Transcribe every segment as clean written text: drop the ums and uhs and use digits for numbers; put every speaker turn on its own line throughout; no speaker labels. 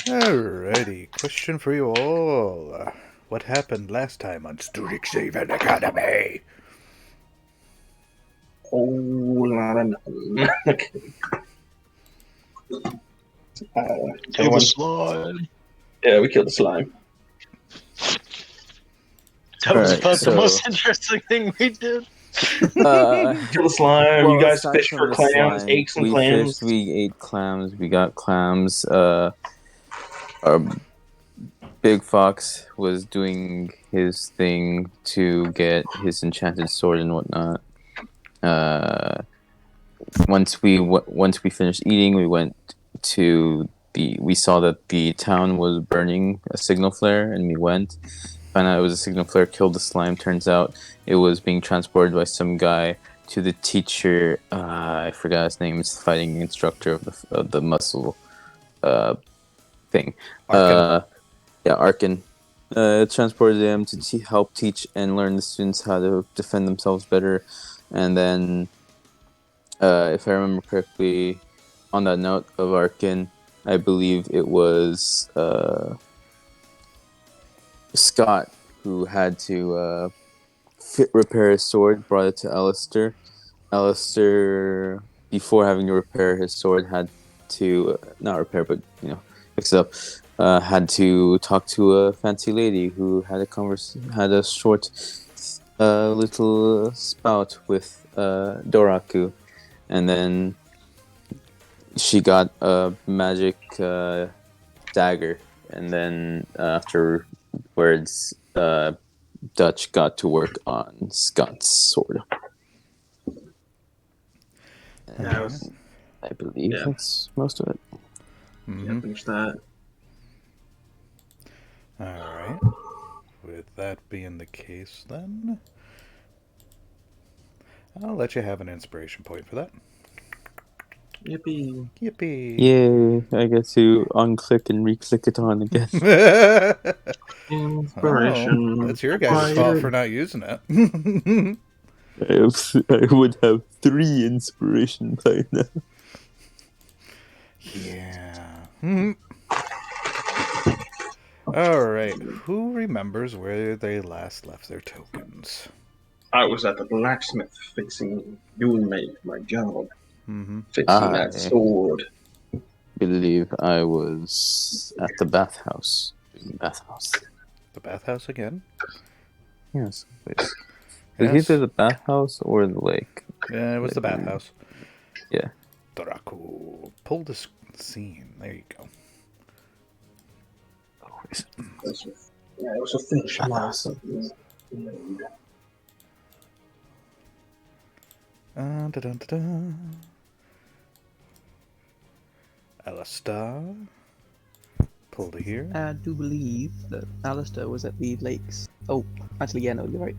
Alrighty, question for you all. What happened last time on Strixhaven Academy?
Whole lot of nothing.
Kill the slime.
Yeah, we killed the slime.
That was
Alright,
about the
so-
most interesting thing we did.
Kill the slime.
Well,
You guys
aside
fished
from
for
the
clams,
slime,
ate some clams.
We ate clams. We got clams. Our Big Fox was doing his thing to get his enchanted sword and whatnot. Once we finished eating, we went to we saw that the town was burning a signal flare, and we went. Found out it was a signal flare, killed the slime. Turns out it was being transported by some guy to the teacher. I forgot his name. It's the fighting instructor of the muscle thing.
Arkin.
Arkin. Transported them to help teach and learn the students how to defend themselves better. And then, if I remember correctly, on that note of Arkin, I believe it was Scott who had to repair his sword, brought it to Alistair. Alistair, before having to repair his sword, had to not repair, but fix it up. Had to talk to a fancy lady who had a short little spout with Doraku, and then she got a magic dagger, and then afterwards Dutch got to work on Scott's sword. I believe that's most of it.
Yeah, finish that.
Alright. With that being the case, then, I'll let you have an inspiration point for that.
Yippee.
Yippee!
Yay, I get to unclick and re-click it on again.
Inspiration.
Oh, that's your guys' fault for not using it.
I would have 3 inspiration by now.
Yeah. Alright, who remembers where they last left their tokens?
I was at the blacksmith doing my job. Fixing that sword.
I believe I was at the bathhouse.
The bathhouse again?
Yes. It's either the bathhouse or the lake.
Yeah, it was the bathhouse.
Yeah.
Doraku. Pull the scene. There you go.
Yeah, it was a finish.
Alistair. Pull to here.
I do believe that Alistair was at the lakes. Oh, actually, yeah, no, you're right.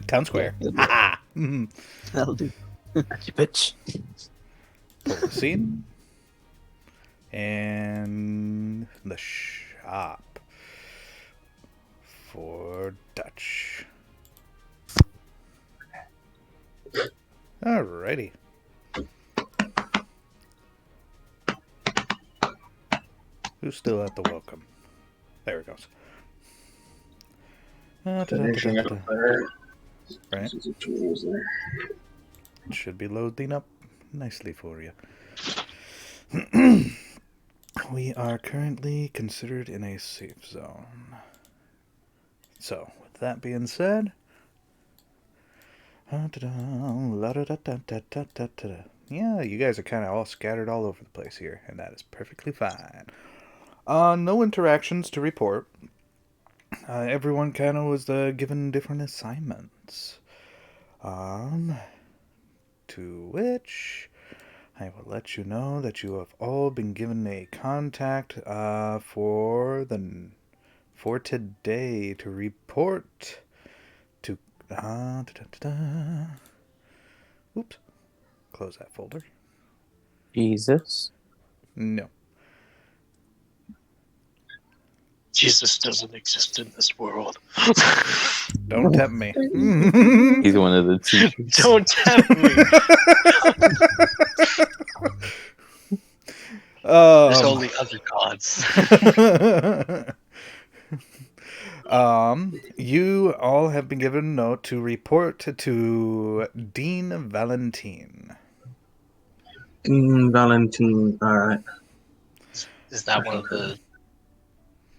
Town square.
That'll do.
You bitch.
Pull the scene. And the shop for Dutch. Alrighty. Who's still at the welcome? There it goes.
Finishing up there.
Right.
Some tools there.
It should be loading up nicely for you. We are currently considered in a safe zone. So, with that being said, yeah, you guys are kind of all scattered all over the place here, and that is perfectly fine. No interactions to report. Everyone kind of was given different assignments. To which I will let you know that you have all been given a contact for today to report to. Oops. Close that folder.
Jesus.
No.
Jesus doesn't exist in this world.
Don't tempt me.
He's one of the teachers.
Don't tempt me. There's only other gods.
You all have been given a note to report to Dean Valentine.
Dean Valentine. All right.
Is that one of the...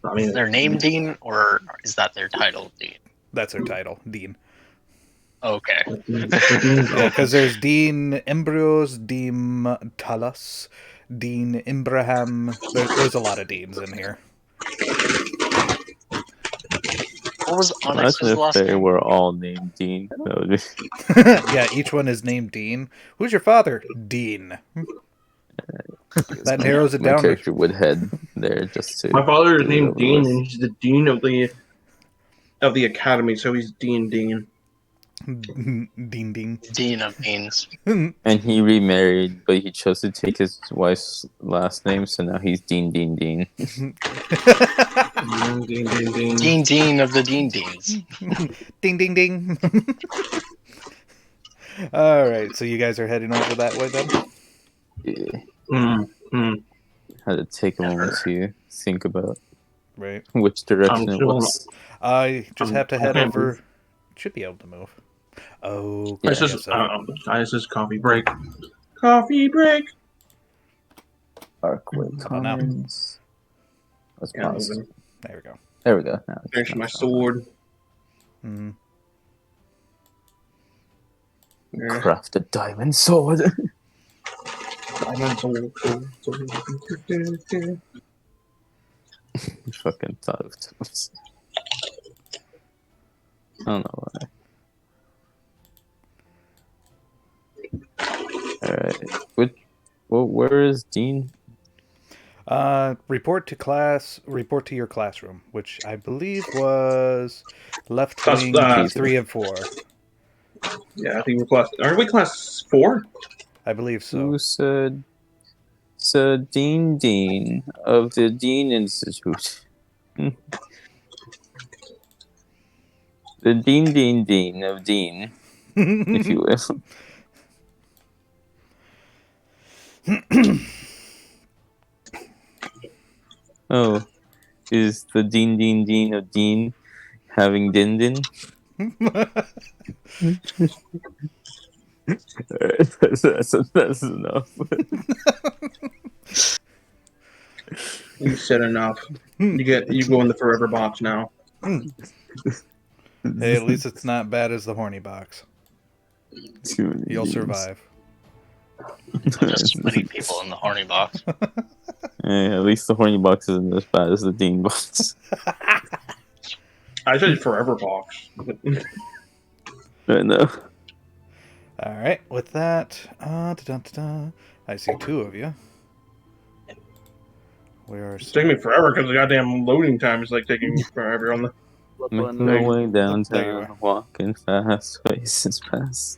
I mean,
Is their name Dean, or is that their title Dean?
That's her title, Dean.
Okay.
Yeah, because there's Dean Embryos, Dean Talas, Dean Imbraham. There's a lot of Deans in here.
What was Onyx's
Imagine if
last
they
name?
were all named Dean. That would be...
Yeah, each one is named Dean. Who's your father? Dean. That narrows it
My
down.
character would head there just to...
my father is
do it
named
over
Dean,
with.
and he's the dean of the academy, so he's Dean.
Dean Dean.
Dean of Deans.
And he remarried, but he chose to take his wife's last name, so now he's Dean.
Dean.
Dean Dean of the Dean Deans.
Ding ding ding. All right, so you guys are heading over that way then?
Yeah. Had to take a moment to think about
Right.
which direction it was.
I just have to head
okay.
over. Should be able to move. Oh,
Yeah,
This
I
is
guess so.
guys, this is coffee break. Coffee break.
Parkway
Oh, no.
Commons. Let's
Yeah,
pause.
moving.
There we go.
There we go. Now it's
There's
not
my
so
sword.
Mhm.
hard. Craft a diamond sword.
Diamond sword.
Fucking thought of it. I don't know why. Alright. Where is Dean?
Report to your classroom, which I believe was left
That's,
wing 3 and 4.
Yeah, I think we're class. Are we class 4?
I believe so.
Who said Dean of the Dean Institute? The Dean of Dean, if you will. Oh, is the Dean of Dean having Din? Alright, that's enough.
You said enough. You go in the forever box now.
Hey, at least it's not bad as the horny box. You'll survive.
Just too many people in the horny box.
Yeah, at least the horny box isn't as bad as the Dean box.
I said forever box.
I know.
All right, with that, I see 2 of you. Where are
It's taking me forever because the goddamn loading time is like taking forever on the.
Making my way
There you
downtown,
are.
walking fast, faces past.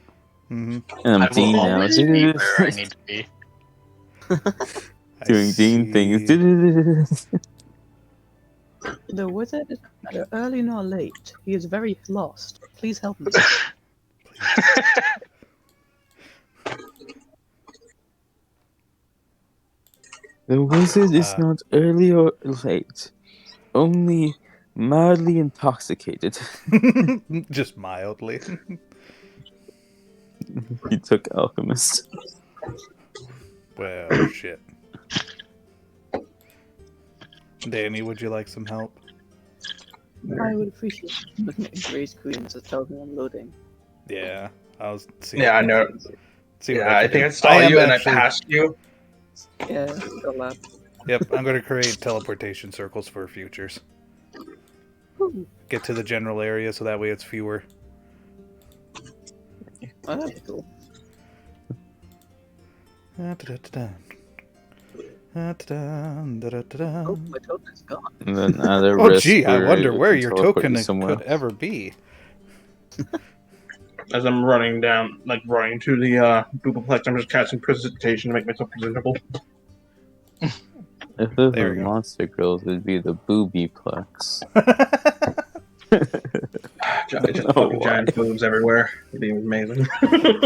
Mm-hmm.
And I'm
I will
Dean now.
always be where I need to be.
Doing Dean things.
The wizard is neither early nor late. He is very lost. Please help me.
The wizard is not early or late, only mildly intoxicated.
Just mildly.
He took alchemist.
Well, shit. Danny, would you like some help?
I would appreciate it. Looking at Gray's screen as it tells me I'm loading.
Yeah, I was seeing.
Yeah, I know.
See what
Yeah, I
can
think
do.
I saw
am
you and
actually-
I passed you.
Yeah, still lab.
Yep, I'm going to create teleportation circles for futures.
Ooh,
Get to the general area so that way it's fewer.
oh, that'd be cool. Oh, my token is gone.
And then either
Oh,
risk
gee, I
where
wonder
it
where
can
your
teleport
token
you somewhere.
could ever be.
As I'm running down, like running to the Boopaplex, I'm just casting precipitation to make myself presentable.
If it
There
was
we go.
monster girls, it'd be the boobie-plex.
Just
Oh,
fucking giant boobs everywhere. It'd be amazing.
The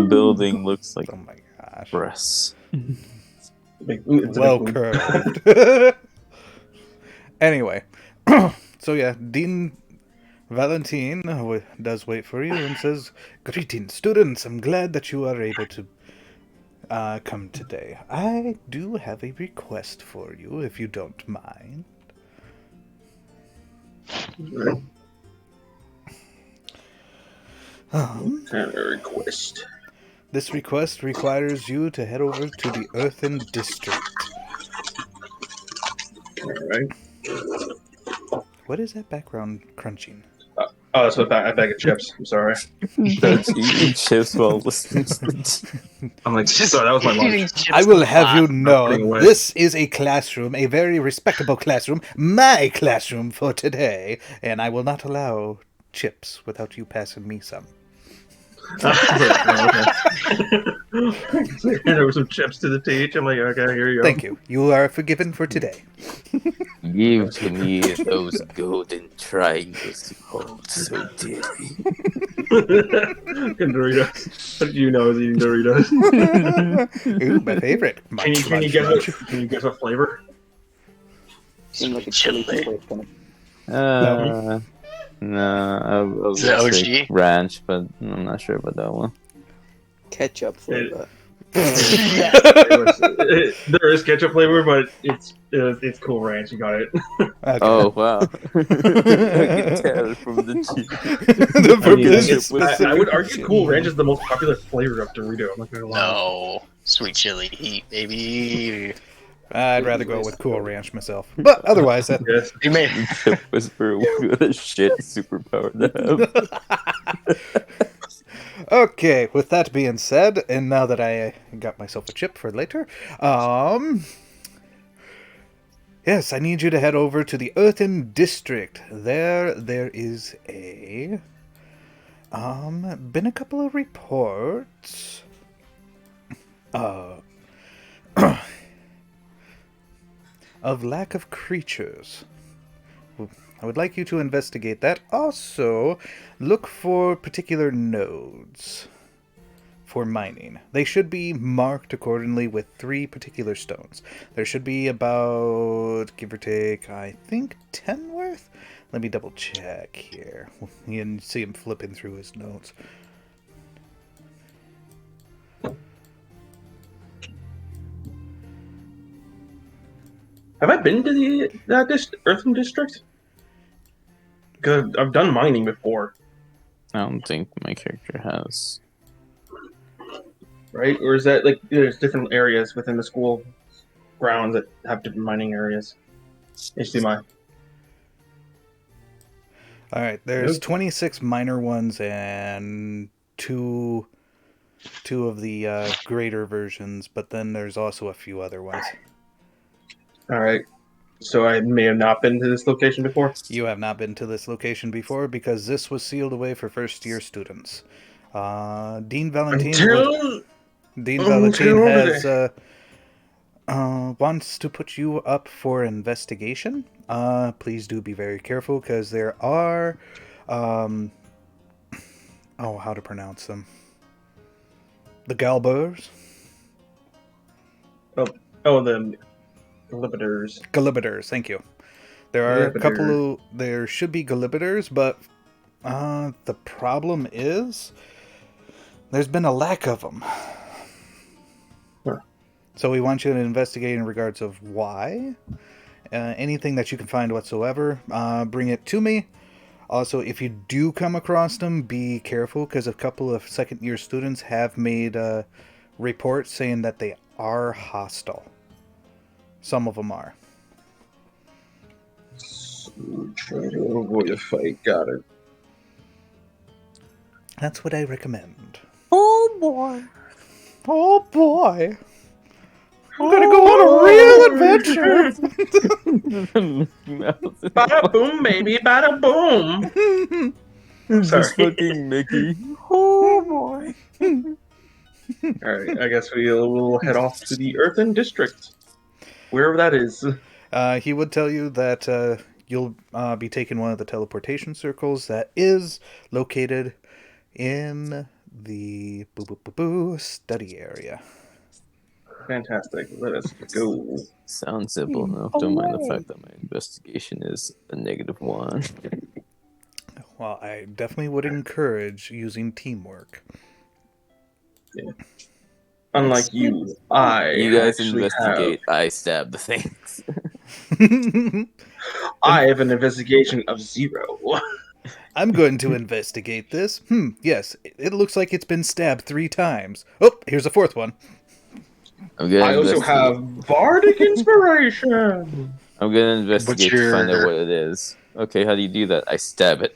building looks like
Oh my gosh.
breasts.
Well curved. Anyway, so yeah, Dean Valentine does wait for you and says, "Greetings, students. I'm glad that you are able to come today. I do have a request for you, if you don't mind."
Right. What kind of request?
This request requires you to head over to the Earthen District.
Alright.
What is that background crunching?
Oh, that's a bag of chips. I'm sorry.
That's eating chips while listening to
I'm like, sorry, that was my lunch.
I will have you
putting
know,
away.
this is a classroom, a very respectable classroom, my classroom for today, and I will not allow chips without you passing me some.
There were some chips to the teach. I'm like, okay, here you go.
Thank you. You are forgiven for today.
Give to me those golden triangles you hold so dearly.
Doritos. How did you know I was eating Doritos?
Ooh, my favorite.
Can you guess what flavor?
Seemed like a chili
Chili.
flavor kind of.
No, I was
Is it
gonna say
OG?
ranch, but I'm not sure about that one.
Ketchup flavor.
There is ketchup flavor, but it's Cool Ranch. You got it.
Okay.
Oh wow! I can tell from the cheese.
I would argue Cool Ranch is the most popular flavor of Dorito. I'm not gonna lie.
No. Sweet chili heat, baby.
I'd rather go with Cool Ranch myself. But otherwise,
Yes.
You made
The whisperer, what a shit superpower to have.
okay, with that being said, and now that I got myself a chip for later, yes, I need you to head over to the Earthen District. There is been a couple of reports. Of lack of creatures. I would like you to investigate that. Also, look for particular nodes for mining. They should be marked accordingly with 3 particular stones. There should be about, give or take, I think 10 worth? Let me double check here. You can see him flipping through his notes.
Have I been to the Earthen District? Because I've done mining before,
I don't think my character has.
right? Or is that like there's different areas within the school grounds that have different mining areas? HDMI.
Alright, there's
Nope.
26 minor ones and two of the greater versions, but then there's also a few other ones.
All right. So I may have not been to this location before.
You have not been to this location before because this was sealed away for first-year students. Dean Valentine has wants to put you up for investigation. Please do be very careful because there are how to pronounce them? The Galbers?
Oh, the Galibiters.
Galibiters, thank you. There are a couple of... There should be Galibiters, but the problem is there's been a lack of them.
Huh.
So we want you to investigate in regards of why. Anything that you can find whatsoever, bring it to me. Also, if you do come across them, be careful, because a couple of second-year students have made reports saying that they are hostile. Some of them are.
So try to avoid a fight. Got it.
That's what I recommend.
Oh boy!
Oh boy! I'm gonna go on a real adventure!
Bada boom, baby, bada boom. Sorry.
Just fucking Mckee. Oh boy!
All right, I guess we'll head off to the Earthen District, wherever that is.
He would tell you that you'll be taking one of the teleportation circles that is located in the study area.
Fantastic. Let us go.
Sounds simple enough. Don't mind the fact that my investigation is a -1.
Well, I definitely would encourage using teamwork.
Unlike you, I
You guys
actually
investigate. I stab the things.
I have an investigation of 0.
I'm going to investigate this. Yes, it looks like it's been stabbed 3 times. Oh, here's a 4th one.
I'm gonna
I also
investigate.
have bardic inspiration.
I'm gonna investigate to find out
your-
what it is. Okay, how do you do that? I stab it.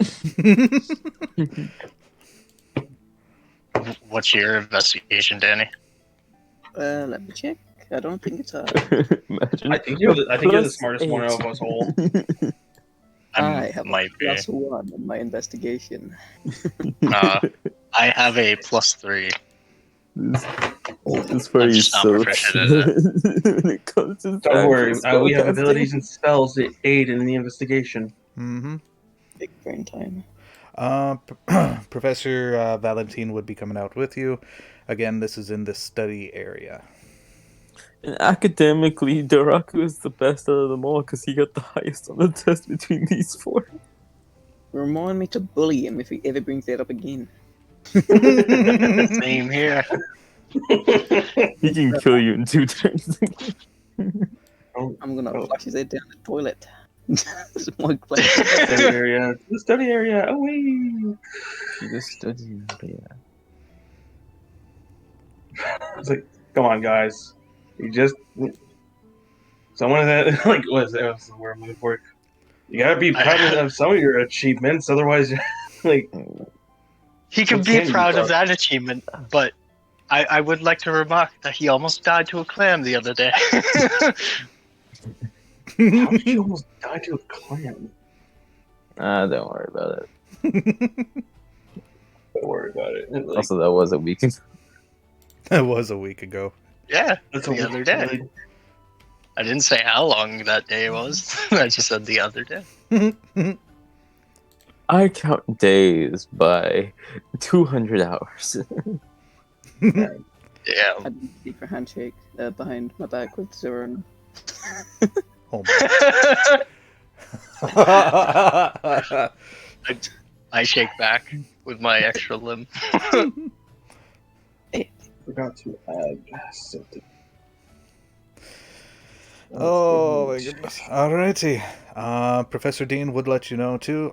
What's your investigation, Danny?
Let me check. I don't think it's
Imagine.
I think you're the
Plus
smartest one
8.
of us all.
I have
might
a
be.
+1 in my investigation.
I have a +3.
This party
I'm
is
just not
so
proficient in
when it comes to
Don't worry,
actual
we have
spellcasting.
abilities and spells that aid in the investigation.
Mm-hmm.
Big brain time.
Professor Valentine would be coming out with you. Again, this is in the study area.
And academically, Doraku is the best out of them all because he got the highest on the test between these 4.
Remind me to bully him if he ever brings that up again.
Same here.
He can kill you in 2 turns.
I'm gonna flush his head down the toilet. That's my plan.
Study area. The study area. Away. It's like, come on, guys. You just someone that like what's the word I'm looking for? You gotta be proud of some of your achievements, otherwise, like
He can
What
be
can you
proud of
proud?
that achievement, but I would like to remark that he almost died to a clam the other day.
how did you almost die to a clam?
Don't worry about it.
Don't worry about it. Like,
Also, that was a week ago.
That was a week ago.
Yeah,
that's
the other day.
really-
I didn't say how long that day was. I just said the other day.
I count days by 200 hours.
Yeah.
I did a secret handshake behind my back with Zarona.
Oh
I shake back with my extra limb.
forgot to add something.
Oh my goodness. Alrighty. Professor Dean would let you know too.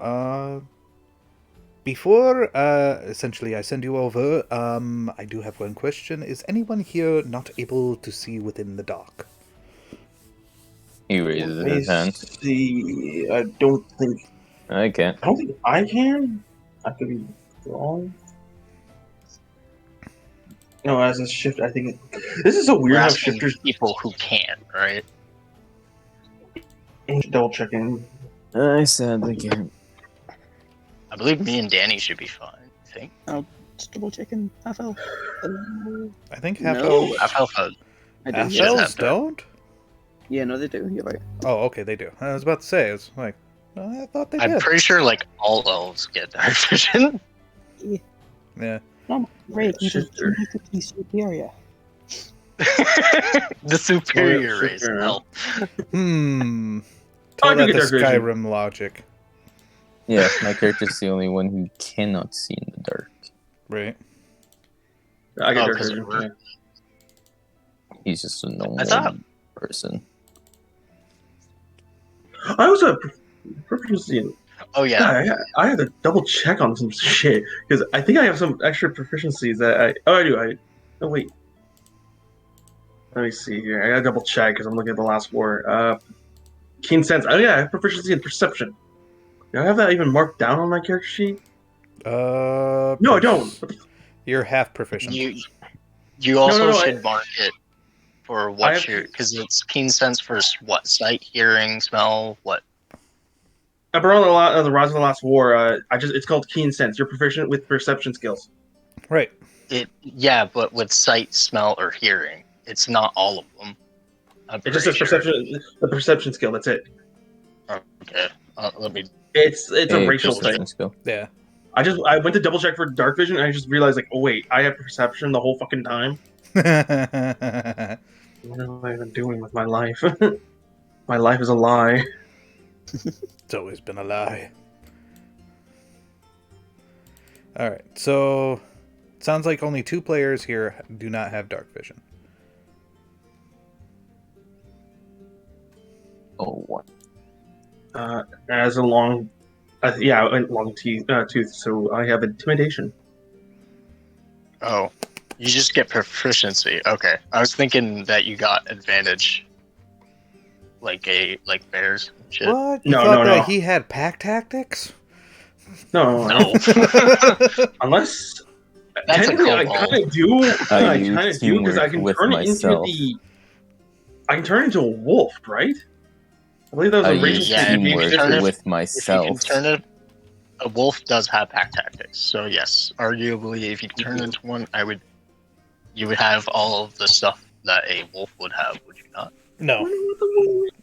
Before essentially I send you over, I do have one question. Is anyone here not able to see within the dock?
He raises
Let me
his hand.
see. I don't think
I can't.
I can. I could be wrong. No, as a shift, I think this is so weird
We're
how
asking
shifters
people who can, right?
double checking.
I sadly can't.
I believe me and Danny should be fine. I think.
Just double checking. Half elf.
I think
No.
half elves.
Half elf.
I do.
Half
He doesn't
elves
have to.
don't?
Yeah, no, they do. You're right.
Oh, okay, they do. I was about to say, it's like, I thought they
I'm
did.
pretty sure like all elves get dark vision.
Yeah.
Great.
Yeah,
Just
shifter.
genetically superior.
The superior
Well,
race
shifter.
elf.
Tell
I
that
do
the
get dark vision.
Skyrim logic,
Yeah, my character's the only one who cannot see in the dark.
right?
I get
Oh,
dark
'cause
vision.
it worked.
He's just a normal
thought-
person.
I also have proficiency in.
Oh yeah.
Yeah, I had to double check on some shit because I think I have some extra proficiencies that I. Oh, I do. Oh wait. Let me see here. I gotta double check because I'm looking at the last war. Keen sense. Oh yeah, I have proficiency in perception. Do I have that even marked down on my character sheet? No, I don't.
You're half proficient.
You also
no,
should mark it for
I
what
have-
your because it's keen sense for what sight, hearing, smell, what.
Around the Rise of the Last War, it's called Keen Sense. You're proficient with perception skills.
Right.
But with sight, smell, or hearing, it's not all of them. I'm
It just says
pretty sure.
perception. The perception skill. That's it.
Okay, let me.
It's a
Hey,
racial
perception
thing.
skill.
Yeah.
I went to double check for dark vision and I just realized like, oh wait, I have perception the whole fucking time. What am I even doing with my life? My life is a lie.
It's always been a lie. Alright, so it sounds like only 2 players here do not have dark vision.
Oh, what?
As a long, long tooth. So I have intimidation.
Oh, you just get proficiency. Okay, I was thinking that you got advantage, like bears and shit.
What? You
No,
thought
no,
that
no.
he had pack tactics?
No.
No,
Unless
that's a
technically I
kobold.
kind of do.
I
I
use
kind of do because I
teamwork
can
with
turn it into
myself.
I can turn it into a wolf, right? I believe that was
I
a racial
use
trait.
Yeah, if you
teamwork
turn it,
with
if you can
myself.
turn it, a wolf does have pack tactics. So yes, arguably, if you turn into one, you would have all of the stuff that a wolf would have, would you not?
No.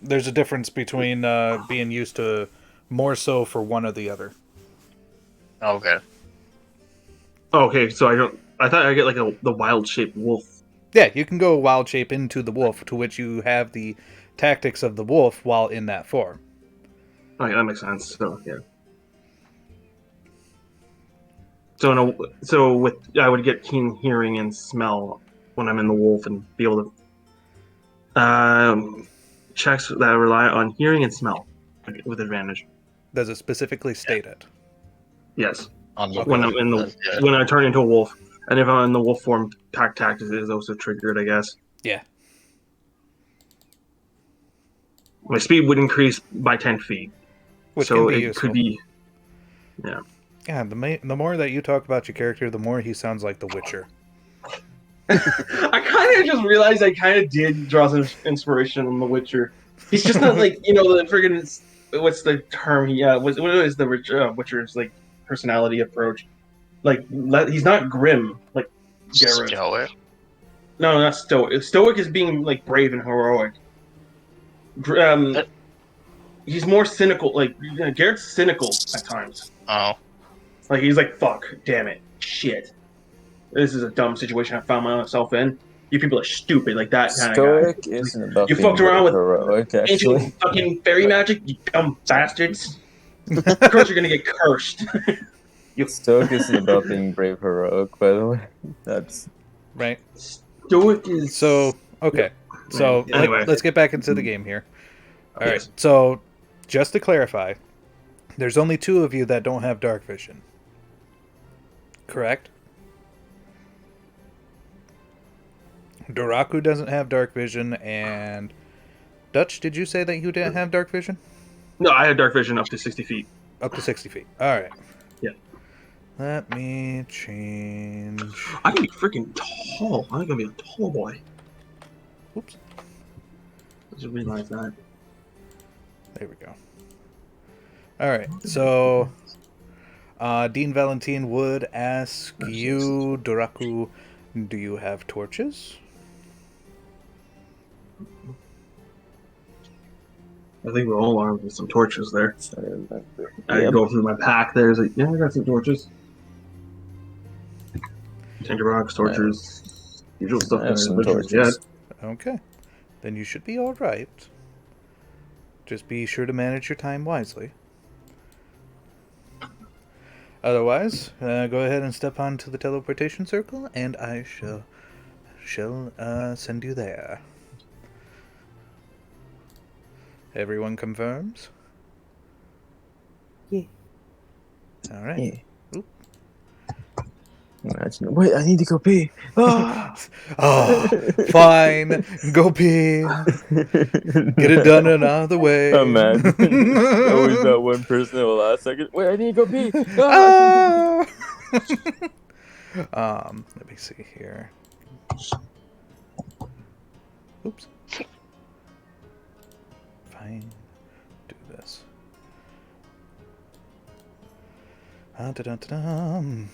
There's a difference between being used to more so for one or the other.
Okay.
Okay, so I don't. I thought I get like the wild shaped wolf.
Yeah, you can go wild shape into the wolf, to which you have the tactics of the wolf while in that form.
Okay, that makes sense. So yeah. With I would get keen hearing and smell when I'm in the wolf and be able to checks that rely on hearing and smell with advantage.
Does it specifically state it?
Yes,
On the
when
wolf,
I'm in the
yeah.
when I turn into a wolf, and if I'm in the wolf form, pack tactics is also triggered. I guess
Yeah.
my speed would increase by 10 feet,
Which
so
can be
it
useful.
could be. Yeah.
Yeah, the more that you talk about your character, the more he sounds like the Witcher.
I kind of just realized I kind of did draw some inspiration on The Witcher. He's just not like the friggin' what's the term? What is the Witcher's like personality approach? Like he's not grim like Geralt.
Stoic.
No, not stoic. Stoic is being like brave and heroic. He's more cynical. Like Geralt's cynical at times.
Oh,
Like he's like, "Fuck, damn it, shit. This is a dumb situation I found myself in. You people are stupid." Like that kind of guy.
Stoic isn't about
You
being
fucked around with
heroic, actually.
ancient fucking fairy magic, you dumb bastards. Of course you're gonna get cursed.
Stoic isn't about being brave heroic, by the way. That's
Right?
Stoic is
So, okay. So,
Anyway.
let's get back into the game here. Alright,
Yes.
so, just to clarify, there's only 2 of you that don't have dark vision. Correct? Doraku doesn't have dark vision, and... Dutch, did you say that you didn't have dark vision?
No, I had dark vision up to 60 feet.
Up to 60 feet. Alright.
Yeah.
Let me change...
I can be freaking tall. I'm gonna be a tall boy.
Oops.
I just realized that.
There we go. Alright, so... Dean Valentine would ask you, Doraku, do you have torches?
I think we're all armed with some torches there. I
Yep.
go through my pack. There's like, I got some torches. Tinderbox, torches, usual stuff.
I have
that
some
Witchers
torches.
get.
Okay. Then you should be alright. Just be sure to manage your time wisely. Otherwise, go ahead and step onto the teleportation circle, and I shall send you there. Everyone confirms?
Yeah.
Alright.
Yeah. Imagine. Wait, I need to go pee. Ah!
Oh, fine. Go pee. Get it done and out of the way.
Imagine. Always that one person at the last second. Wait, I need to go pee. Ah!
Let me see here. Oops. Fine. Do this. Da-da-da-da-dum.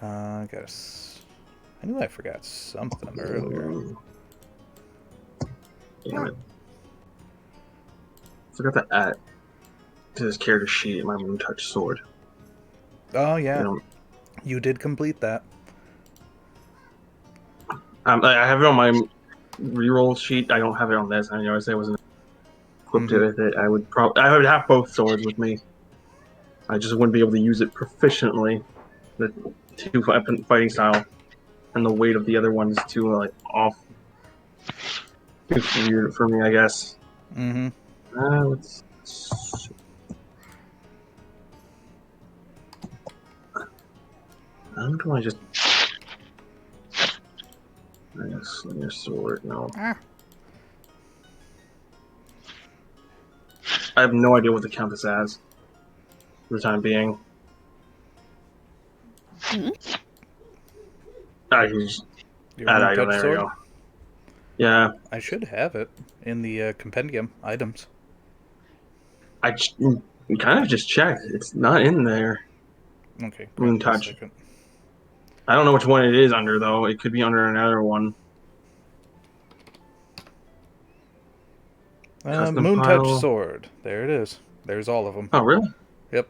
I knew I forgot something earlier.
Damn it. Forgot to add to this character sheet my moon touch sword.
Oh yeah. You did complete that.
I have it on my reroll sheet. I don't have it on this. I know I said I wasn't equipped with it. I would have both swords with me. I just wouldn't be able to use it proficiently. The two fighting style, and the weight of the other one is too like off. Too weird for me, I guess.
Mm-hmm.
Let's. How do I just? I guess your sword. No.
Ah.
I have no idea what to count this as. For the time being. I use
Your
add
moon
item.
touch
There we
sword?
go. Yeah,
I should have it in the compendium items.
I kind of just checked. It's not in there.
Okay.
Moon
give me a
touch.
second.
I don't know which one it is under though. It could be under another one. Custom
Moon
file.
touch sword. There it is. There's all of them.
Oh really?
Yep.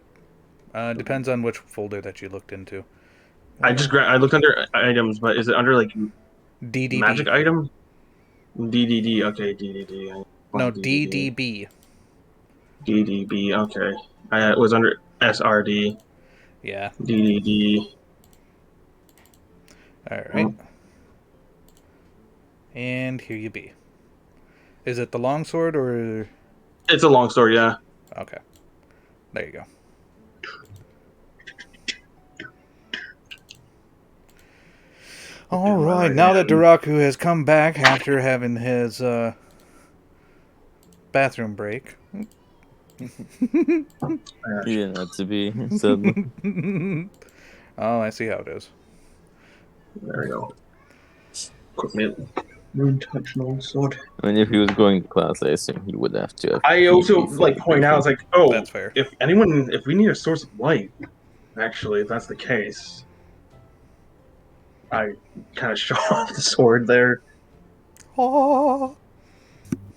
Depends on which folder that you looked into.
I looked under items, but is it under like
DDD.
magic item? DDD. Okay, DDD.
No, DDB.
DDB. Okay. It was under SRD.
Yeah.
DDD.
Alright. And here you be. Is it the longsword or...
It's a long story, yeah.
Okay. There you go. Alright, now that Doraku has come back after having his bathroom break.
He didn't have to be, sadly.
Oh, I see how it is.
There we go. Equipment. Moon touch long sword.
I mean, if he was going to class, I assume he would have to.
I also like point out, it's like, oh,
That's fair.
if we need a source of light, actually, if that's the case, I kind of show off the sword there.
Oh.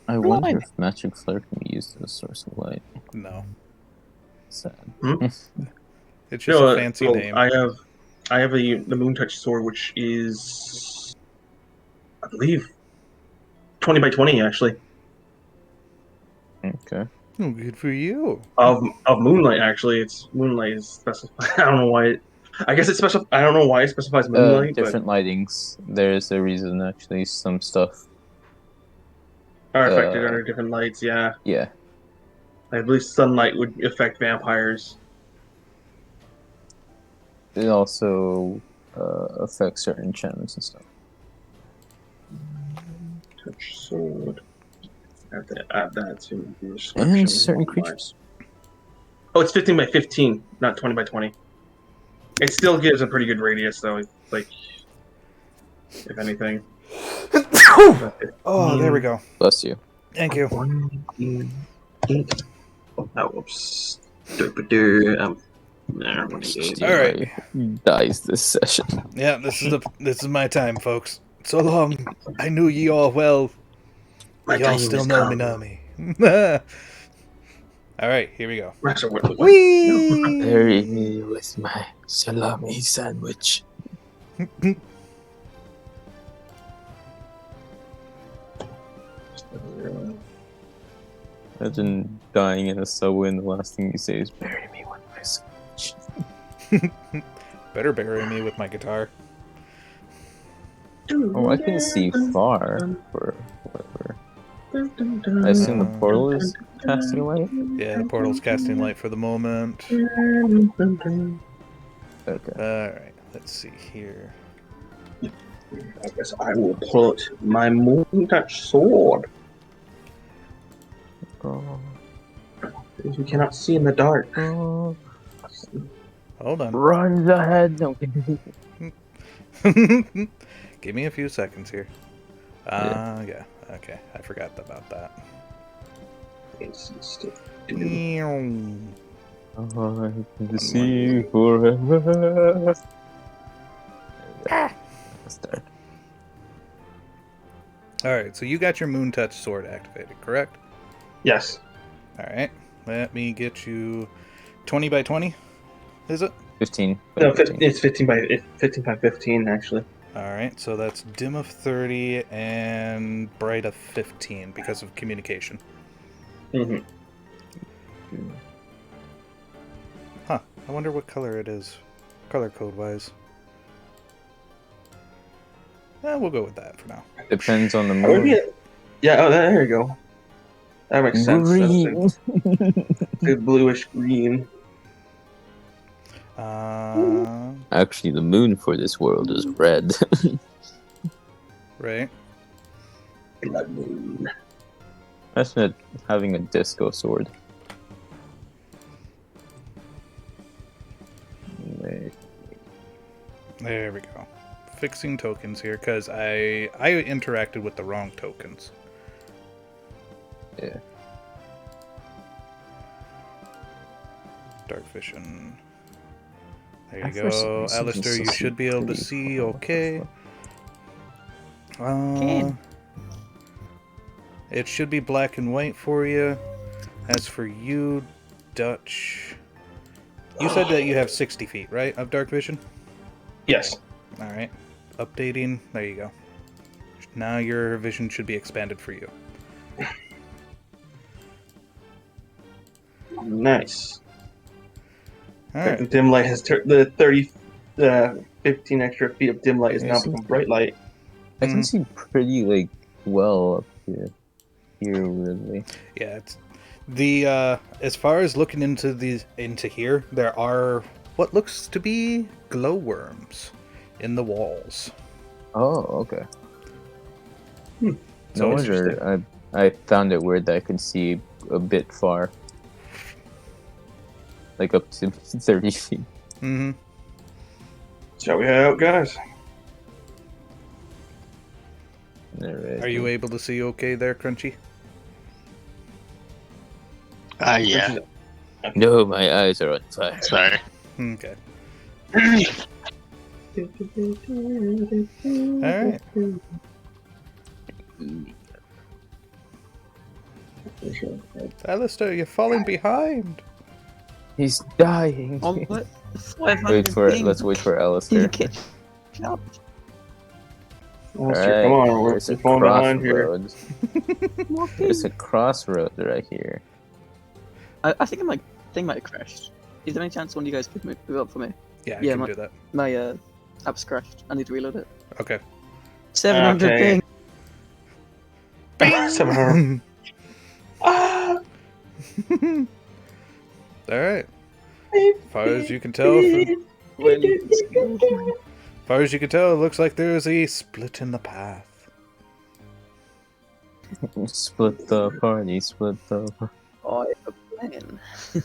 I wonder if magic flare can be used as a source of light.
No.
Sad.
It's just a fancy name.
I have the moon touch sword, which is, I believe, 20 by 20 actually.
Okay.
Oh, good for you.
Of moonlight actually, it's moonlight is specified. I don't know why. I guess it's special. I don't know why it specifies moonlight.
Different lightings. There's a reason, actually. Some stuff
Are affected under different lights. Yeah.
Yeah.
I believe sunlight would affect vampires.
It also affects certain enchantments and stuff.
Touch sword. I have to add that to the description.
And certain creatures.
Oh, it's 15 by 15, not 20 by 20. It still gives a pretty good radius, though. Like, if anything.
Oh, there we go.
Bless you.
Thank you.
1, 8. Oh, whoops. There, 188.
All right.
Dies this session.
Yeah, this is my time, folks. So long. I knew ye all well.
My
Y'all
time
still
has
know
come.
me, All right, here we go.
Whee!
Bury me with my salami sandwich. Imagine dying in a subway and the last thing you say is, bury me with my sandwich.
Better bury me with my guitar.
Oh, I can see far for whatever. I assume the portal is casting light?
Yeah, the portal's casting light for the moment.
Okay.
Alright, let's see here.
I guess I will put my moon touch sword.
Oh.
Because we cannot see in the dark.
Oh.
Hold on.
Run ahead! No.
Give me a few seconds here. Yeah. Okay, I forgot about that.
I can see you forever. Let's start.
Alright, so you got your moon touch sword activated, correct?
Yes.
Alright, let me get you 20 by 20, is it?
15.
No, 15, it's 15 by 15 actually.
Alright, so that's dim of 30 and bright of 15 because of communication.
Mm-hmm.
Huh. I wonder what color it is, color code wise. We'll go with that for now.
Depends on the moon.
Yeah. Oh, there you go. That makes sense.
Green.
Good bluish green.
Actually, the moon for this world is red.
Right.
Blood moon.
That's not having a disco sword.
There we go. Fixing tokens here, because I interacted with the wrong tokens.
Yeah.
Dark vision. There you
At first it
go.
was
Alistair, you
just
should be able to
pretty
see
cool.
okay.
Can.
It should be black and white for you. As for you, Dutch... You said that you have 60 feet, right, of dark vision?
Yes.
Alright. Updating. There you go. Now your vision should be expanded for you.
Nice.
Alright.
The dim light has the 15 extra feet of dim light is now become bright light.
I can see pretty well up here. Here, weirdly.
Yeah, it's the as far as looking into here, there are what looks to be glowworms in the walls.
Oh, okay.
So
No
interesting.
wonder I found it weird that I could see a bit far. Like up to 30 feet.
Mm-hmm.
Shall we head out, guys?
Alright.
Are you able to see okay there, Crunchy?
Yeah.
No, my eyes are on fire.
Sorry.
Okay. Alright. Alistair, you're falling behind.
He's dying.
Oh, what? 500
Wait for it.
ping.
Let's wait for Alistair.
Catch up.
Alistair, come on, we're
There's a
falling behind here.
crossroads.
More ping.
There's a crossroad right here.
I think my thing might have crashed. Is there any chance one of you guys could move up for me?
Yeah, I
Yeah,
can do that.
My app's crashed. I need to reload it.
Okay.
700
Okay.
ping.
700. Ah!
Alright. As far as you can tell, it looks like there's a split in the path.
Split the party, split the...
Oh, I have a plan.
Do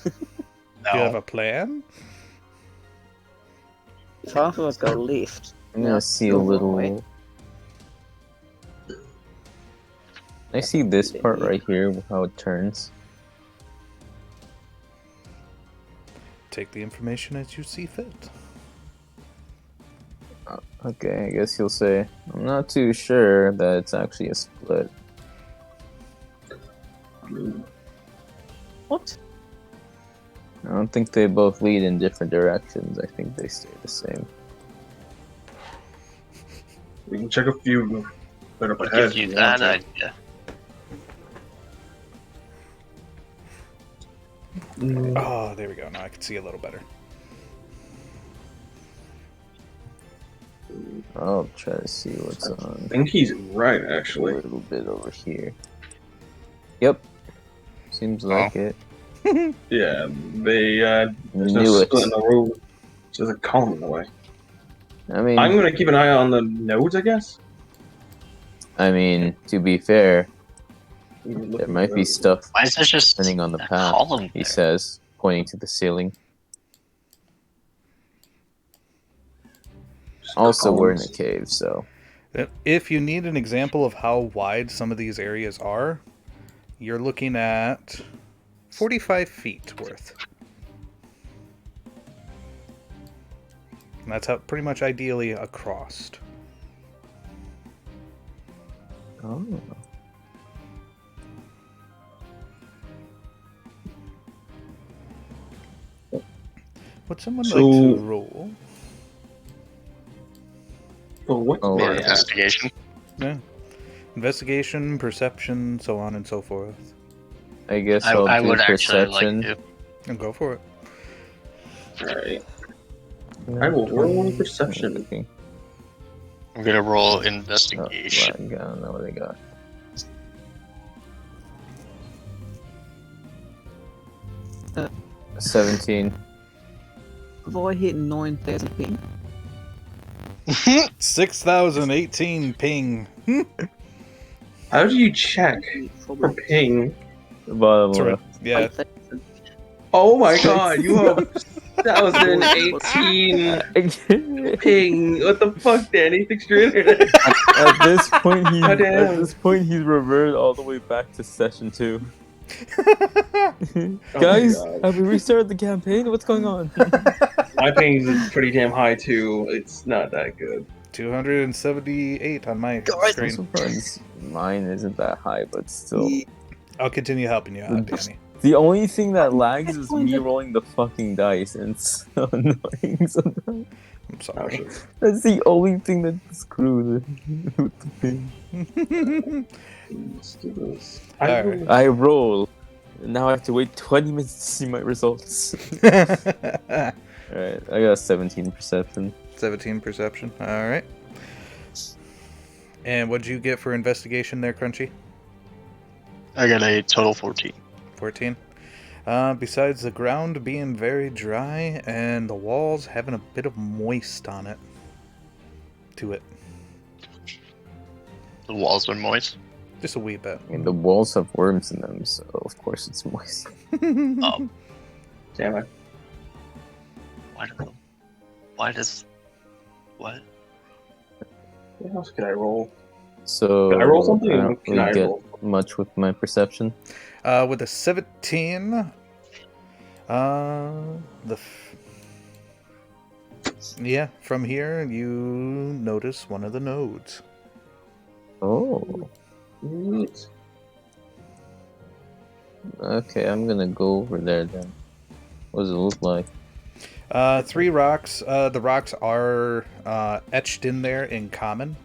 you have a plan?
If half of us go left,
I'm gonna see a little... I see this part right here, how it turns.
Take the information as you see fit.
Okay, I guess you'll say, I'm not too sure that it's actually a split.
What?
I don't think they both lead in different directions. I think they stay the same.
We can check a few right up
I'll
ahead.
give you
if
that
want
idea.
to.
Oh, there we go. Now I can see a little better.
I'll try to see what's
I
on
think he's right,
a
actually.
little bit over here. Yep. Seems like it.
Yeah, there's no
Knew it.
split in the road. So there's a column in the way.
I mean,
I'm gonna keep an eye on the nodes, I guess.
to be fair, there might be stuff
Why is there just
depending on the
a
path,
column
he
there?
says, pointing to the ceiling. Also, we're in a cave, so...
If you need an example of how wide some of these areas are, you're looking at 45 feet worth. And that's how pretty much ideally across.
Oh.
Would someone
So-
like to roll?
Oh, what?
Oh,
Or
yeah.
investigation.
Yeah. Investigation, perception, so on and so forth.
I guess
I,
I'll
I
do
would actually
perception.
like
And go for it.
Alright. I will roll perception.
Okay.
to. I'm gonna roll
Oh,
investigation.
right, I don't know what I got.
Uh,
17.
Have I hit 9,000 ping?
6,018 ping.
How do you check for
Probably
ping?
Bottom
That's right.
left.
Yeah.
5,000.
Oh my god, you have 1,018 ping. What the fuck, Danny? Fix your internet.
At this point,
Goddamn.
he's reverted all the way back to session 2.
Oh my
Guys,
God.
have we restarted the campaign? What's going on?
My ping is pretty damn high too. It's not that good.
278 on my
I'm
screen.
surprised mine isn't that high, but still.
I'll continue helping you out, Danny.
The only thing that lags is me rolling the fucking dice, and it's so annoying sometimes.
I'm
Oh,
sorry.
shit.
That's the only thing that's screwed with the thing.
Let's do this.
Alright.
I roll. Now I have to wait 20 minutes to see my results. Alright, I got 17 perception.
17 perception. Alright. And what'd you get for investigation there, Crunchy?
I got a total 14.
14. Besides the ground being very dry and the walls having a bit of moist on it. To it.
The walls are moist.
Just a wee bit.
I mean, the walls have worms in them, so of course it's moist.
Oh,
Damn it.
why does what?
What else could I roll?
So
Can I roll something?
I don't
Can I
really get
roll?
much with my perception.
With a 17, yeah, from here you notice one of the nodes.
Oh,
Neat.
okay. I'm gonna go over there then. What does it look like?
3 rocks. The rocks are etched in there in common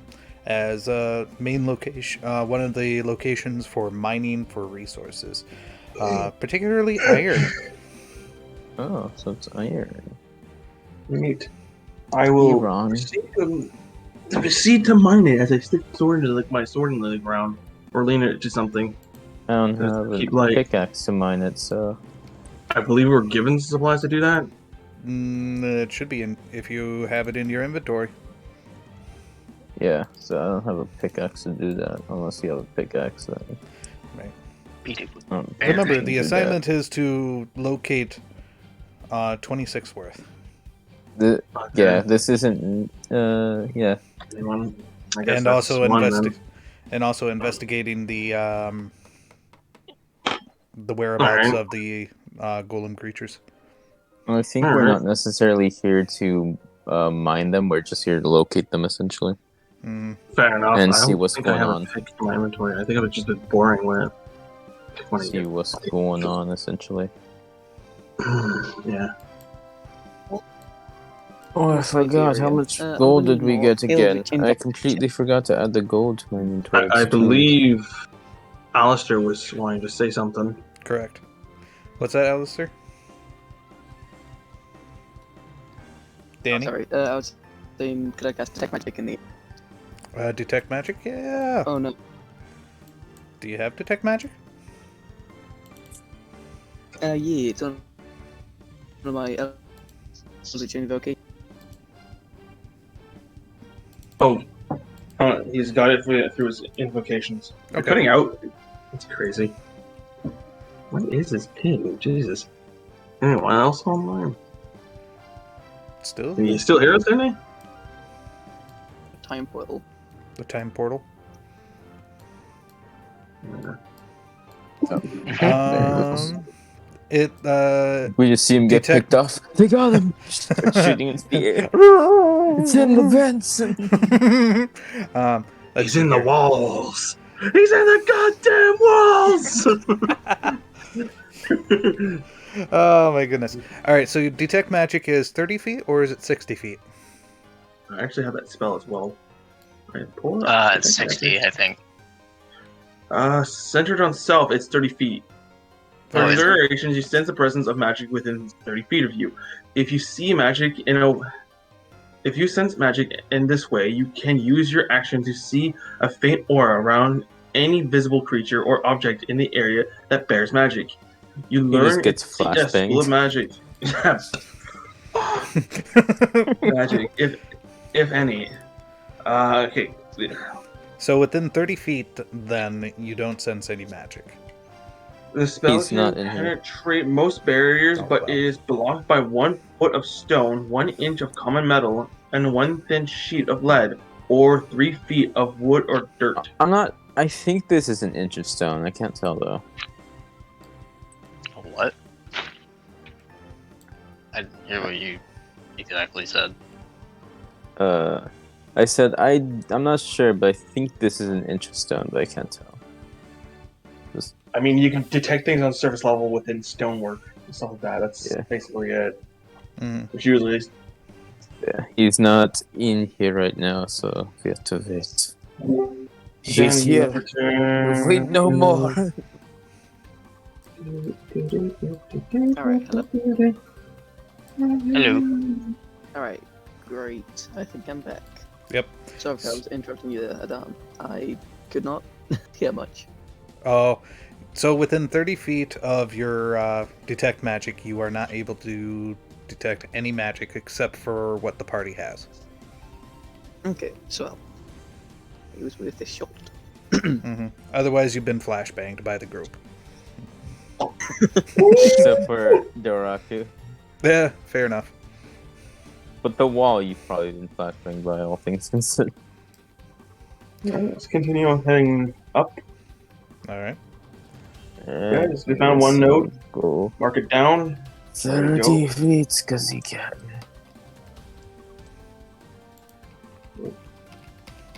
as a main location, one of the locations for mining for resources, particularly iron.
Oh, so it's iron.
Neat. I will
Wrong.
proceed to mine it as I stick sword into my sword in the ground or lean it to something.
I don't
Just
have a
keep, like-
pickaxe to mine it, so
I believe we're given supplies to do that.
It should be in if you have it in your inventory.
yeah. So I don't have a pickaxe to do that unless you have a pickaxe. Then.
Beat it with
Remember,
can
the
do that.
assignment is to locate 26 worth.
Yeah, this isn't. Yeah.
Anyone? I guess
And
that's
also
one, then.
investigating the whereabouts
Alright.
of the golem creatures.
I think we're
Alright.
not necessarily here to mine them. We're just here to locate them, essentially.
Mm.
Fair enough.
And
I
see
don't
what's
think
going
I have
on.
A pick in my inventory. I think I've just been boring with it.
See what's going on, essentially.
Yeah.
Oh, I forgot how much
I
gold
believe
did we
more
get again?
Aldion
I
got-
completely forgot to add the gold to my inventory.
I
It's too late.
believe Alistair was wanting to say something.
Correct. What's that, Alistair? Danny?
Sorry, I was saying, could I cast Detect Magic in the...
Detect magic? Yeah.
Oh no.
Do you have detect magic?
Yeah, it's on one of my Eldritch Invocation.
Oh, he's got it through his invocations. You're
Okay.
cutting out. That's crazy. What is this ping? Jesus. Anyone else online?
Still?
Can you still hear us, Danny?
Time Portal.
The time portal?
Yeah.
It,
We just see him get
Detect-
picked off. They got him! Start shooting into the air. It's in the vents!
let's
He's
see
in the
here.
walls! He's in the goddamn walls!
Oh my goodness. Alright, so detect magic is 30 feet or is it 60 feet?
I actually have that spell as well. Right, pull it up.
It's 60, I think.
Centered on self, it's 30 feet. For
Oh, is it?
durations, you sense the presence of magic within 30 feet of you. If you sense magic in this way, you can use your action to see a faint aura around any visible creature or object in the area that bears magic. You
He just
learn
gets
it's a school of
flashbanged.
magic. Magic, if any. Okay.
So within 30 feet, then, you don't sense any magic.
The spell
He's
can
not in here.
penetrate most barriers,
Oh,
but
well.
it is blocked by 1 foot of stone, 1 inch of common metal, and 1 thin sheet of lead, or 3 feet of wood or dirt.
I'm not. I think this is an inch of stone. I can't tell though.
What? I didn't hear what you exactly said.
I said I'm not sure, but I think this is an inch of stone, but I can't tell.
I mean, you can detect things on surface level within stonework and stuff like that. That's
Yeah.
basically it.
Mhm.
Which usually is.
Yeah, he's not in here right now, so we have to wait. He's
Then you
here.
return
Wait no
to-
more.
Alright, hello.
Hello.
Alright, great. I think I'm back.
Yep.
Sorry if I was interrupting you there, Adam. I could not hear much.
Oh, so within 30 feet of your detect magic, you are not able to detect any magic except for what the party has.
Okay, so it was with the shot.
Otherwise, you've been flashbanged by the group.
Except for Doraku.
Yeah, fair enough.
But the wall you've probably been flashbanged by, all things considered.
Let's continue on heading up.
Alright.
Guys, we found one node.
Go
Mark it down. There we
30
go.
feet, cause he can't.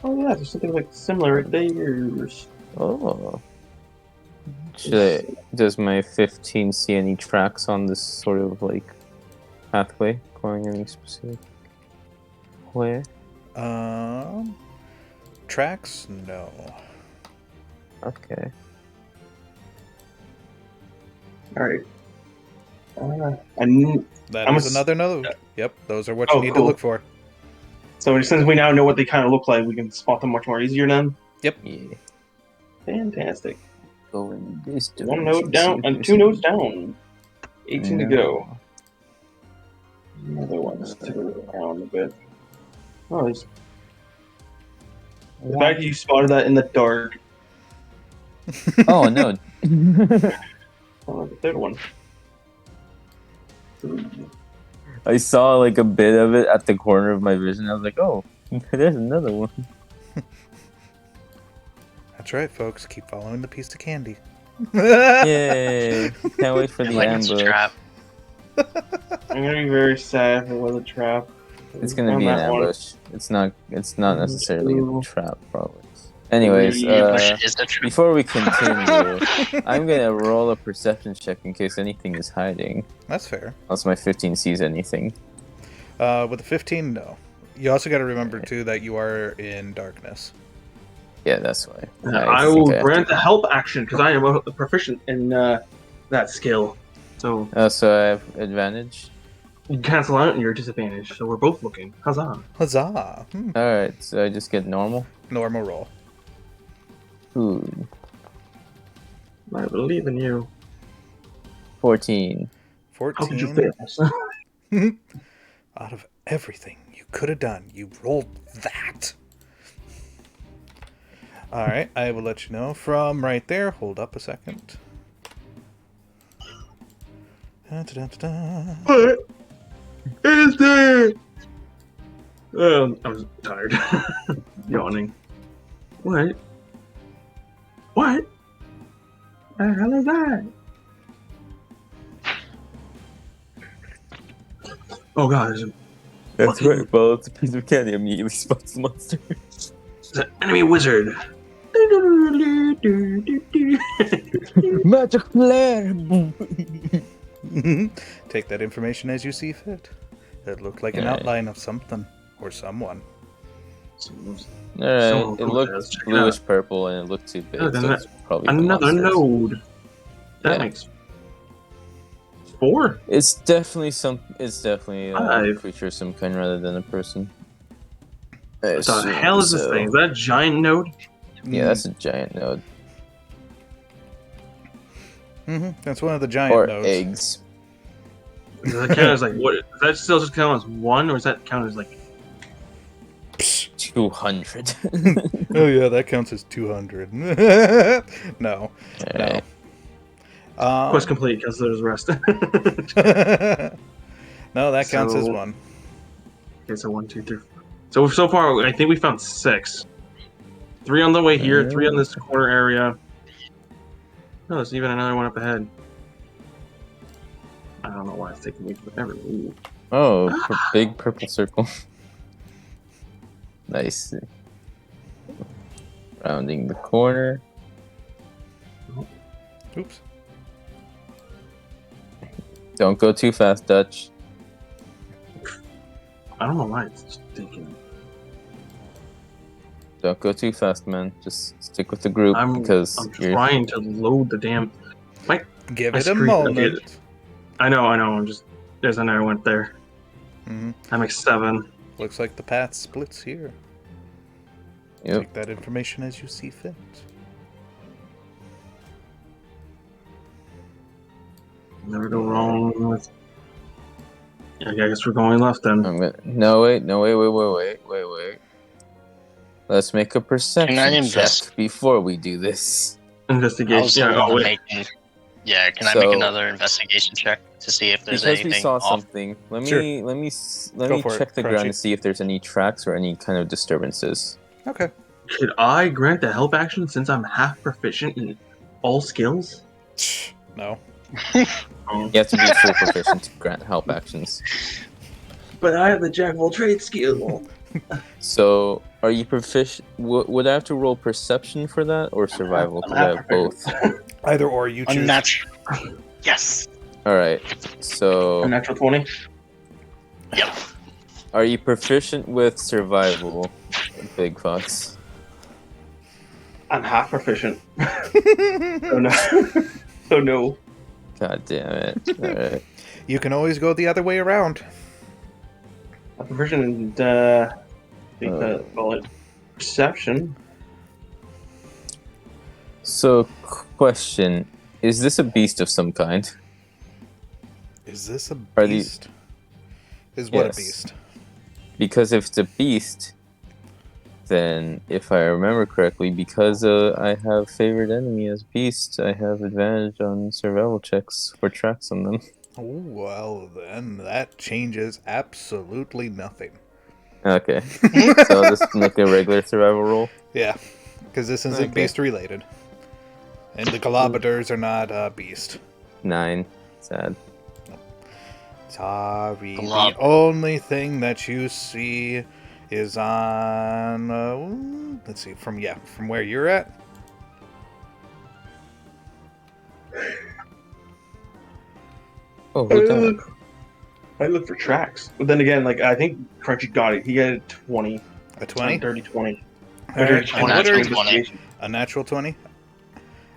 Oh yeah, there's something like similar right there.
Oh. Does my 15 see any tracks on this sort of like pathway going any specific way?
Tracks? No.
Okay.
Alright. And
That
I'm
is
ass-
another node. Yep, those are what you
Oh,
need
cool.
to look for.
so since we now know what they kind of look like, we can spot them much more easier then.
Yeah.
Fantastic.
Go in this direction.
1 node down and 2 nodes down. 18 to go. Another one. Let's take a look around a bit. Oh, there's. The fact that you spotted that in the dark.
Oh no.
Oh, the 3rd one.
I saw like a bit of it at the corner of my vision. I was like, oh, there's another one.
That's right, folks. Keep following the piece of candy.
Yay! Can't wait for the
Like it's a
ambush.
trap.
I'm gonna be very sad if it was a trap.
It's gonna
Found
be an
that one.
ambush. It's not necessarily a trap, probably. Anyways,
Ambush is the trap.
before we continue, I'm gonna roll a perception check in case anything is hiding.
That's fair.
Unless my 15 sees anything.
With a 15, no. You also got to remember, too, that you are in darkness.
Yeah, that's why.
I will
think I have
grant
to-
the help action because I am proficient in that skill. So
So I have advantage.
you cancel out your disadvantage. So we're both looking. Huzzah!
Huzzah!
Alright, so I just get normal.
Normal roll.
Ooh,
I believe in you.
14.
How could you
14.
fail?
Out of everything you could have done, you rolled that. Alright, I will let you know from right there. Hold up a second. Da-da-da-da-da.
What is that? I'm tired. Yawning. What? What? The hell is that? Oh god, there's
That's right, well, it's a piece of candy. Immediately spots the monster.
an enemy wizard.
Magic flare!
Take that information as you see fit. It looked like an
Alright.
outline of something or someone.
Alright,
So,
it
let's
looked
check it
bluish
out.
purple and it looked too big,
Oh, then
so it's probably the
Another
monsters.
node. That
Yeah.
makes 4.
It's definitely a
Five.
creature of some kind rather than a person.
What the hell is this thing? Is that a giant node?
Yeah, that's a giant node.
That's one of the giant
Or
nodes.
eggs.
Does that count as like what? Does that still just count as 1, or does that count as like?
200.
Oh yeah, that counts as 200. No.
Alright.
Quest complete because there's rest.
No, that counts as
So-
1.
Okay, so 1, 2, 3. So far, I think we found 6. 3 on the way here, 3 on this corner area. No, there's even another one up ahead. I don't know why it's taking me forever. Ooh.
Oh, big purple circle. Nice. Rounding the corner.
Oops.
Don't go too fast, Dutch.
I don't know why it's just taking.
Don't go too fast, man. Just stick with the group
I'm
because you're.
trying to load the damn.
Give
I
it a
screwed up.
moment.
I know. I'm just. There's another one there.
Mhm.
That makes 7.
Looks like the path splits here.
Yep.
Take that information as you see fit.
Never go wrong with. Yeah, I guess we're going left then.
No, wait. Let's make a perception
Can I
check
invest?
before we do this.
I was
Investigation. Yeah.
hoping
Oh
to
wait.
make. Yeah, can I
So-
make another investigation check to see if there's
Because we
anything
saw
off?
something, let
Sure.
me
Go for it,
check the ground
Crunchy.
to see if there's any tracks or any kind of disturbances.
Okay.
Should I grant the help action since I'm half proficient in all skills?
No.
Oh.
You have to be full proficient to grant help actions.
But I have the jack of all trades skill.
So, are you proficient? Would I have to roll perception for that or survival? Because I have both.
Either or, you choose.
Unnatural. Yes.
All right. So,
Unnatural 20.
Yep.
are you proficient with survival, Big Fox?
I'm half proficient. Oh no. Oh no.
God damn it! All right.
You can always go the other way around.
I'm proficient in call it perception.
So, question: is this a beast of some kind?
Is this a
Are these-
beast? Is what
Yes.
a beast?
Because if it's a beast, then if I remember correctly, because I have favored enemy as beast, I have advantage on survival checks for tracks on them.
Oh, well, then that changes absolutely nothing.
Okay, so I'll just make a regular survival roll.
Yeah, because this isn't
Okay.
beast related. And the Galabadors are not beast.
9. Sad.
Sorry.
Galab-
The only thing that you see is on. Let's see, from where you're at.
Oh, who died?
I look for tracks. But then again, like I think Crunchy got it. He got a 20.
A 20?
Dirty 20.
All right.
Dirty
And
20.
what are
Natural 20.
a natural 20?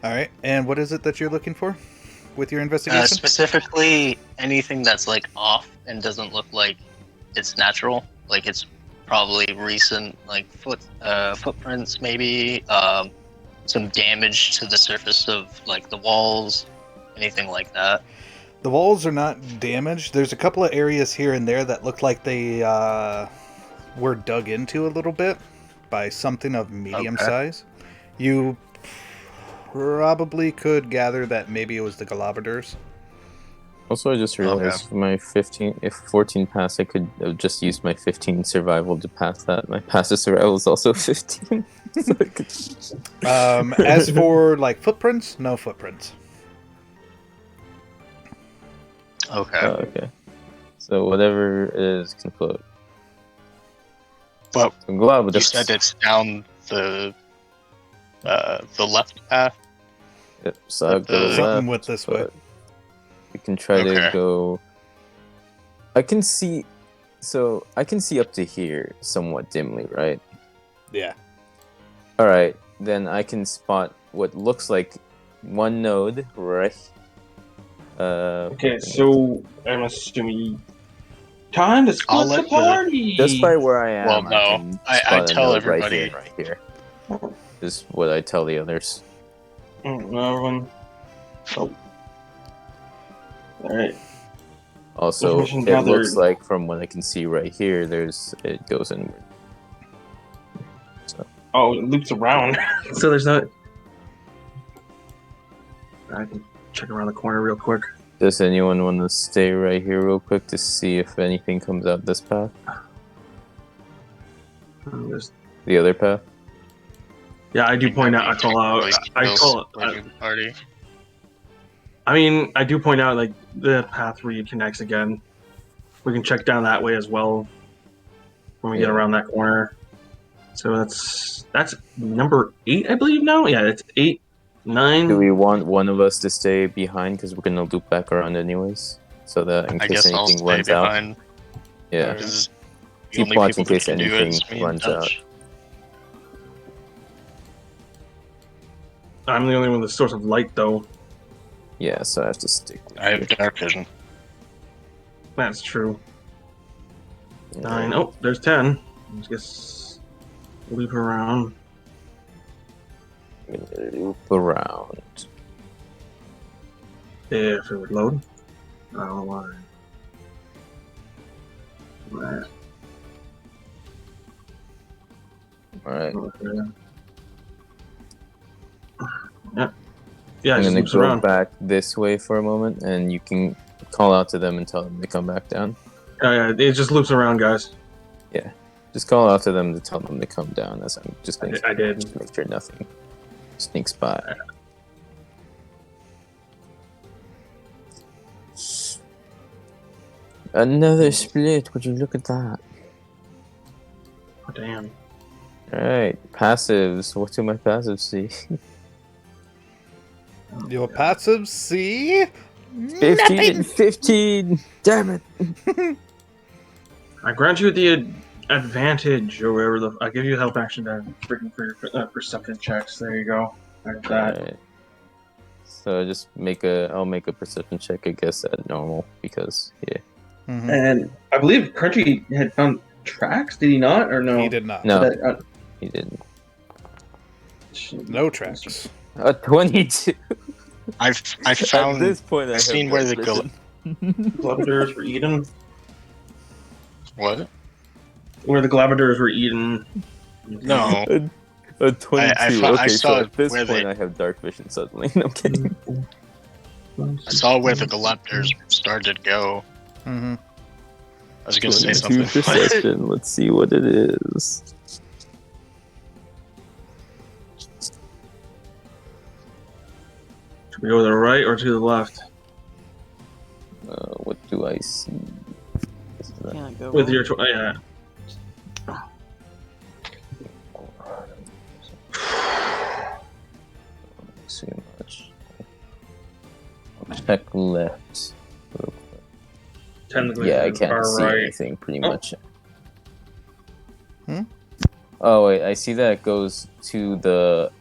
All right. And what is it that you're looking for with your investigation?
Specifically, anything that's like off and doesn't look like it's natural, like it's probably recent, like footprints, maybe some damage to the surface of like the walls, anything like that.
The walls are not damaged. There's a couple of areas here and there that look like they were dug into a little bit by something of medium
Okay.
size. You probably could gather that maybe it was the Galabadors.
Also, I just realized my 14 pass, I could have just used my 15 survival to pass that. My passive survival is also 15. So I could-
As for like footprints, no footprints.
Okay.
Okay. So whatever it is can float.
But
I'm glad with
you
this.
said it's down the left path.
Yep, so I'll go
Something
left,
with this way.
but We can try to
Okay.
go. I can see up to here somewhat dimly, right?
Yeah.
All right, then I can spot what looks like one node, right?
Okay, so I'm assuming time to
I'll
split the
let the-
party.
Just by where I
Well,
am,
no.
I can
I
spot a
tell
node right
everybody.
here and right here. Is what I tell the others.
Everyone. Oh. All right.
Also,
Information
it looks
gathered.
like from what I can see right here, it goes inward. So
Oh, it loops around. So there's no. I can check around the corner real quick.
does anyone want to stay right here real quick to see if anything comes out this path?
There's-
The other path?
Yeah, I do point out. I call out. I call it.
Splitting the party.
I mean, I do point out like the path reconnects again. We can check down that way as well when we get
Yeah.
around that corner. So that's number 8, I believe now. Yeah, it's 8, 9.
Do we want one of us to stay behind because we're gonna loop back around anyways, so that in
I
case
guess I'll
anything
stay
runs out?
behind.
Yeah.
Because the
Keep
only
watch
people
in case
that can do it is
anything
me and
runs out.
Dutch.
I'm the only one with the source of light, though.
Yeah, so I have to stick. with
I have
you.
dark vision.
That's true.
Yeah.
9. Oh, there's 10. I guess loop around.
I'm gonna loop around.
If it would load. I don't know why. Right.
Alright.
Okay. Yeah. Yeah,
I'm
it just
gonna
loops
go
around.
back this way for a moment, and you can call out to them and tell them to come back down.
Yeah, it just loops around, guys.
Just call out to them to tell them to come down, as I'm just going
I did.
to make sure nothing sneaks by. Another split, would you look at that?
Oh, damn.
Alright, passives. What do my passives see?
Your passive see
15 and 15! Damn it!
I grant you the advantage, or whatever the. I give you help action to freaking for your perception checks. There you go. Like that.
Alright. So I'll make a perception check, I guess, at normal, because, yeah.
Mhm.
And I believe Crunchy had found tracks. Did he not, or no?
He did not.
No,
That,
he didn't.
No tracks.
A 22!
I
At
found.
this point,
I've seen where the go.
Glabadors were eaten.
What?
Where the Glabadors were eaten.
No.
A 22.
I
Okay,
saw
so at this
where
point
they-
I have dark vision suddenly. No, I'm kidding.
I saw where the Galaptors started to go.
Mm-hmm.
I was gonna say
22
something.
perception. Let's see what it is.
Should we go to the right or to the left?
What do I see? Is that-
Can I go
With
wrong?
your yeah.
See much. I'll check left. real quick.
Technically,
Yeah, I
far
can't see
right.
anything pretty
Oh.
much.
Hmm?
Oh wait, I see that it goes to the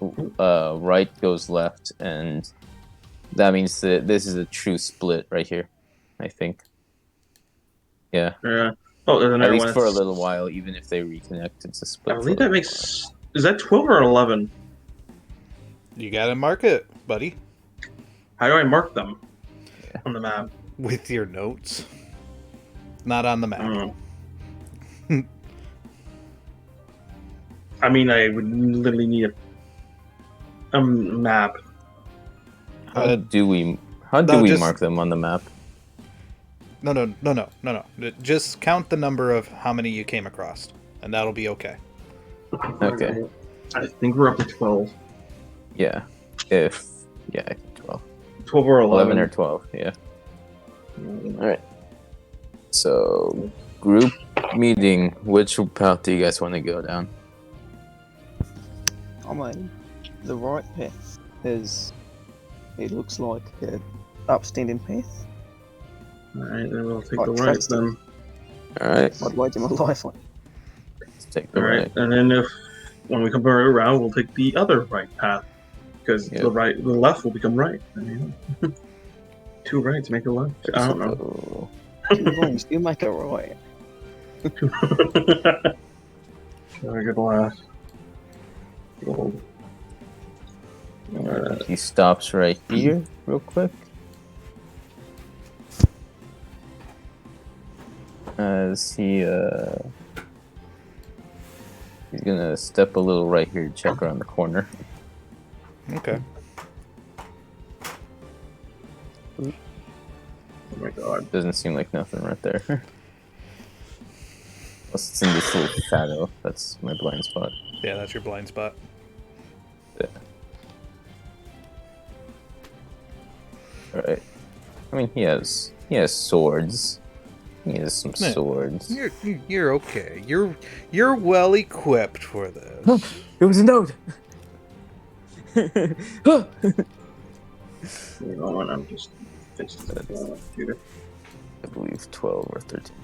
right goes left, and that means that this is a true split right here. I think. Yeah,
Yeah. Oh, there's
at
another
least
one.
for a little while, even if they reconnect, it's a
I
split.
believe
for a
that
little
makes. Is that 12 or 11?
You gotta mark it, buddy,
How do I mark them on the map?
with your notes. Not on the
I
map.
don't know. I mean, I would literally need a map.
while. How do we
no, just-
mark them on the map?
No. Just count the number of how many you came across, and that'll be okay.
Okay.
I think we're up to 12.
Yeah, I think 12.
12 or 11.
11 or 12, yeah. Alright. So, group meeting. Which path do you guys want to go down?
I mean, the right path is. It looks like Upstanding path.
Alright, then we'll take
Oh,
the right
trust
then.
Alright,
I'd write him a lifeline.
let's take the
Alright,
right.
and then when we come around, we'll take the other right path. Because
Yep.
the left will become right. I mean, 2 rights make a left. I don't know.
So,
2 wrongs, you make a right.
Very good last. Gold.
he stops right here, real quick. As he's gonna step a little right here to check around the corner.
Okay.
Oh my god.
Doesn't seem like nothing right there. Unless it's in this little shadow. That's my blind spot.
Yeah, that's your blind spot.
Yeah. Alright. I mean, he has swords. He has some
Yeah.
swords.
You're okay. You're well equipped for this.
It was a note!
You know what? I'm just fixing the computer.
I believe 12 or 13.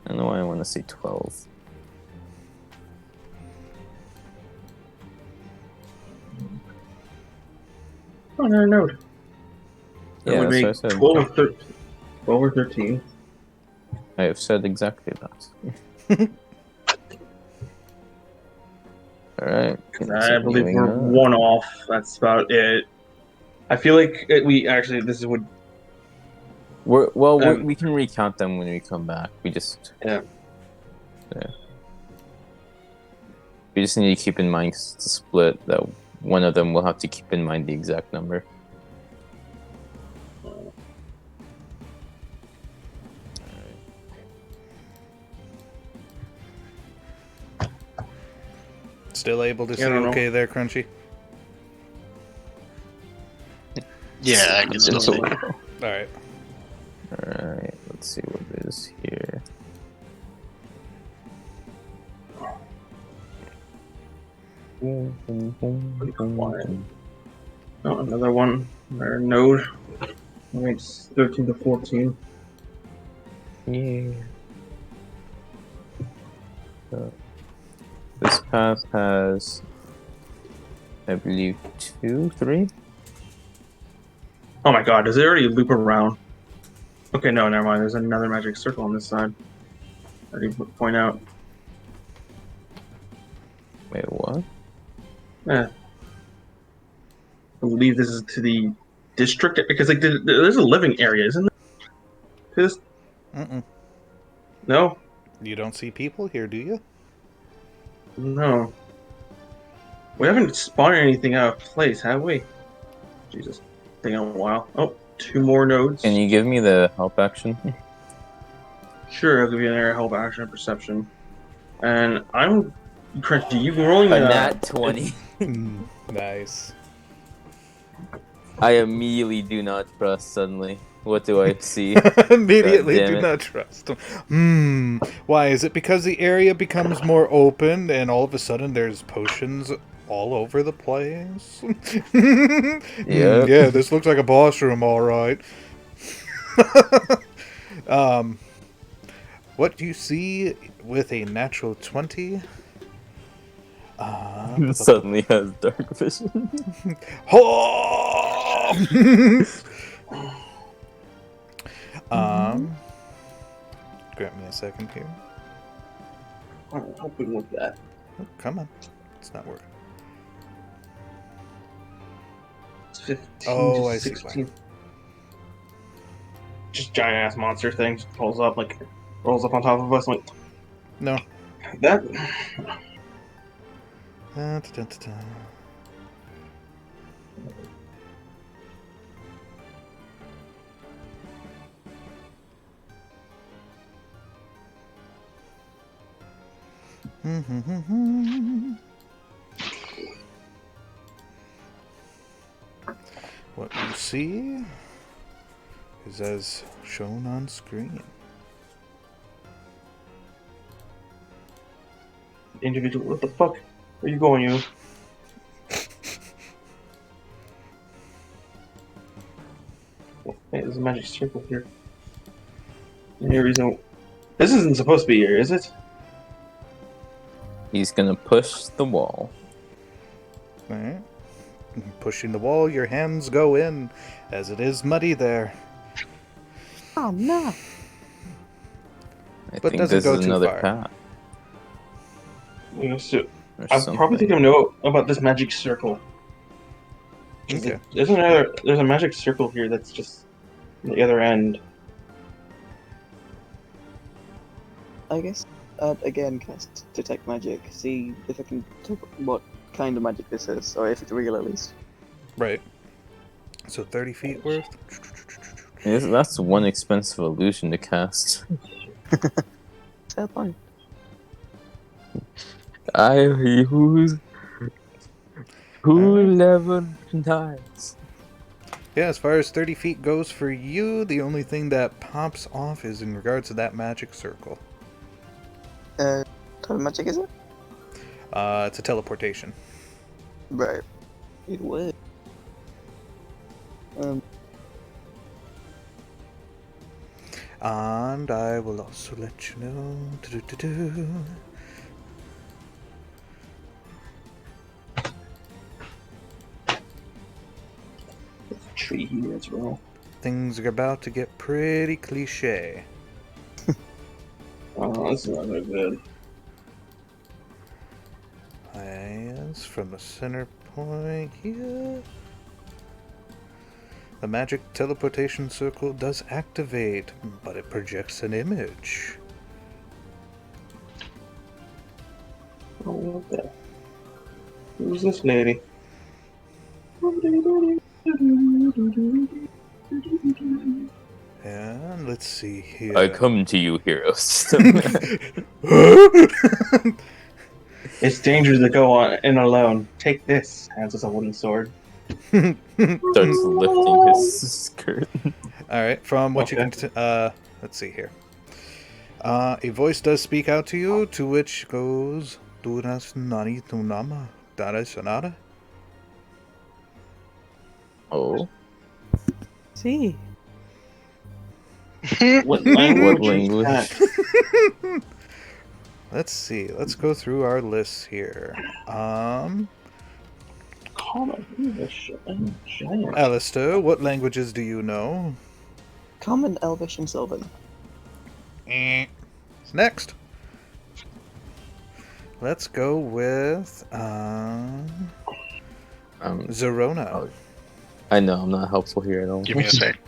I don't know why I want to say 12.
Oh, no, note. That
Yeah,
would
that's
make
what I said.
12 or 13.
I have said exactly that. Alright.
I believe we're 1 off. That's about it. I feel like we actually, this would.
We can recount them when we come back. We just.
Yeah.
Yeah. We just need to keep in mind 'cause it's a split that one of them will have to keep in mind the exact number.
Still able to see
I don't know.
okay there, Crunchy?
Yeah, I can still see.
Alright.
Alright, let's see what it is here.
Oh, another one. Our node. It's 13 to 14.
Yeah. This path has, I believe, 2, 3.
Oh my god, does it already loop around? Okay, no, never mind. There's another magic circle on this side. I didn't point out.
Wait, what?
I believe this is to the district because like there's a living area, isn't there? This?
Mm-mm.
No,
You don't see people here, do you?
no. We haven't spawned anything out of place, have we? Jesus, taking a while. Oh, 2 more nodes.
Can you give me the help action?
Sure, I'll give you an area help action and perception. And I'm Crunchy. You rolling
A nat 20.
Nice.
I immediately do not trust suddenly. What do I see?
Immediately
God damn
do
it.
not trust him. Why? Is it because the area becomes more open and all of a sudden there's potions all over the place?
Yep.
Yeah, this looks like a boss room, alright. What you see with a natural 20?
Suddenly has dark vision.
Oh! Grant me a second here.
I'm hoping with that.
Oh, come on. It's not working.
It's 15
Oh,
to
I see
16. Just giant ass monster thing rolls up on top of us like
No.
that.
Da-da-da-da-da. What you see is as shown on screen.
Individual, what the fuck? Where you going, you? Wait, there's a magic circle here. Any reason? This isn't supposed to be here, is it?
He's gonna push the wall.
Alright. Pushing the wall, your hands go in, as it is muddy there.
Oh no!
I
But
think
doesn't
this
go
is
too
another
far.
path.
Yeah, so
Or
I
something.
probably think I know about this magic circle.
Okay.
There's a magic circle here that's just on the other end.
I guess, again, cast Detect Magic. See if I can take what kind of magic this is, or if it's real at least.
Right. So 30 feet worth?
Yes, that's one expensive illusion to cast.
Fair point.
I use who never dies.
Yeah, as far as 30 feet goes for you, the only thing that pops off is in regards to that magic circle.
What type of magic is it?
It's a teleportation.
Right. It would.
And I will also let you know. Do-do-do-do.
There's a tree here as well.
Things are about to get pretty cliche.
Oh, that's not very good.
Yes, from the center point here. The magic teleportation circle does activate, but it projects an image.
Oh, what the? Who's this lady?
And let's see here.
I come to you, heroes.
It's dangerous to go on in alone. Take this. Hands us a wooden sword.
Starts lifting his skirt.
Alright, from what you can... let's see here. A voice does speak out to you, to which goes... Duras nani tu nama? Dara sonata?
Oh,
See,
What
what
language?
language?
That?
Let's see. Let's go through our lists here.
Common English and giant.
Alistair, what languages do you know?
Common, Elvish, and Sylvan.
Next. Let's go with Zarona.
Oh. I know, I'm not helpful here at all.
Give me a sec.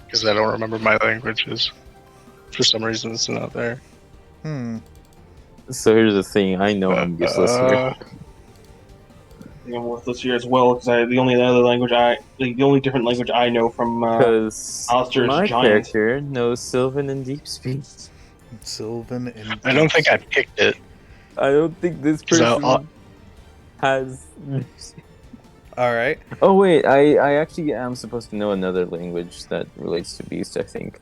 Because I don't remember my languages. For some reason, it's not there.
So here's the thing, I know I'm useless here.
I think I'm worthless here as well because the only different language I know from
Because
Alistair is
my
giant.
character knows Sylvan and Deep Speech.
Sylvan and...
I don't think I picked it.
I don't think this
So,
person has...
Alright.
Oh wait, I actually am supposed to know another language that relates to beast, I think.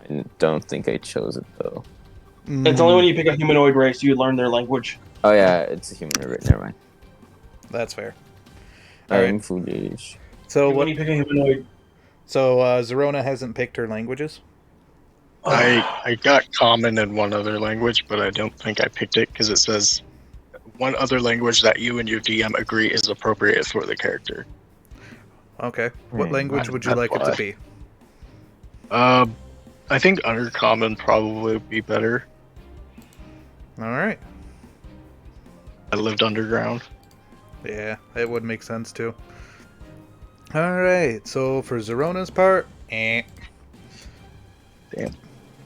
I don't think I chose it though.
It's only when you pick a humanoid race you learn their language.
Oh yeah, it's a human right? Never mind.
That's fair.
I'm foolish.
So
When
what?
you pick a humanoid,
So Zarona hasn't picked her languages.
I got common in one other language, but I don't think I picked it because it says one other language that you and your DM agree is appropriate for the character.
Okay. What language would you
that's
like it
why.
to be?
I think Undercommon probably would be better.
Alright.
I lived underground.
Yeah, it would make sense too. Alright, so for Zarona's part,
Damn.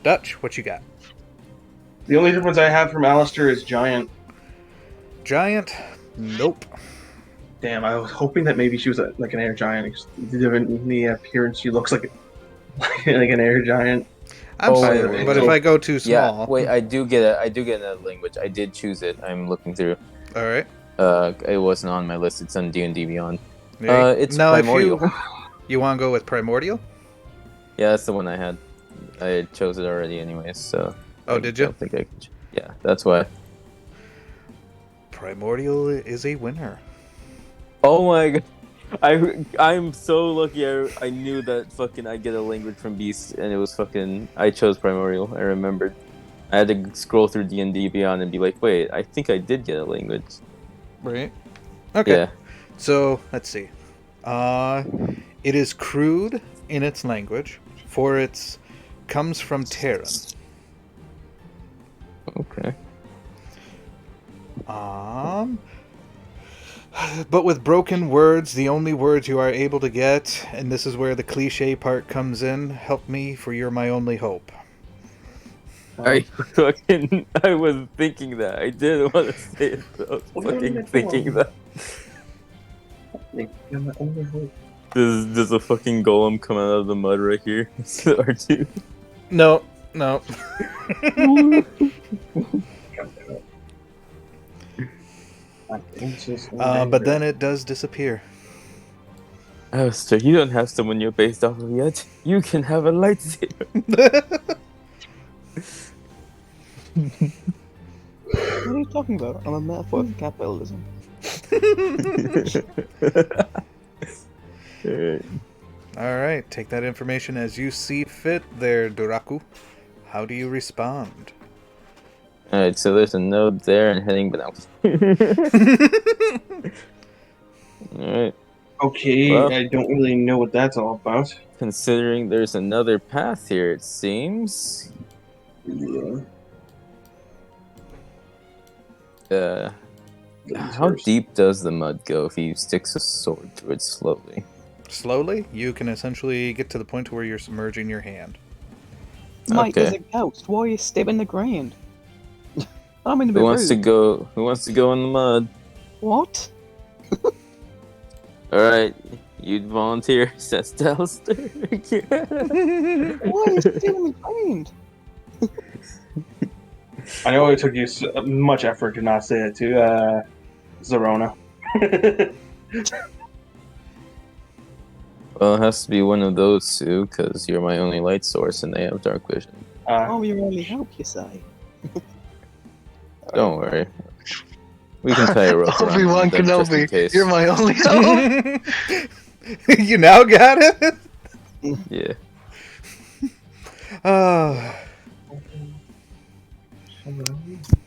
Dutch, what you got?
the only difference I have from Alistair is giant.
Giant? Nope.
Damn, I was hoping that maybe she was like an air giant. In the appearance, she looks like an air giant.
I'm
Oh,
sorry,
wait,
but
wait.
if I go too small...
Yeah, wait, I do get another language. I did choose it. I'm looking through.
Alright.
It wasn't on my list. It's on D&D Beyond.
Yeah.
It's
now,
Primordial.
if you want to go with Primordial?
Yeah, that's the one I had. I chose it already anyways, so...
Oh,
I
did you?
don't think I could... Yeah, that's why.
Primordial is a winner.
Oh my god. I'm so lucky. I knew that fucking I'd get a language from Beast, and it was fucking. I chose Primordial. I remembered. I had to scroll through D&D Beyond and be like, wait, I think I did get a language.
Right. Okay.
Yeah.
So let's see. It is crude in its language, for its comes from Terran.
Okay.
But with broken words, the only words you are able to get, and this is where the cliche part comes in, help me, for you're my only hope.
I was thinking that. I didn't want to say it, but I was fucking thinking that. There's a fucking golem coming out of the mud right here. It's the R2.
No. But then it does disappear.
Alistair, you don't have someone you're based off of yet. You can have a lightsaber.
What are you talking about? I'm a metaphor for capitalism.
Alright, take that information as you see fit there, Doraku. How do you respond?
Alright, so there's a node there and heading, but no. Alright.
Okay,
Well,
I don't really know what that's all about.
considering there's another path here, it seems.
Yeah.
How deep does the mud go if he sticks a sword through it slowly?
Slowly, you can essentially get to the point where you're submerging your hand.
Mate,
Okay.
there's a ghost. Why are you stabbing the ground? I'm in the
Who wants to
rude.
go? Who wants to go in the mud?
What?
All right, you'd volunteer, says Alistair.
Why are you stabbing the ground?
I know it took you much effort to not say it to Zarona.
Well, it has to be one of those two, because you're my only light source, and they have dark vision.
Oh, you only help, you say?
Don't worry. We can tie a rope around
Obi-Wan
them just in
Kenobi,
case.
you're my only hope.
You now got it?
Yeah.
Oh.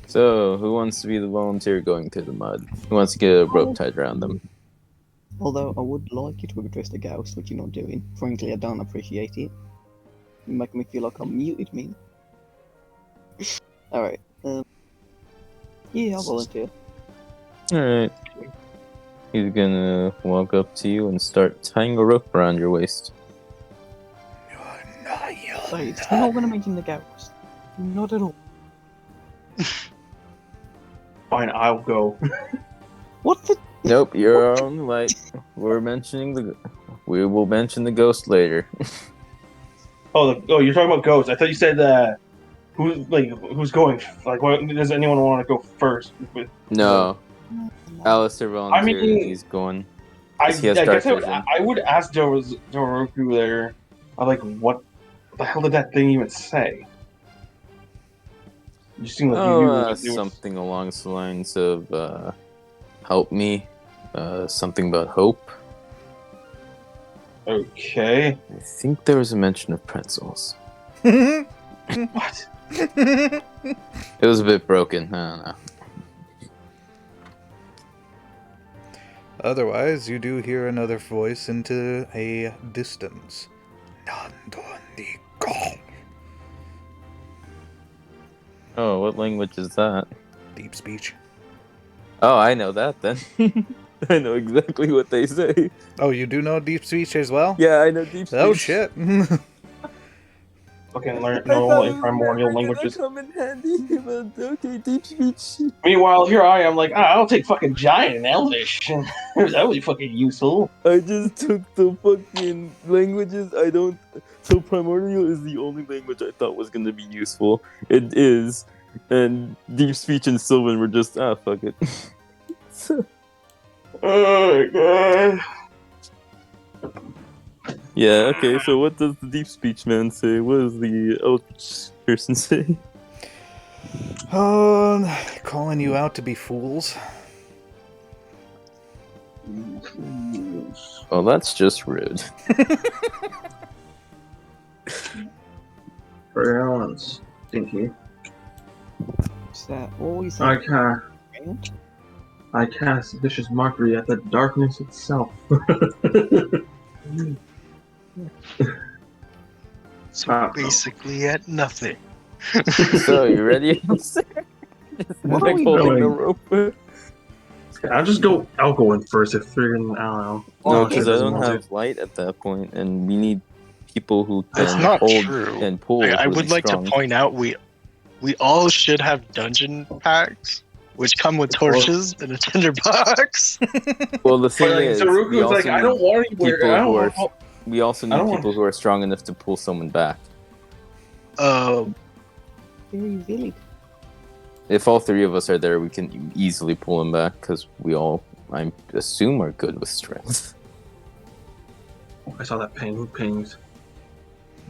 So, who wants to be the volunteer going through the mud? Who wants to get a rope tied around them?
Although I would like you to address the ghost, which you're not doing. Frankly, I don't appreciate it. You make me feel like I'm muted, me. Alright, yeah, I'll volunteer.
Alright. He's gonna walk up to you and start tying a rope around your waist.
Wait, we're not gonna mention the ghost. Not at all.
Fine, I'll go.
What the?
Nope, you're our only light. We will mention the ghost later.
Oh, you're talking about ghosts. I thought you said who's going? Like, what, does anyone want to go first?
No. Alistair volunteered and
mean,
he's going.
I
He has
guess
dark vision.
I would ask Doraku there. I'm like, what the hell did that thing even say? You seem like you knew what it was.
Something along the lines of, help me. Something about hope.
Okay.
I think there was a mention of pretzels.
What?
It was a bit broken. I don't know.
Otherwise, you do hear another voice into a distance.
Oh, what language is that?
Deep speech.
Oh, I know that then. I know exactly what they say.
Oh, you do know deep speech as well?
Yeah, I know deep speech.
Oh shit.
Fucking know primordial languages.
Come in handy, but okay, deep speech.
Meanwhile, here I am, like, I'll take fucking giant and elvish. That would be fucking useful.
I just took the fucking languages. So primordial is the only language I thought was gonna be useful. It is, and deep speech and Sylvan were just fuck it.
Oh god.
Yeah, okay, so what does the deep speech man say? What does the Eldritch person say?
Calling you out to be fools.
Well, that's just rude.
For stinky.
What's that? Always
I cast vicious mockery at the darkness itself.
So basically at nothing.
So, you ready? Just
What are we
holding the
doing?
rope.
I'll go in first if you're in, I don't know.
No,
Oh,
because
shit,
I don't
doesn't
have light at that point, and we need people who
That's
can
not
hold
true.
and pull.
I
really
would like
strong.
to point out we all should have dungeon packs, which come with torches and a tinderbox.
Well, the thing
But like,
is, we
Doraku's
also
like, I
need
don't want anywhere.
people
I don't
who are.
want.
We also
I
need
don't want-
people who are strong enough to pull someone back.
Really?
If all three of us are there, we can easily pull them back because we all, I assume, are good with strength.
I saw that ping. Who pinged?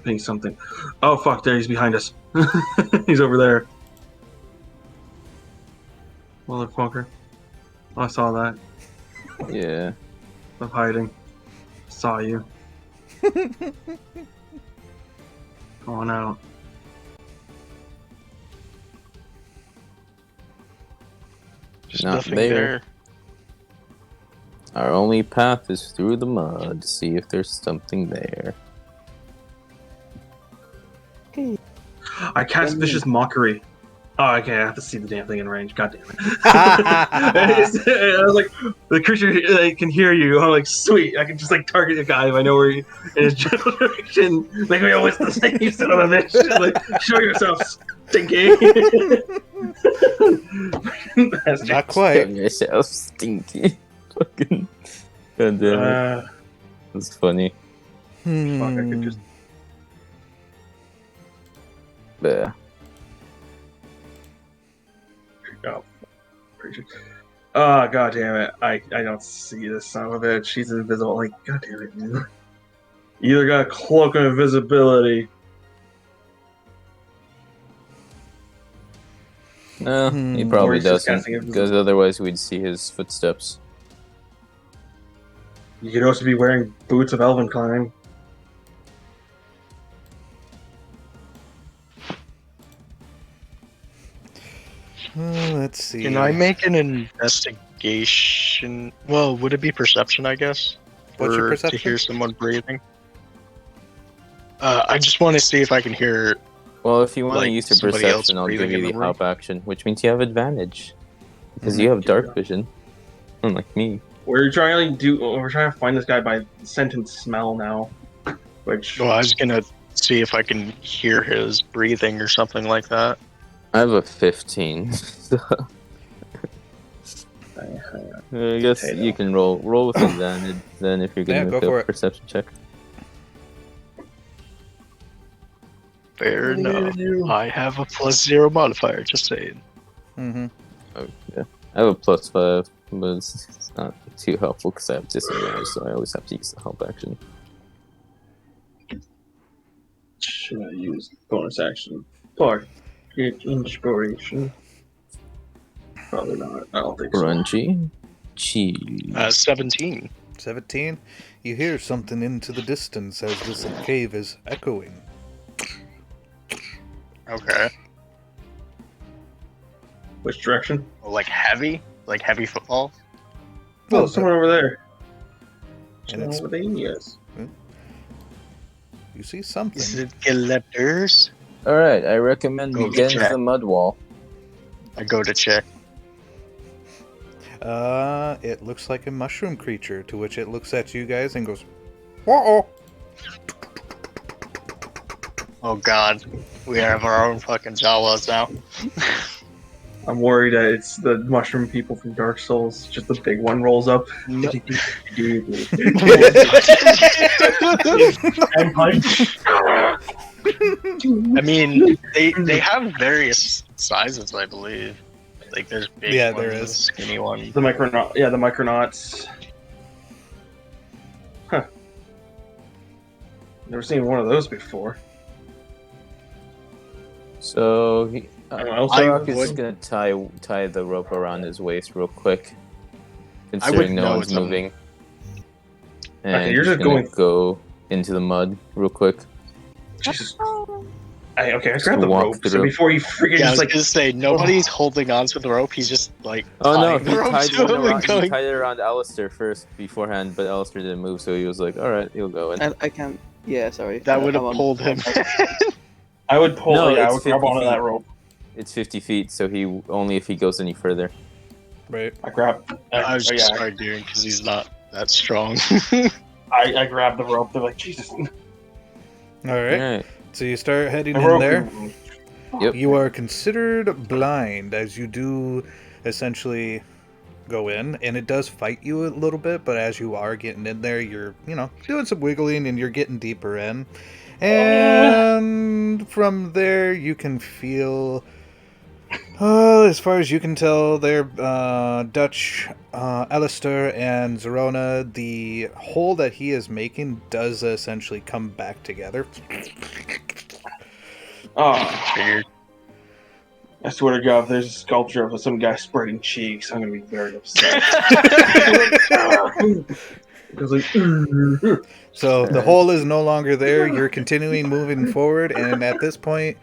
Pinged something. Oh fuck! There, he's behind us. He's over there. Motherfucker! Oh, I saw that.
Yeah.
I'm hiding. Saw you. Going out.
Just
Not
nothing
there.
there.
Our only path is through the mud to see if there's something there.
Okay.
I cast vicious mockery. Oh, okay. I have to see the damn thing in range. God damn it! I was like, the creature can hear you. I'm like, sweet. I can just like target the guy if I know where he in his general direction. Like we always say, you son of a bitch. Like, show yourself, stinky.
Not quite.
Yourself stinky. Fucking. God damn it. That's funny.
Fuck, I could just.
Yeah.
Oh, creature. Oh, god damn it. I don't see this son of a bitch. She's invisible. Like, god damn it, man. You either got a cloak of invisibility.
No, he
Or
probably
he's just
doesn't,
casting it.
because otherwise we'd see his footsteps.
You could also be wearing boots of elven climb.
Let's see.
Can I make an investigation? Well, would it be perception, I guess?
What's your
To
perception?
hear someone breathing? I just want to see if I can hear.
Well, if you want to
Like,
use your
somebody else
perception, I'll give
breathing
you
in
the
the room?
help action, which means you have advantage. Because you have dark vision. Unlike me.
We're trying to find this guy by scent and smell now. Which
Well, I was gonna see if I can hear his breathing or something like that.
I have a 15. So I guess
Potato.
you can roll with advantage then if you're
Yeah,
going to
go
make
for
a
it.
perception check.
Fair enough. I have a +0 modifier, just saying.
Mm-hmm.
Oh, yeah. I have a +5, but it's not too helpful because I have disadvantage, so I always have to use the help action.
should I use bonus action? Or get inspiration? Probably not. I don't think so.
Grungy. Cheese.
17.
17. You hear something into the distance as this cave is echoing.
Okay.
Which direction?
Like heavy? Like heavy football?
Oh, someone over there.
And
Someone
it's-
over there, yes.
You see something.
Is it skeletors?
Alright, I recommend
Go
against
check.
the mud wall.
I go to check.
It looks like a mushroom creature, to which it looks at you guys and goes, "Uh-oh."
Oh god. We have our own fucking Jawas now.
I'm worried that it's the mushroom people from Dark Souls. Just the big one rolls up.
No.
And punch.
I mean, they have various sizes, I believe. Like there's big
Yeah,
ones,
there is.
skinny ones.
The Micronaut. Yeah, the Micronauts. Huh. Never seen one of those before.
So
Anyone else
I
Doraku is
would-
just gonna tie the rope around his waist real quick, considering no
know
one's
it's a-
moving. And
Okay, you're
he's
just
gonna
going-
go into the mud real quick.
Jesus. I grabbed
to
the
walk
rope, so
through.
before you freaking
Yeah, I
just
was
like.
gonna say nobody's holding on to the rope. He's just like
Oh no,
tying
he
the rope
tied
to
one
him
around.
and
He
going.
tied it around Alistair first beforehand, but Alistair didn't move, so he was like, "All right, he'll go in."
I can't. Yeah, sorry.
That would
I'm
have
on-
pulled him.
I would pull.
No,
I
it's
would grab
50
onto that
feet.
rope.
It's 50 feet, so he only if he goes any further.
Right.
I grab.
I was just
yeah,
arguing because he's not that strong.
I grab the rope. They're like, Jesus.
All right.
All right.
So you start heading
The
in
rope.
there.
Yep.
You are considered blind as you do essentially go in, and it does fight you a little bit, but as you are getting in there, you're, doing some wiggling and you're getting deeper in. And from there, you can feel, as far as you can tell, there, Dutch, Alistair, and Zarona, the hole that he is making does essentially come back together.
Oh,
Figured.
I swear to God, if there's a sculpture of some guy spreading cheeks, I'm gonna be very upset. I was like,
So the hole is no longer there. You're continuing moving forward, and at this point,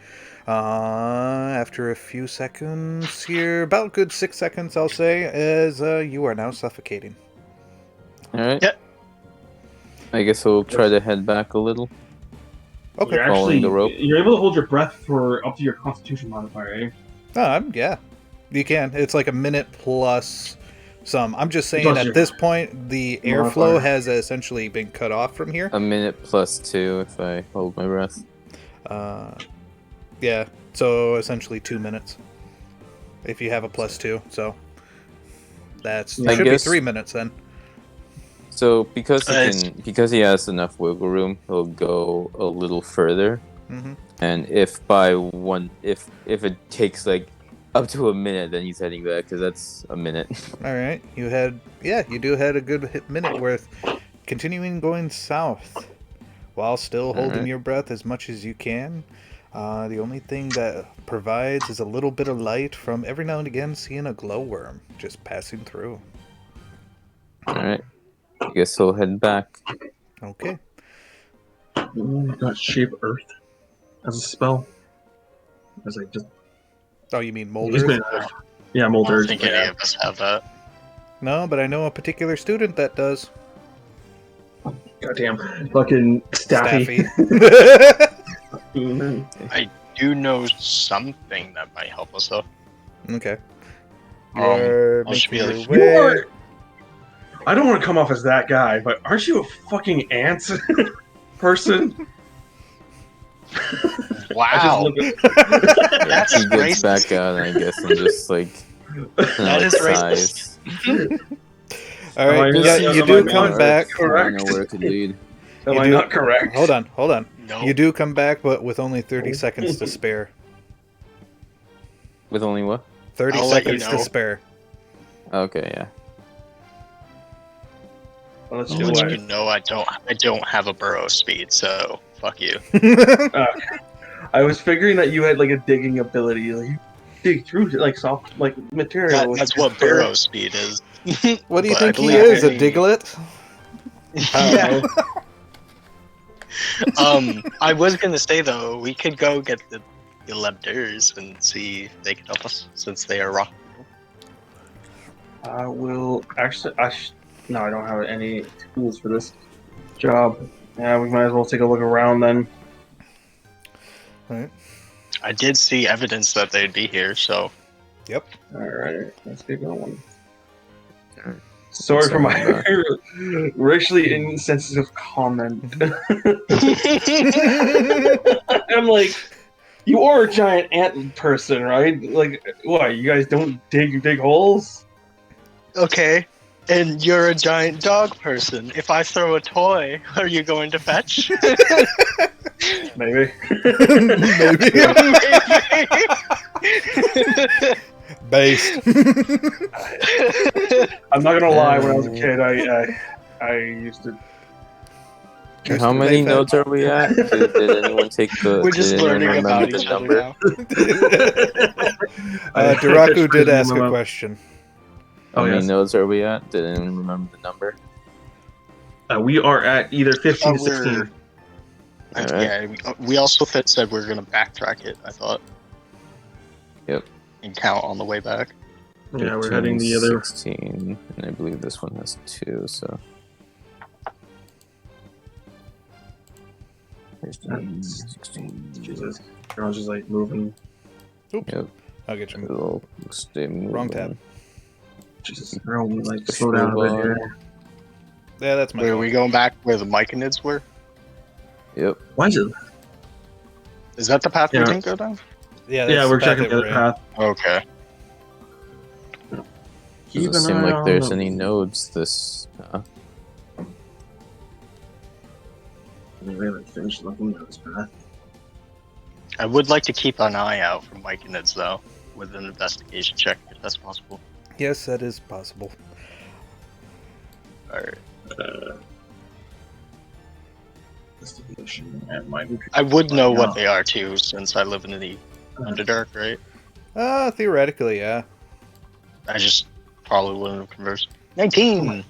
after a few seconds here, about good 6 seconds, I'll say, as you are now suffocating.
All right.
Yep.
I guess we'll try to head back a little.
Okay.
you're
Following the rope.
you're able to hold your breath for up to your Constitution modifier, eh?
Yeah, you can. It's like a minute plus some. I'm just saying
Plus
at
your-
this point, the airflow
modifier.
has essentially been cut off from here.
A minute plus 2 if I hold my breath.
Yeah, so essentially 2 minutes. If you have a plus 2, so that's
I
should be
guess-
3 minutes then.
So because
It's-
he has enough wiggle room, he'll go a little further.
Hmm.
And if it takes like up to a minute, then he's heading back because that's a minute.
All right, you do had a good minute worth. Continuing going south, while still holding
Alright.
your breath as much as you can. The only thing that provides is a little bit of light from every now and again seeing a glowworm just passing through.
All right. I guess he'll head back.
Okay.
Got shape earth as a spell. As I just
Oh, you mean
He's
Molder?
been- yeah,
I
Molder.
don't think any of us have that.
No, but I know a particular student that does.
Goddamn, fucking Staffy.
I do know something that might help us though.
Okay.
Um,
You're
I'll just be
making
like,
your
You
way.
are. I don't want to come off as that guy, but aren't you a fucking ant person? I
Wow,
just look at-
that's
he gets
racist.
back out, I guess, and just like
That is racist.
All right,
Am I-
yeah,
am
you
I
do
not
come back.
I don't
correct?
know where it could lead.
Am
You
I
do-
not correct?
Hold on.
No.
You do come back, but with only 30 seconds to spare.
With only what?
30
I'll let you
seconds to
know.
spare.
Okay, yeah.
Well, let's
I'll
do
let
it.
you know I don't have a burrow speed, so fuck you.
I was figuring that you had like a digging ability, like you dig through like soft like material.
That's what burrow speed is.
What do you
But I
think he
believe
is? A
any-
Diglett?
Yeah.
I was gonna say though, we could go get the Leptors and see if they can help us since they are rock.
I will actually. No, I don't have any tools for this job. Yeah, we might as well take a look around then.
Right.
I did see evidence that they'd be here, so
All right, let's get going.
Alright.
Sorry for my
Sorry
racially insensitive comment. I'm like, you are a giant ant person, right? Like, what? You guys don't dig holes?
okay. And you're a giant dog person. If I throw a toy, are you going to fetch?
Maybe.
Maybe. Based.
I'm not gonna lie. When I was a kid, I used to.
How many notes are we at? Did anyone take the?
We're just
did anyone
learning
remember
about
the
each
number?
other now.
Doraku did ask a question.
How many
yes.
nodes are we at? Did anyone remember the number?
We are at either 15 to
Oh, we're-
16.
Alright.
Yeah, we also said we were gonna backtrack it. I thought.
Yep.
And count on the way back.
Yeah, we're
15,
heading the other.
16, and I believe this one has 2, so. 15, 16.
Jesus. Everyone's just like moving.
Oops.
Yep.
I'll get you.
It'll stay moving.
Wrong tab.
Jesus. Everyone like slow down a bit here.
Yeah, that's my
Where are
fault.
we going back where the Myconids were?
Yep.
Why is it?
Is that the path
Yeah.
we didn't go down?
Yeah, that's
Yeah, we're
the path
checking
that
the
we're
other
in.
path.
Okay.
Keep
Doesn't
an
seem
eye
like there's
on
any
them.
nodes this.
We really finished looking at this path.
I would like to keep an eye out for Myconids though, with an investigation check if that's possible.
Yes, that is possible.
Alright.
Investigation at my.
I would know what they are too, since I live in the Underdark, right?
Theoretically, yeah.
I just probably wouldn't have conversed. 19!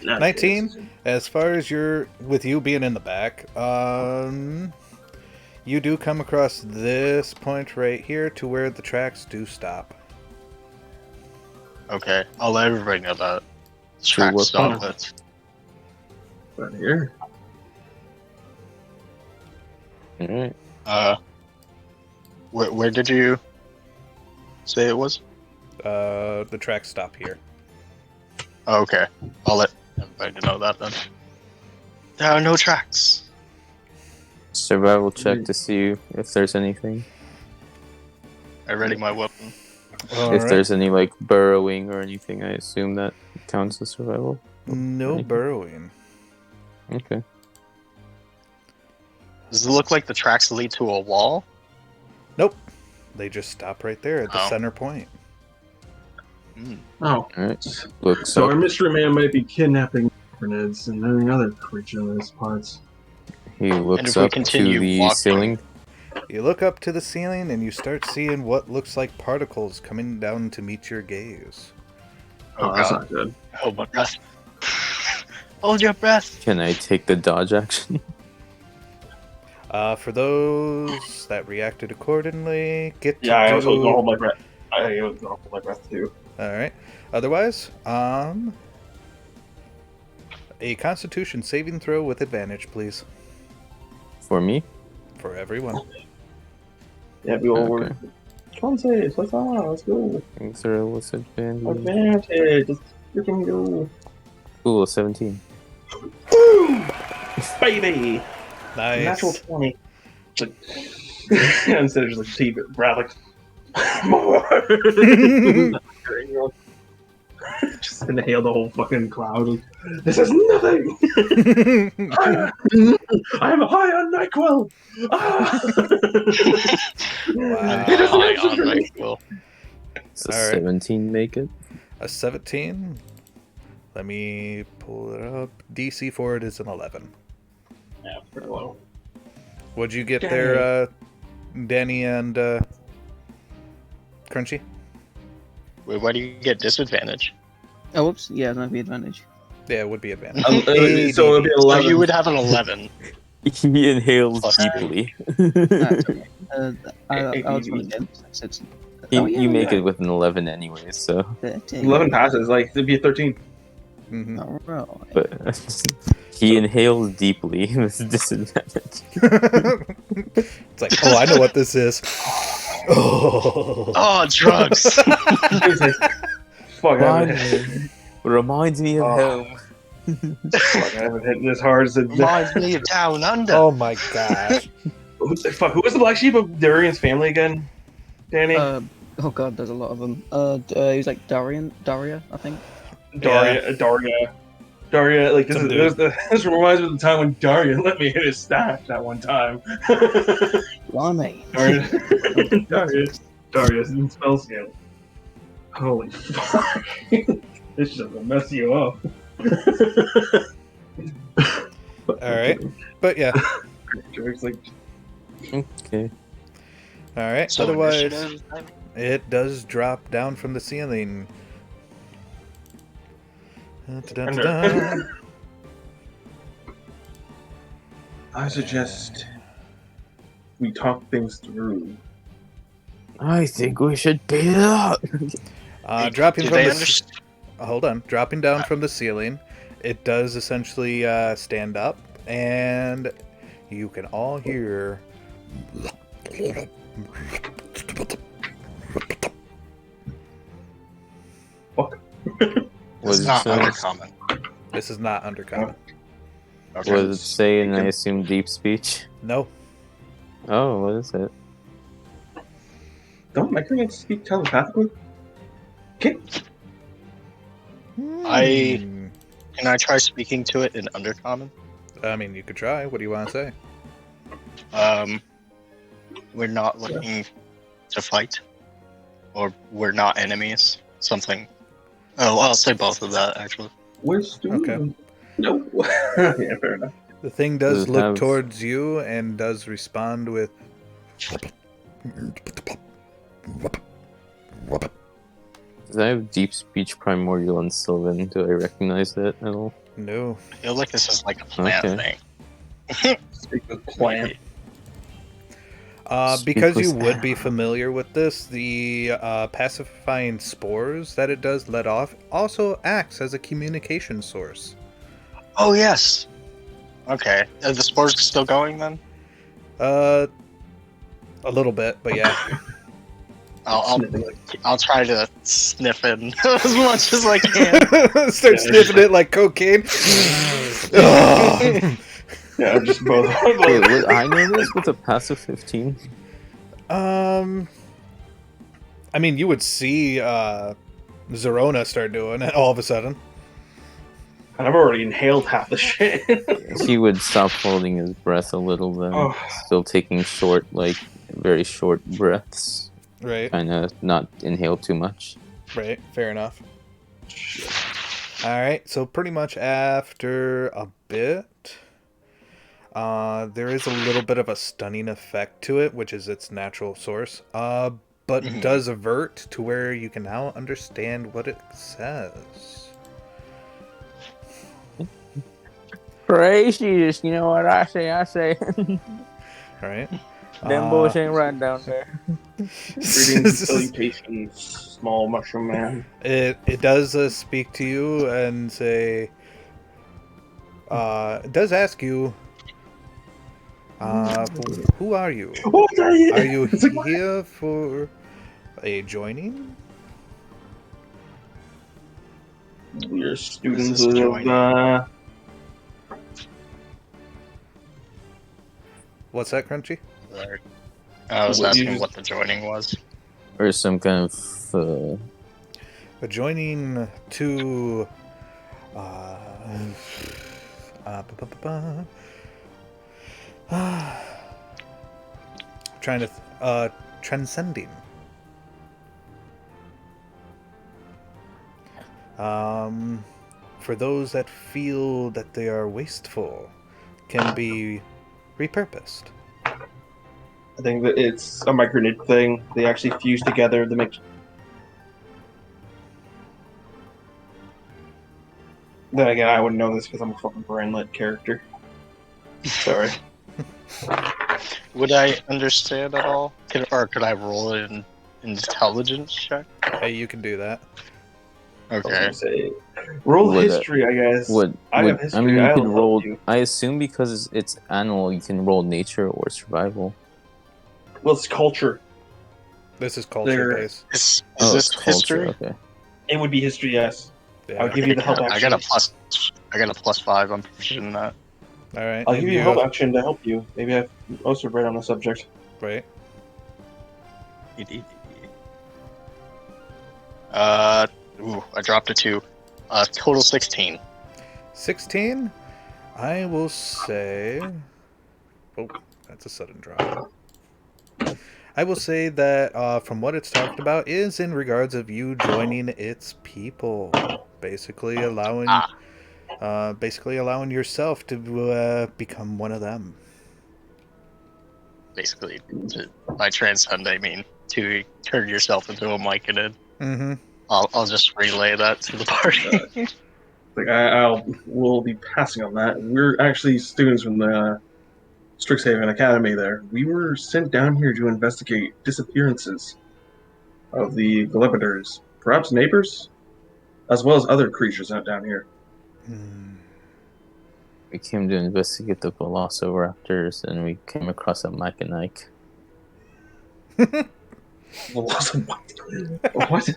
19. As far as with you being in the back, you do come across this point right here to where the tracks do stop.
Okay, I'll let everybody know that.
So
Track
what
stop
point?
it.
Right here.
Alright.
Where did you say it was?
The tracks stop here.
Oh, okay, I'll let everybody know that then. There are no tracks.
Survival check to see if there's anything.
I ready my weapon.
If there's any like burrowing or anything, I assume that counts as survival.
No
anything?
burrowing.
Okay.
Does it look like the tracks lead to a wall?
Nope. They just stop right there at the
Oh.
center point.
Oh.
Alright. Looks
So
up.
our mystery man might be kidnapping Neds and any other creature in these parts.
He looks
if we
up to
continue
the
walking-
ceiling.
You look up to the ceiling and you start seeing what looks like particles coming down to meet your gaze.
Oh, that's
God.
not good.
Hold my breath. Hold your breath.
Can I take the dodge action?
For those that reacted accordingly, get to
Yeah, I also
do...
don't hold my breath. I also don't hold my breath too.
Alright. Otherwise, a Constitution saving throw with advantage, please.
For me?
For everyone.
Yeah, we all
Okay.
were. Con saves, let's on, let's go.
Thanks, Earl. What's advantage?
Advantage, let's freaking go.
Cool, 17.
Boom! Baby!
Nice.
Natural 20. It's like, instead of just like deep breath, like, more! Just inhale the whole fucking cloud. Like, this is nothing! I'm high on NyQuil! Ah!
Wow.
It is
High
an
on NyQuil.
Does a
Alright.
17 make it?
A 17. Let me pull it up. DC for it is an 11.
Yeah, pretty low.
What'd you get
Dang.
there, Danny and Crunchy?
Wait, why do you get disadvantage?
Oh, whoops. Yeah, that'd be advantage.
Yeah, it would be advantage.
So it'll be
So
11.
you would have an 11.
He inhales
Plus
deeply.
That's okay. I'll
ABV.
try again. Since,
You make it with an 11 anyway, so.
13.
11 passes, like, it'd be a 13.
Mm-hmm.
Alright.
But he inhales deeply with disadvantage.
It's like, oh, I know what this is. Oh.
Oh, drugs!
He's like, fuck, I haven't hit,
Finally. Reminds me of
Oh.
home.
fuck, I haven't hit this hard since.
Reminds me of Down Under.
Oh my gosh.
Who was the black sheep of Darian's family again? Danny?
Oh god, there's a lot of them. He was like Daria, I think.
Daria, like,
Some dude.
this reminds me of the time when Daria let me hit his stash that one time.
Blimey.
Darius in spell scale. Holy fuck. This just gonna mess you up.
Alright. But yeah.
Drake's like,
Okay.
Alright.
So
Otherwise,
initiative,
it does drop down from the ceiling. Dun-dun-dun-dun.
I suggest we talk things through.
I think we should beat it up.
Dropping
Do
from
they
the
understand?
hold on, dropping down from the ceiling, it does essentially stand up, and you can all hear.
Fuck.
Was
It's
it
not
saying?
uncommon.
This is not undercommon.
Okay.
What does it say? And I assume deep speech.
No.
Oh, what is it?
Don't micromags speak telepathically? Okay.
Hmm.
Can I try speaking to it in undercommon?
I mean, you could try. What do you want to say?
We're not looking to fight, or we're not enemies. Something. Oh, I'll say both of that actually.
Where's Stu?
Okay.
No. Yeah, fair enough.
The thing does
Does it
look
have-
towards you and does respond with.
Does I have deep speech, primordial, and Sylvan? Do I recognize that at all?
No.
I feel like this is like a plant
Okay.
thing.
Speak with plant.
Because you
Speak with-
would be familiar with this, the pacifying spores that it does let off also acts as a communication source.
Oh yes. Okay. Are the spores still going then?
A little bit, but yeah.
I'll try to sniff it as much as I can.
Start sniffing it like cocaine. Ugh.
Yeah, just both.
Wait, would I know this with a passive 15?
I mean, you would see Zarona start doing it all of a sudden.
And I've already inhaled half the shit.
He would stop holding his breath a little then.
Oh.
Still taking short, like, very short breaths.
Right,
Kind of not inhale too much.
right. Fair enough. Alright, so pretty much after a bit, there is a little bit of a stunning effect to it, which is its natural source, but does avert to where you can now understand what it says.
Precious, you know what I say?
Alright?
Them boys ain't right down there.
Greetings, salutations, small mushroom man.
It does speak to you and say, it does ask you, who are you?
What are you?
Are you
It's like, what?
here for a joining?
We're students
This is
of
joining.
What's that, Crunchy?
I was
What, you
asking
just-
what the joining was.
Or some kind of.
A joining to trying to transcending. For those that feel that they are wasteful, can be repurposed.
I think that it's a micronid thing. They actually fuse together to make. Then again, I wouldn't know this because I'm a fucking brainlet character. Sorry.
Would I understand at all? Could I roll an intelligence check?
Hey, you can do that.
I was
Okay.
gonna say, roll
Would,
history, I guess. I have history.
I mean, you
I'll
could
help
roll.
you.
I assume because it's animal, you can roll nature or survival.
Well, it's culture.
This is culture
There-
based.
Is
Oh,
this
it's culture.
history?
Okay.
It would be history, yes.
Yeah.
I'll give you the help action.
I got a +5. I'm proficient in that.
All right.
I'll
and
give you a help action to help you. Maybe I've also read on the subject.
Right.
I dropped a 2. Total 16.
16? I will say... Oh, that's a sudden drop. I will say that from what it's talked about is in regards of you joining its people. Basically allowing yourself to become one of them.
Basically, by transcend, I mean to turn yourself into a Myconid.
Mm-hmm.
I'll just relay that to the party.
Like we'll be passing on that. We're actually students from the Strixhaven Academy. There, we were sent down here to investigate disappearances of the Galapagos, perhaps neighbors, as well as other creatures out down here.
We came to investigate the Velociraptors, and we came across a Mechanike.
Velociraptor? What?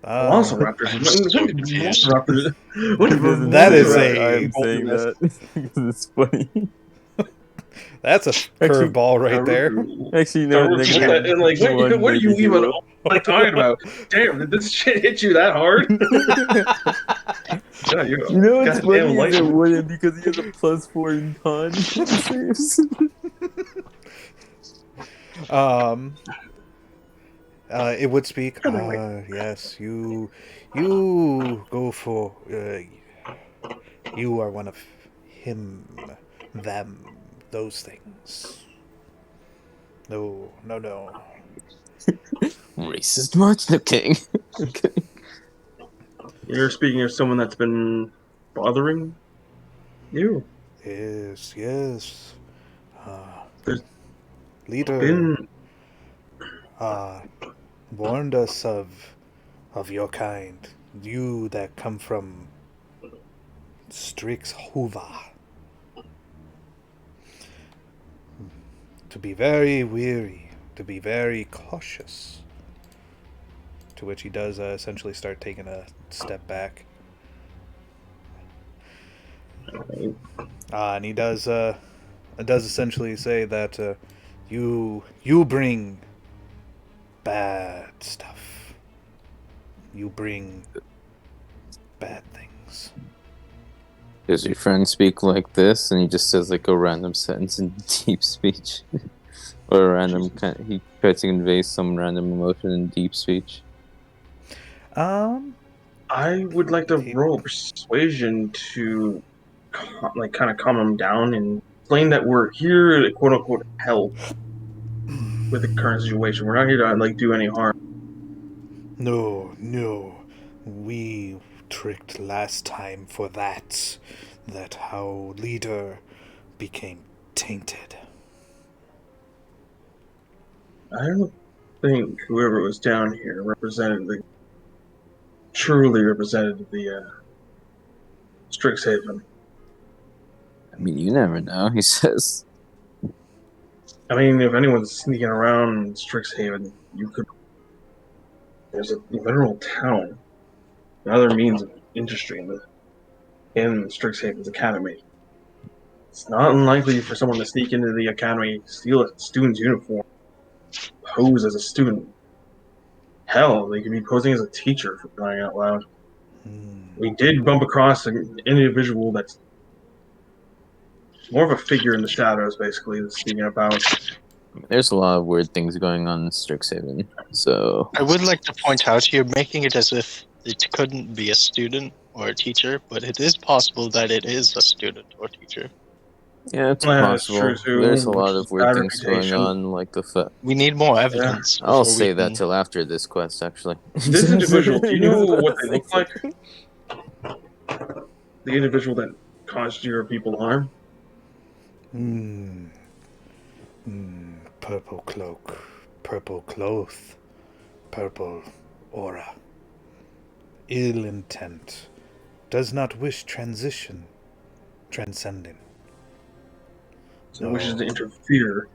Uh,
Velociraptors?
I'm
When
so
did
confused.
Velociraptors? When did
That is
Velociraptors-
a-
I'm saying that because it's funny.
that's a curveball right there.
Actually, you know,
Repeat that, and like, what are you even like talking about? Damn, did this shit hit you that hard? Yeah,
You know what's
goddamn
funny is
light.
it wouldn't because he has a +4 in con saves.
It would speak. Yes, you go for. You are one of him, them, those things. No.
Racist much? No kidding. Okay.
You're speaking of someone that's been bothering you.
Yes.
There's
Leader
been
warned us of your kind. You that come from Strixhaven. To be very weary, to be very cautious. To which he does essentially start taking a step back. And he does essentially say that you bring bad stuff. You bring bad things.
Does your friend speak like this? And he just says like a random sentence in deep speech. Or a random he tries to convey some random emotion in deep speech.
I would like to roll persuasion to kind of calm him down and explain that we're here to quote unquote help with the current situation. We're not here to like do any harm.
No. We tricked last time for that how leader became tainted.
I don't think whoever was down here truly represented the Strixhaven.
I mean, you never know, he says.
I mean, if anyone's sneaking around Strixhaven, there's a literal town, another means of industry in Strixhaven's academy. It's not unlikely for someone to sneak into the academy, steal a student's uniform, pose as a student. Hell, they could be posing as a teacher for crying out loud. We did bump across an individual that's more of a figure in the shadows, basically, that's speaking about.
There's a lot of weird things going on in Strixhaven, so...
I would like to point out you're making it as if it couldn't be a student or a teacher, but it is possible that it is a student or teacher.
Yeah, it's
That's
possible.
true, too,
There's a
which
lot
is
of weird
bad
things going
reputation.
on, like the fact...
We need more evidence.
I'll
before we
say that
can-
till after this quest, actually.
This individual, do you know what they look like? The individual that caused your people harm?
Purple cloak, purple cloth, purple aura. Ill intent. Does not wish transcending.
So it wishes to interfere.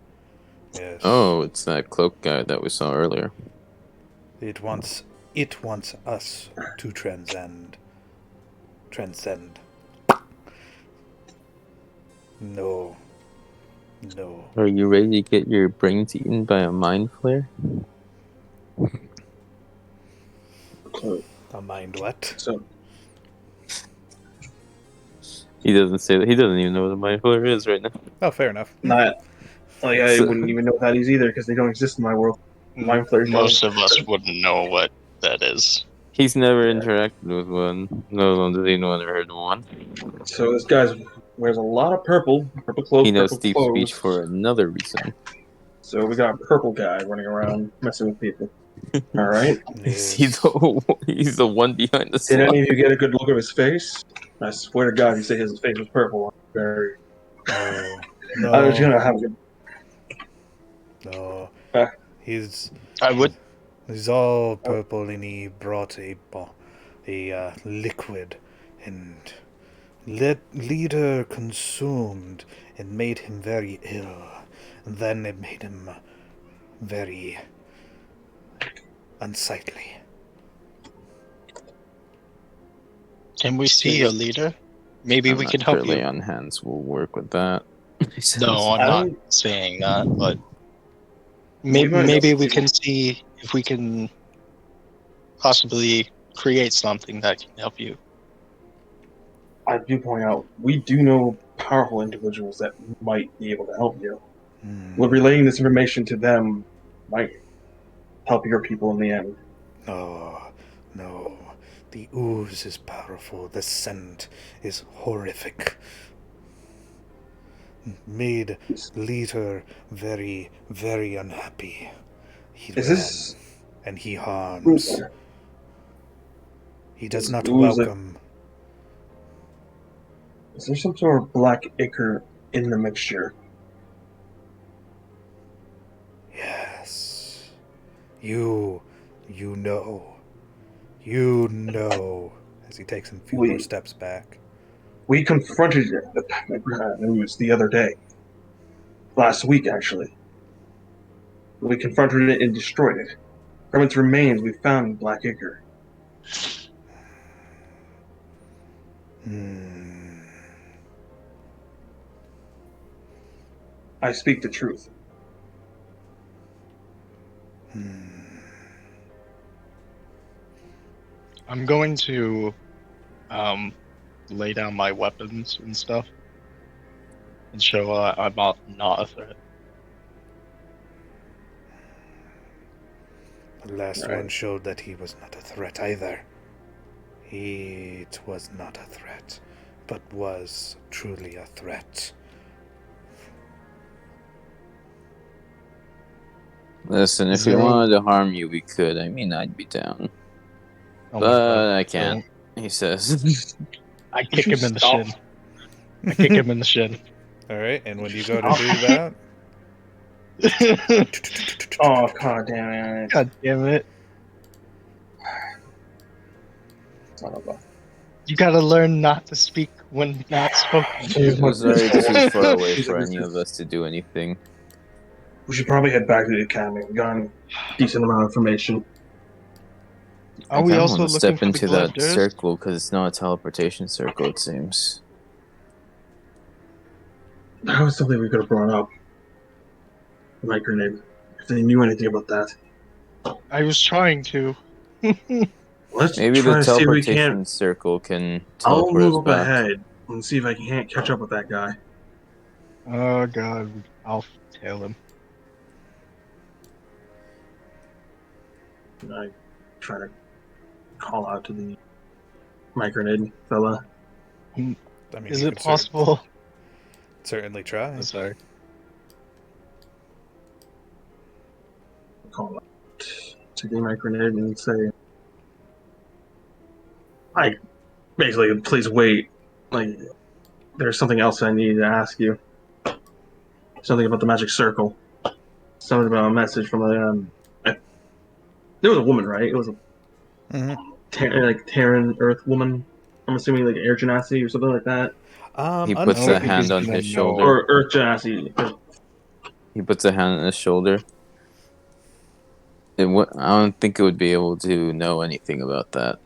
Yes.
Oh, it's that cloak guy that we saw earlier.
It wants us to transcend. No.
Are you ready to get your brains eaten by a mind flare?
A mind what?
So
He doesn't say that. He doesn't even know what a mind flare is right now.
Oh, fair enough.
not like I wouldn't even know what that is either because they don't exist in my world. Mind flares
Most
don't.
of us wouldn't know what that is.
He's never interacted with one. No one does anyone ever heard of one.
So this guy wears a lot of purple clothes,
He knows
purple
deep
clothes.
speech for another reason.
So we got a purple guy running around messing with people. All right.
Is he he's the one behind the
Did
slot?
any of you get a good look at his face? I swear to God, if you say his face was purple, I'm very.
No,
I was
no,
gonna have a good.
no.
Uh,
He's
I would.
he's all purple, and he brought a liquid, and leader consumed and made him very ill. And then it made him very unsightly.
Can we see a leader? Maybe
I'm
we
not
can
sure
help you.
lay on hands will work with that.
No, I'm
I
not
don't-
saying that, but
We might
maybe
know
we
people-
can see if we can possibly create something that can help you.
I do point out we do know powerful individuals that might be able to help you. Well, relaying this information to them might help your people in the end.
No, no. The ooze is powerful. The scent is horrific. Made leader very, very unhappy. He
Is
ran,
this
and he harms. He does
Is
not
ooze
welcome.
Is there some sort of black ichor in the mixture?
Yes. You know. You know. As he takes a few more steps back.
We confronted the ooze the other day. Last week, actually. We confronted it and destroyed it. From its remains, we found black ichor. I speak the truth.
I'm going to lay down my weapons and stuff and show I'm not a threat.
The last one showed that he was not a threat either. It was not a threat, but was truly a threat.
Listen, if we wanted to harm you, we could. I mean, I'd be down.
Oh my
But
God,
I can't, he says.
I kick him in the shin. I kick him in the shin.
Alright, and when you go to do that...
Oh, god damn it.
God damn it.
Son of a...
You gotta learn not to speak when not spoken to.
It was already too far away for any of us to do anything.
We should probably head back to the academy. We've gotten a decent amount of information.
Are
I
we
kinda
also
want to
looking
step
for the
into that
collectors?
circle because it's not a teleportation circle, it seems.
That was something we could have brought up. Like grenade. If they knew anything about that.
I was trying to.
Let's
Maybe
try
the
to see if we
teleportation
can't.
circle can
I'll
teleport
move
us
up
back.
ahead and see if I can't catch up with that guy.
Oh God, I'll tail him.
And I try to call out to the micronid fella.
I mean,
Is
you
it
could
possible?
certainly try.
I'm sorry.
Call out to the micronid and say, "Hi, basically, please wait. Like, there's something else I need to ask you. Something about the magic circle. Something about a message from there was a woman, right? It was a Terran Earth woman. I'm assuming like Air Genasi or something like that,
He puts a hand on his shoulder.
or Earth Genasi.
He puts a hand on his shoulder. I don't think it would be able to know anything about that.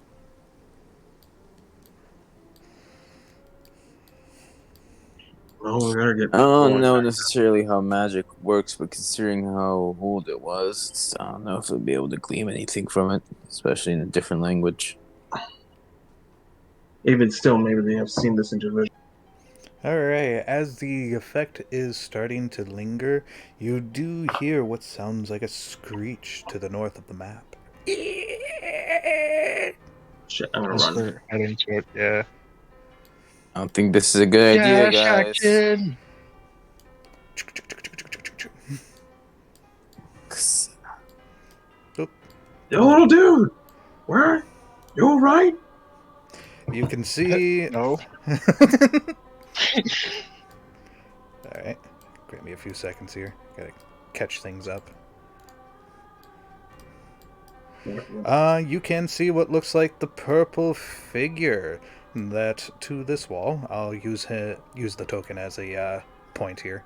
Oh, we better get.
I don't
going
know
back.
necessarily how magic works, but considering how old it was, I don't know if we'll be able to glean anything from it, especially in a different language.
Even still, maybe they have seen this individual.
Alright, as the effect is starting to linger, you do hear what sounds like a screech to the north of the map.
Shit, I'm gonna
As
run.
we're heading to it, yeah.
I don't think this is a good idea,
Yeah,
guys.
Shakin!
Yo, little dude, where? You all right?
You can see.
No.
Alright. Grant me a few seconds here. Gotta catch things up. You can see what looks like the purple figure that to this wall. I'll use the token as a point here.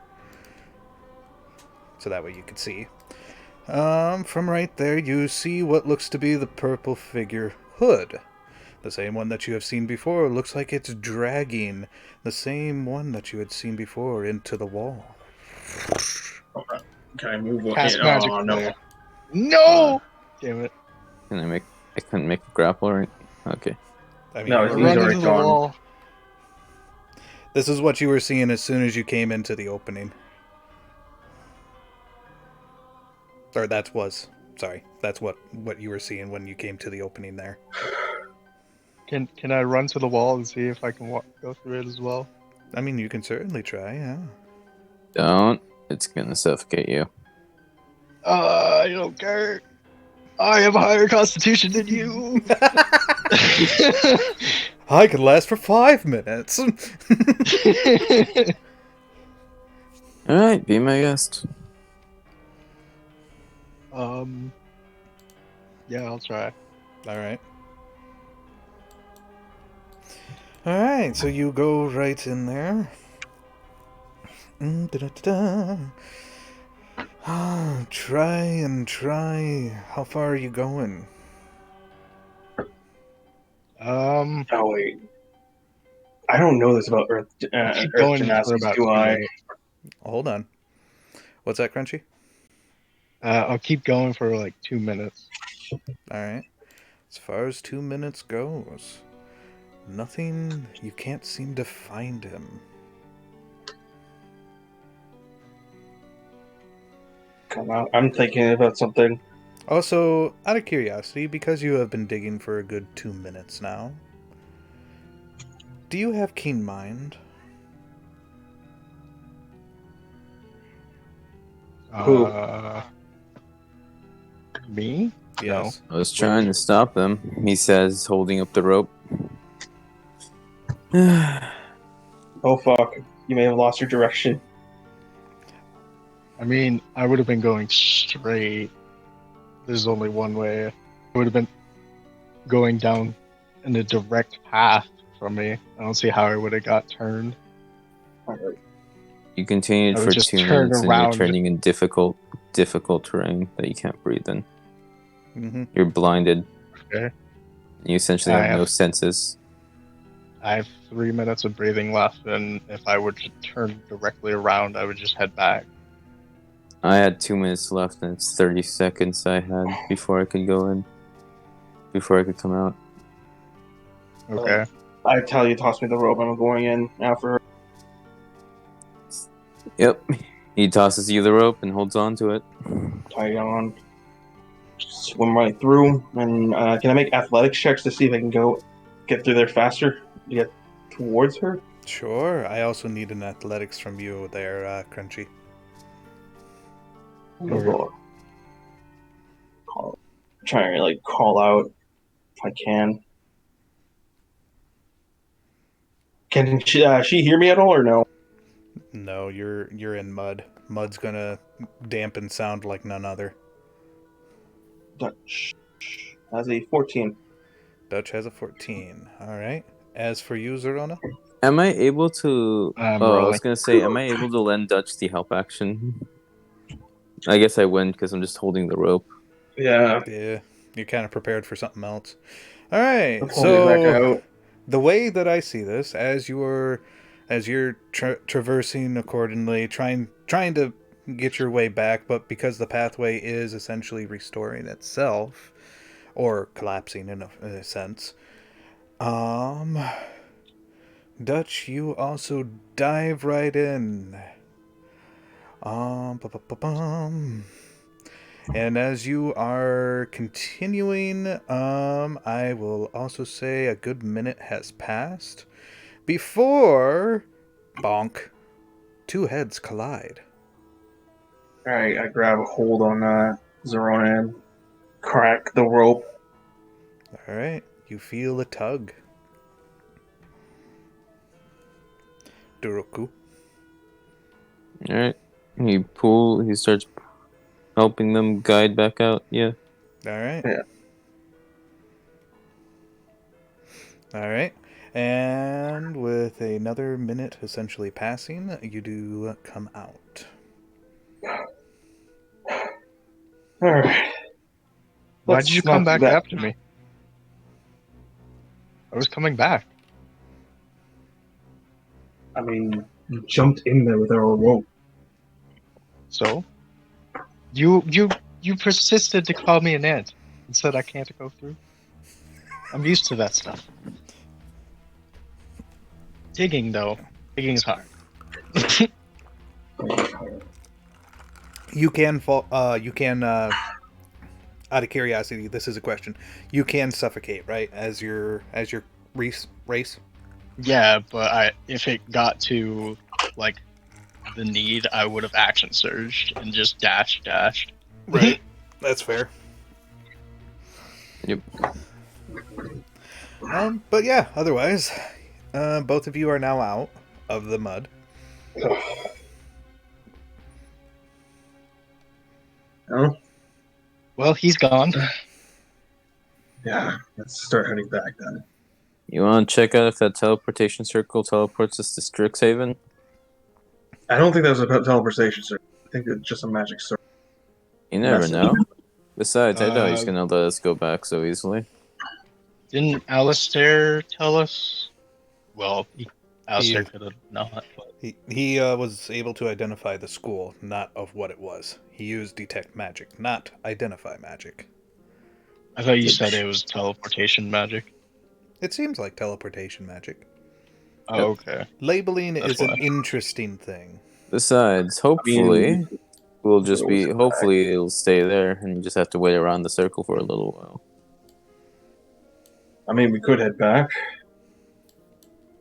So that way you can see. From right there, you see what looks to be the purple figure hood. The same one that you have seen before. Looks like it's dragging the same one that you had seen before into the wall.
Can I move one?
Cast magic.
Oh, no.
There. No! Damn it.
I couldn't make a grapple, right? Okay.
I mean,
No,
you
he's
Run
already
into the
gone.
wall.
this is what you were seeing as soon as you came into the opening. Or that's what you were seeing when you came to the opening there.
Can I run to the wall and see if I can go through it as well?
I mean, you can certainly try, yeah.
Don't. It's gonna suffocate you.
I don't care. I have a higher constitution than you.
I could last for 5 minutes.
Alright, be my guest.
Yeah, I'll try.
Alright. Alright, so you go right in there. Try and try. How far are you going?
Oh, wait. I don't know this about Earth,
Keep
Earth
going for
gymnastics,
about
do
2
I?
minutes.
Hold on. What's that, Crunchy?
I'll keep going for like 2 minutes.
Alright. As far as 2 minutes goes, nothing. You can't seem to find him.
Come on, I'm thinking about something.
Also, out of curiosity, because you have been digging for a good 2 minutes now, do you have keen mind?
Who?
Me?
Yes.
I was trying to stop them, he says, holding up the rope.
Oh, fuck. You may have lost your direction.
I mean, I would have been going straight. There's only one way. I would have been going down in a direct path from me. I don't see how I would have got turned.
Alright.
You continued
I would
for
just
2
turn
minutes and you're
around.
turning in difficult terrain that you can't breathe in.
Mm-hmm.
You're blinded.
Okay.
You essentially
I
have no
have-
senses.
I have 3 minutes of breathing left, and if I would just turn directly around, I would just head back.
I had 2 minutes left and it's 30 seconds I had before I could go in. Before I could come out.
Okay.
I tell you, toss me the rope. I'm going in after her.
Yep. He tosses you the rope and holds on to it.
Tie it on. Swim right through. And can I make athletics checks to see if I can get through there faster? To get towards her?
Sure. I also need an athletics from you there, Crunchy.
Sure.
Trying to like call out if I can. Can she hear me at all or no?
No, you're in mud. Mud's gonna dampen sound like none other.
Dutch has a 14.
Dutch has a 14. Alright. As for you, Zarona?
Am I able to...
I'm
I was
rolling.
gonna say, am I able to lend Dutch the help action? I guess I win because I'm just holding the rope.
Yeah.
Yeah. You're kind of prepared for something else. Alright,
Pull me back
so
out.
the way that I see this, as you're traversing accordingly, trying to get your way back, but because the pathway is essentially restoring itself, or collapsing in a sense, Dutch, you also dive right in. And as you are continuing, I will also say a good minute has passed before, bonk, two heads collide.
Alright, I grab a hold on Zarona and crack the rope.
All right. You feel a tug. Doraku.
All right. He starts helping them guide back out. Yeah.
All right.
Yeah.
All right. And with another minute essentially passing, you do come out.
All right.
Why
Let's
did you
not
come
do
back
that.
after me? I was coming back.
I mean, you jumped in there with our rope.
So? You persisted to call me an ant and said I can't go through. I'm used to that stuff. Digging, though. Digging is hard.
You can fall. You can. Out of curiosity, this is a question. You can suffocate, right? As your race.
Yeah, but if it got to, like, the need, I would have action surged and just dashed.
Right. That's fair.
Yep.
But yeah. Otherwise, both of you are now out of the mud.
Oh,
Well, he's gone.
yeah. Let's start heading back then.
You want to check out if that teleportation circle teleports us to Strixhaven?
I don't think that was a teleportation circle. I think it's just a magic circle.
You never
Message.
know. Besides, I doubt he's
Uh,
gonna let us go back so easily.
Didn't Alistair tell us? Well, Alistair
He-
could have not. But
He was able to identify the school, not of what it was. He used detect magic, not identify magic.
I thought you said it was teleportation magic.
It seems like teleportation magic.
Oh, okay.
Labeling
That's
is an
why.
interesting thing.
Besides, hopefully, hopefully it'll stay there and you just have to wait around the circle for a little while.
I mean, we could head back.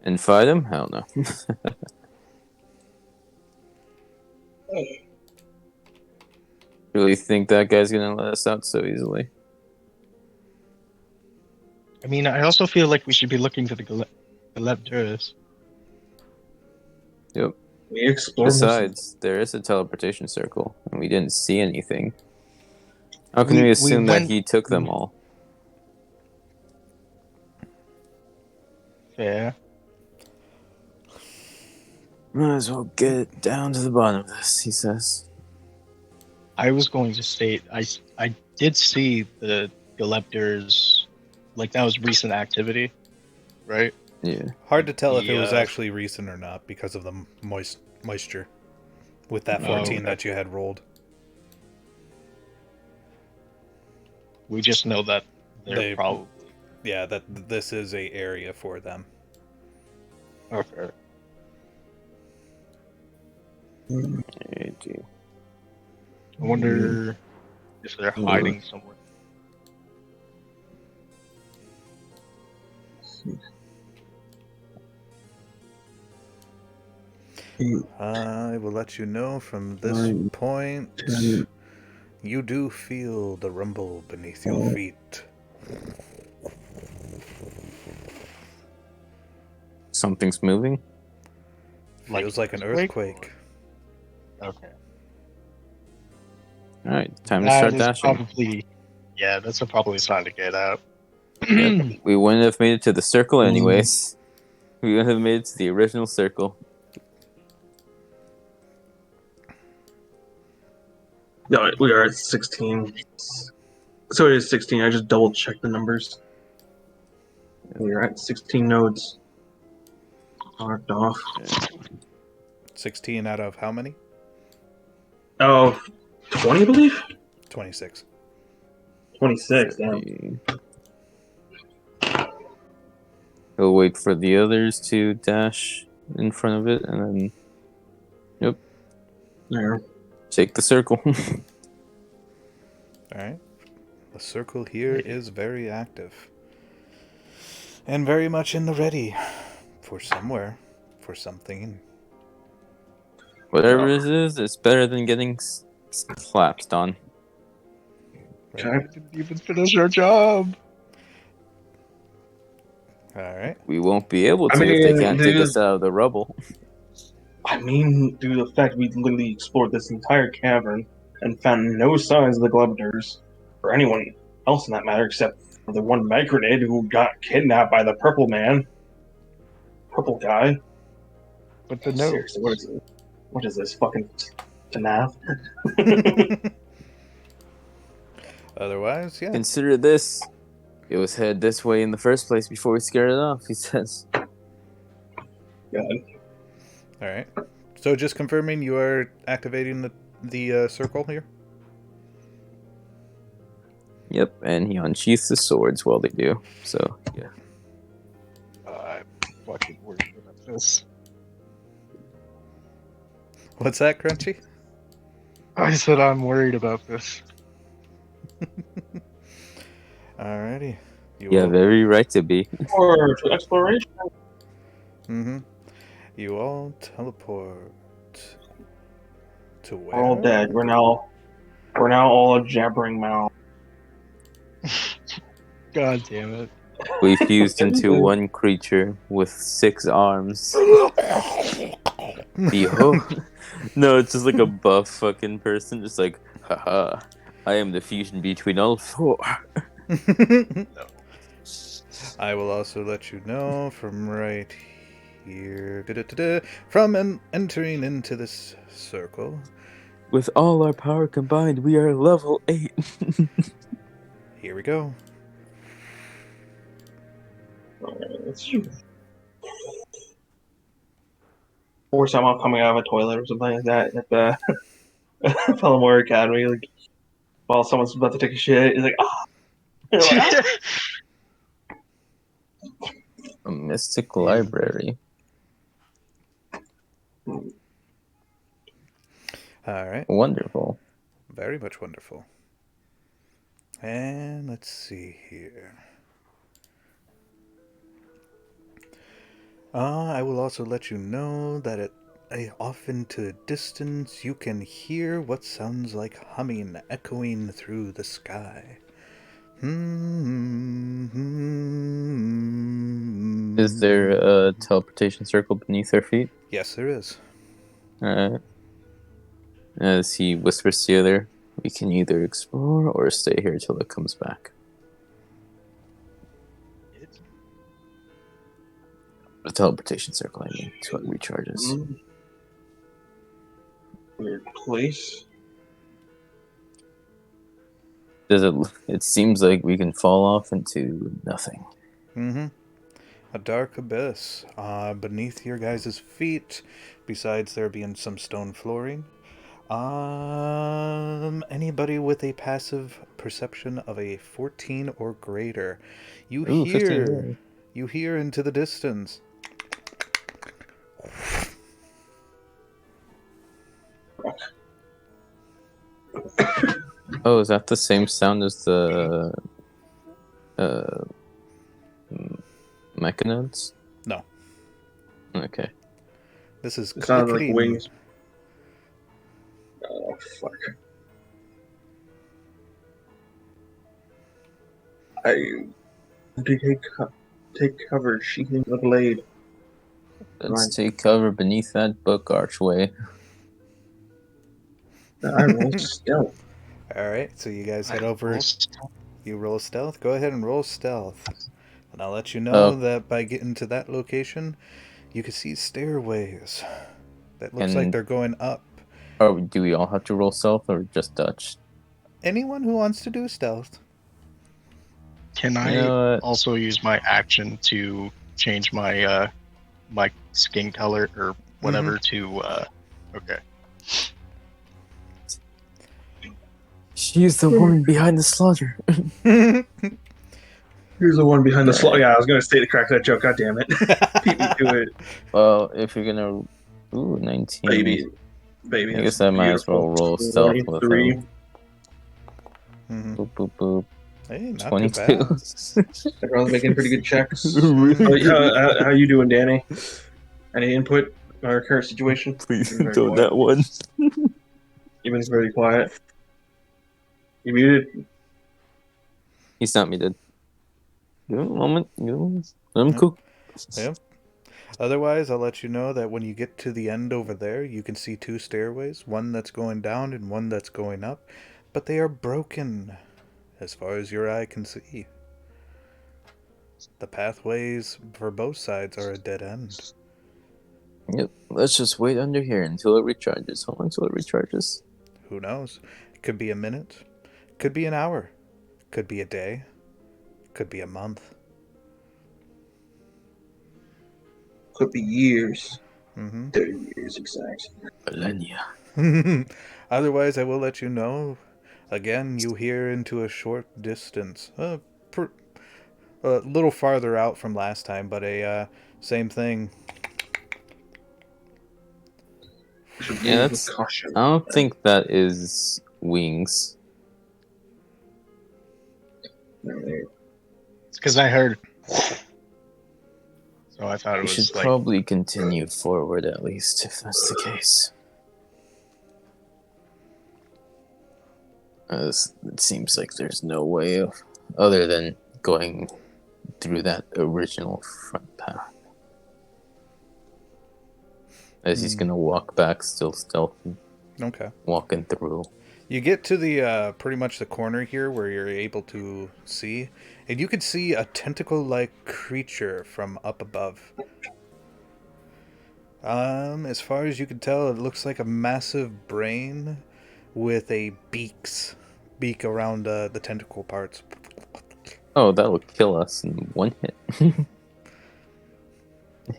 And fight him? Hell no. Really think that guy's gonna let us out so easily?
I mean, I also feel like we should be looking for the Galapagos.
Yep.
We explored.
Besides, there is a teleportation circle, and we didn't see anything. How can
We-
we
we
assume that
went-
he took them all?
Fair.
Might as well get down to the bottom of this, he says.
I was going to state I did see the Galapagos, like that was recent activity, right?
Yeah.
Hard to tell if it was
Yeah.
actually recent or not because of the moisture with that 14
okay.
that you had rolled.
We just know that
They-
probably
Yeah, that this is a area for them.
okay.
AG.
I wonder if they're hiding somewhere.
I will let you know from this point. You do feel the rumble beneath your feet.
Something's moving?
Feels like an
earthquake?
earthquake.
Okay.
Alright, time to
That
start
is
dashing.
probably that's probably a sign to get out.
Yep. We wouldn't have made it to the circle anyways. We would have made it to the original circle.
No, we are at 16. So it is 16. I just double checked the numbers. We are at 16 nodes. Marked off.
16 out of how many?
Oh, 20, I believe?
26.
26, damn.
He'll wait for the others to dash in front of it and then
There.
take the circle.
Alright. The circle here is very active. And very much in the ready. For somewhere. For something.
Whatever it is, it's better than getting collapsed on.
Okay.
We didn't even finish our job.
All right.
We won't be able
I
to if they
mean,
can't dig us out of the rubble.
due to the fact we literally explored this entire cavern and found no signs of the Globiters, or anyone else in that matter, except for the one Micronid who got kidnapped by the purple man. Purple guy.
But the note.
Seriously, what is it? What is this? Fucking FNAF?
Otherwise, yeah.
Consider this. It was headed this way in the first place before we scared it off, he says.
God.
All right. So just confirming you are activating the circle here?
Yep, and he unsheaths the swords while they do. So, yeah.
I'm fucking worried about this.
What's that, Crunchy?
I said I'm worried about this.
Alrighty.
You have every right to be.
Or to exploration.
Mm-hmm. You all teleport to where?
We're all dead. We're now all a jabbering mouth.
God damn it.
We fused into one creature with 6 arms. Behold. No, it's just like a buff fucking person, just like, haha, I am the fusion between all 4.
I will also let you know from right here, from entering into this circle.
With all our power combined, we are level 8.
Here we go.
Or someone coming out of a toilet or something like that at the Palomar Academy, like while someone's about to take a shit, he's like, ah.
A mystic library.
Alright.
Wonderful.
Very much wonderful. And let's see here. I will also let you know that off into a distance you can hear what sounds like humming echoing through the sky.
Is there a teleportation circle beneath our feet?
Yes, there is.
Alright. As he whispers to the other, we can either explore or stay here till it comes back. A teleportation circle, I mean, so it recharges.
Weird place.
It seems like we can fall off into nothing.
Mm-hmm. A dark abyss beneath your guys' feet, besides there being some stone flooring. Anybody with a passive perception of a 14 or greater, you hear into the distance.
Oh, is that the same sound as the mechanodes?
No.
Okay.
This is
It sounds like
clicking.
wings. Oh fuck! I take cover, sheathing the blade.
Let's take cover beneath that book archway.
I rolled stealth.
Alright, so you guys head over. You roll stealth? Go ahead and roll stealth. And I'll let you know that by getting to that location, you can see stairways. That looks like they're going up.
Oh, do we all have to roll stealth or just Dutch?
Anyone who wants to do stealth.
Can I also use my action to change my my skin color or whatever to okay.
She's the woman behind the slaughter.
Here's the one behind the slot. Yeah, I was gonna say to crack that joke. God damn it! Beat me to it.
Well, if you're gonna, 19.
Baby.
I guess I might as well roll stealth with
3.
him.
Mm-hmm.
Boop boop boop.
Hey, not
22.
too bad.
Everyone's making pretty good checks. How you doing, Danny? Any input on our current situation?
Please don't that one.
You've been very quiet. You muted?
He's not muted. Give him a moment. Let him
Yep.
cook.
Yep. Otherwise, I'll let you know that when you get to the end over there, you can see 2 stairways, one that's going down and one that's going up, but they are broken as far as your eye can see. The pathways for both sides are a dead end.
Yep. Let's just wait under here until it recharges. How long until it recharges?
Who knows? It could be a minute, could be an hour, could be a day, could be a month.
Could be years.
Mm-hmm.
30 years exact.
Millennia.
Otherwise, I will let you know. Again, you hear into a short distance, a little farther out from last time, but same thing.
Yeah, that's.
Caution.
I don't think that is wings.
It's because I heard. So I thought it
We
was
should
like.
probably continue forward at least, if that's the case. It seems like there's no way of, other than going through that original front path. As he's gonna walk back, still stealthy,
Okay.
walking through.
You get to the pretty much the corner here where you're able to see, and you can see a tentacle-like creature from up above. As far as you can tell, it looks like a massive brain with a beak around the tentacle parts.
Oh, that will kill us in one hit.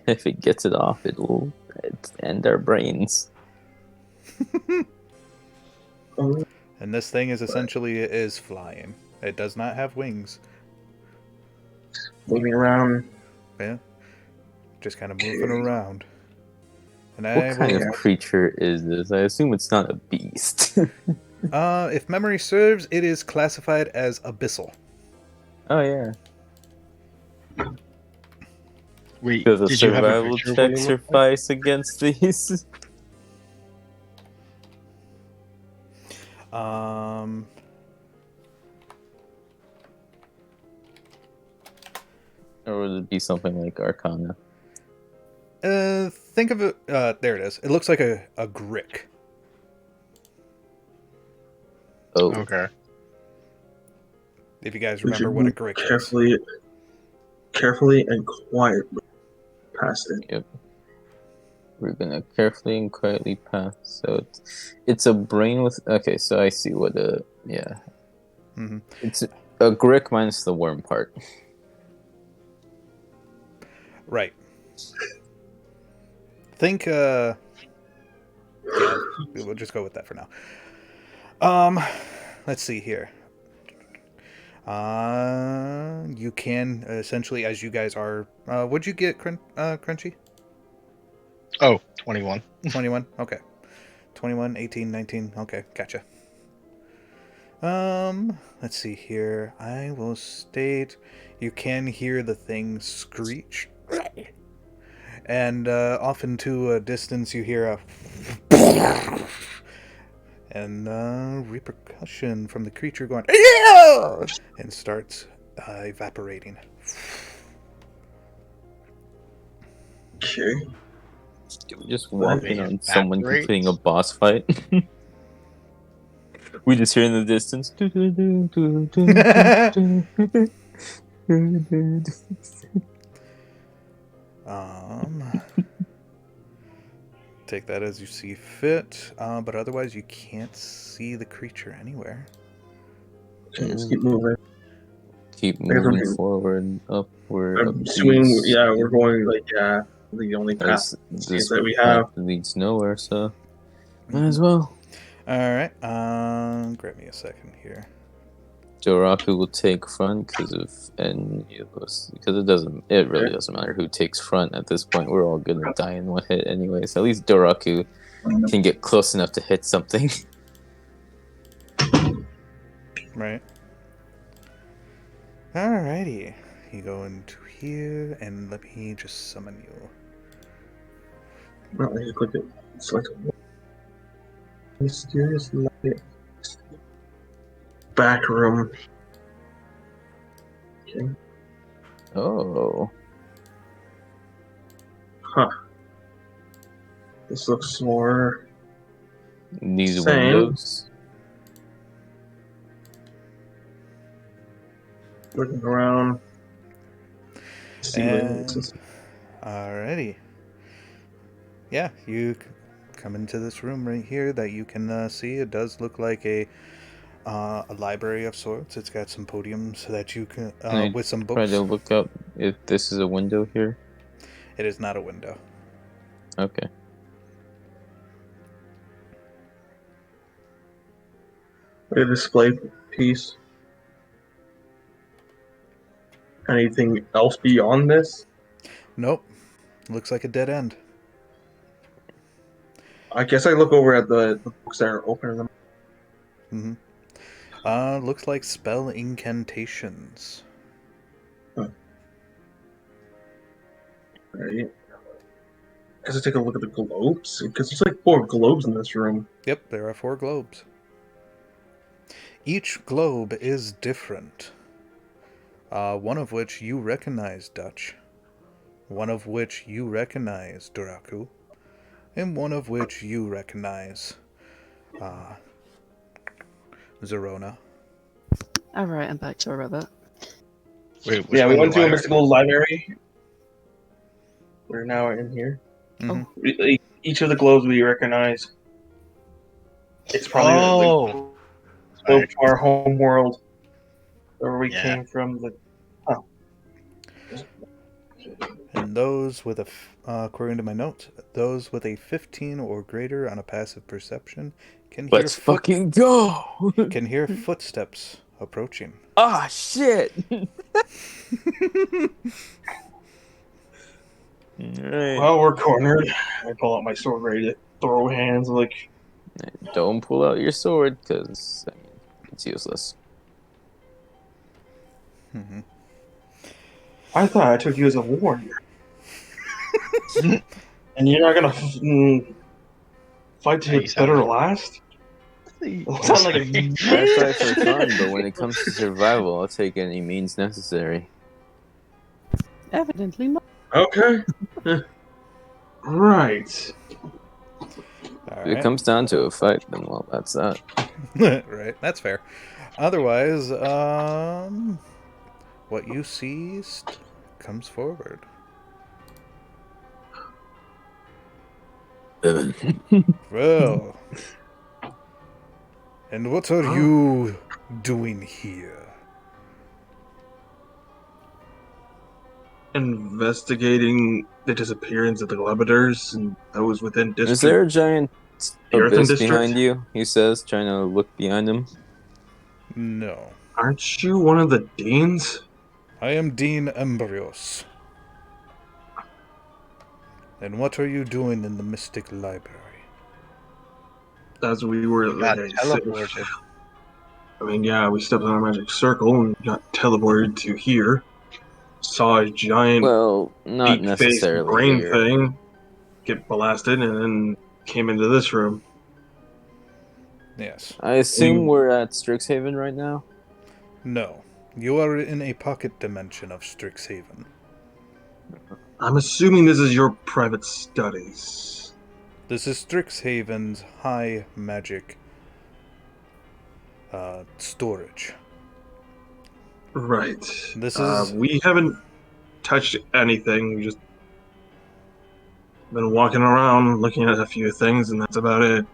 If it gets it off, it'll end our brains.
And this thing is essentially flying. It does not have wings.
Moving around.
Yeah, just kind of moving around. And
What kind of creature is this? I assume it's not a beast.
If memory serves, it is classified as abyssal.
Oh yeah.
Wait,
Does a
did you have a
survival
picture of what
check
it looked like?
suffice against these? Or would it be something like Arcana?
Think of it. There it is. It looks like a grick.
Oh,
Okay.
If you guys
We
remember
should
what a
move
grick is.
carefully and quietly past it.
yep. We're gonna carefully and quietly pass. So it's a brain with. Okay, so I see what a yeah.
Mm-hmm.
It's a grick minus the worm part.
Right. Think. Yeah, we'll just go with that for now. Let's see here. You can essentially, as you guys are. What'd you get, Crunchy?
Oh, 21.
21? Okay. 21, 18, 19. Okay, gotcha. Let's see here. I will state you can hear the thing screech. And off into a distance you hear a and repercussion from the creature going and starts evaporating.
Okay.
We just walk in on someone
Evaporate?
completing a boss fight. We just hear in the distance.
Take that as you see fit, but otherwise you can't see the creature anywhere.
Okay, let's keep moving.
Keep moving forward, upward.
I'm assuming, yeah, we're going like the only path
This
that we have.
leads nowhere, so might as well.
All right. Grab me a second here.
Doraku will take front because it really doesn't matter who takes front at this point. We're all gonna die in one hit anyway. So at least Doraku can get close enough to hit something.
Right. Alrighty. You go into here, and let me just summon you.
No, I just click it. Select mysterious light. Back room. Okay.
Oh.
Huh. This looks more
These
same.
windows.
Looking around. See what
And
this is.
alrighty. Yeah, you come into this room right here that you can see. It does look like a library of sorts. It's got some podiums that you can
Can I
with some
try
books.
to look up if this is a window here?
It is not a window.
Okay.
A display piece. Anything else beyond this?
Nope. Looks like a dead end.
I guess I look over at the books that are open.
Mm-hmm. Looks like spell incantations.
Right. I guess I take a look at the globes because there's like 4 globes in this room.
Yep, there are 4 globes. Each globe is different. One of which you recognize, Dutch. One of which you recognize, Doraku. And one of which you recognize, Zarona.
Alright, I'm back. Sorry about that.
Wait, which
Yeah, we
one
went to a
library?
mystical library. We're now in here.
Mhm.
Each of the globes we recognize. It's probably
Oh,
the globe to our home world, where we
Yeah.
came from.
And those with according to my notes, those with a 15 or greater on a passive perception can hear
Let's fucking go!
can hear footsteps approaching.
Ah, shit! Alright.
Well, we're cornered. I pull out my sword ready to throw hands. Like,
Don't pull out your sword, because, I mean, it's useless.
Mm-hmm.
I thought I took you as a warrior, and you're not gonna fight to
Hey,
the bitter last. Sound like a
I fight for fun, but when it comes to survival, I'll take any means necessary.
Evidently not.
Okay. Right.
If it comes down to a fight, then, well, that's that.
Right, that's fair. Otherwise, what you see comes forward. Well, and what are you doing here?
Investigating the disappearance of the Glebiters and those within district.
Is there a giant
The Earthen
abyss
District?
behind you? He says, trying to look behind him.
No.
Aren't you one of the deans?
I am Dean Ambrios. And what are you doing in the Mystic Library?
As we were
got
like I said,
teleported.
I mean, yeah, we stepped on our magic circle and got teleported to here. Saw a giant
Well, not
beak-faced
necessarily
brain
here.
thing get blasted, and then came into this room.
Yes.
I assume we're at Strixhaven right now?
No. You are in a pocket dimension of Strixhaven.
I'm assuming this is your private studies.
This is Strixhaven's high magic storage.
Right.
This is...
We haven't touched anything. We just been walking around, looking at a few things, and that's about it.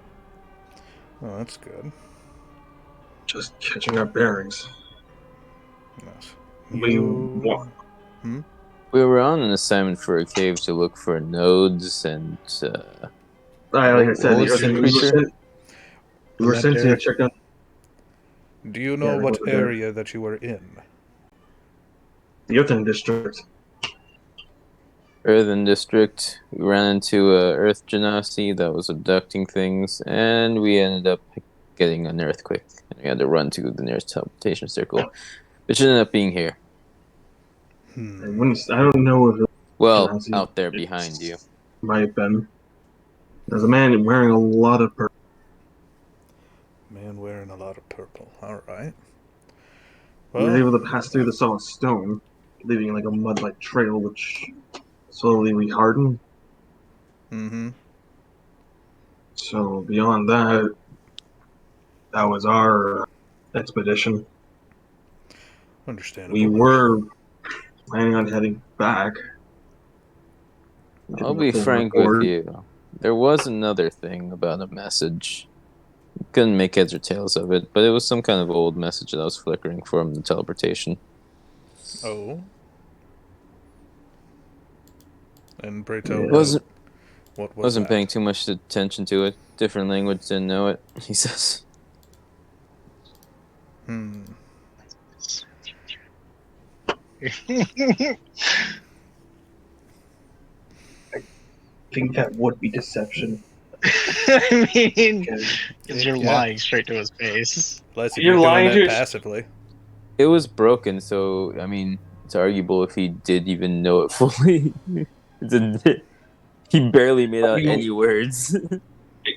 Oh, that's good.
Just catching our bearings.
Yes.
We
We were on an assignment for a cave to look for nodes and,
like I said,
what was the creature?
we were sent to check out.
Do you know
they
what
were there.
area that you were in?
The Earthen District.
Earthen District. We ran into a Earth Genasi that was abducting things, and we ended up getting an earthquake. And we had to run to the nearest teleportation circle, which ended up being here.
I don't know if
Well,
Genasi
out there behind you.
might have been. There's a man wearing a lot of purple.
Man wearing a lot of purple. Alright.
We were
Well,
able to pass through the solid stone, leaving like a mud-like trail, which slowly rehardened.
mm-hmm.
So beyond that, that was our expedition. We
Understandable.
were planning on heading back.
I'll
Getting a
be
full
frank with
report.
you. There was another thing about a message. Couldn't make heads or tails of it, but it was some kind of old message that I was flickering from the teleportation.
Oh. And pray tell,
Yeah.
what was
Wasn't
that?
paying too much attention to it. Different language, didn't know it. He says.
Hmm.
I think that would be deception.
I mean,
Because
because you're
Yeah.
lying straight to his face.
Less if
You're
you're doing
lying to
that
your-
passively.
It was broken, so I mean, it's arguable if he did even know it fully. He barely made out any words.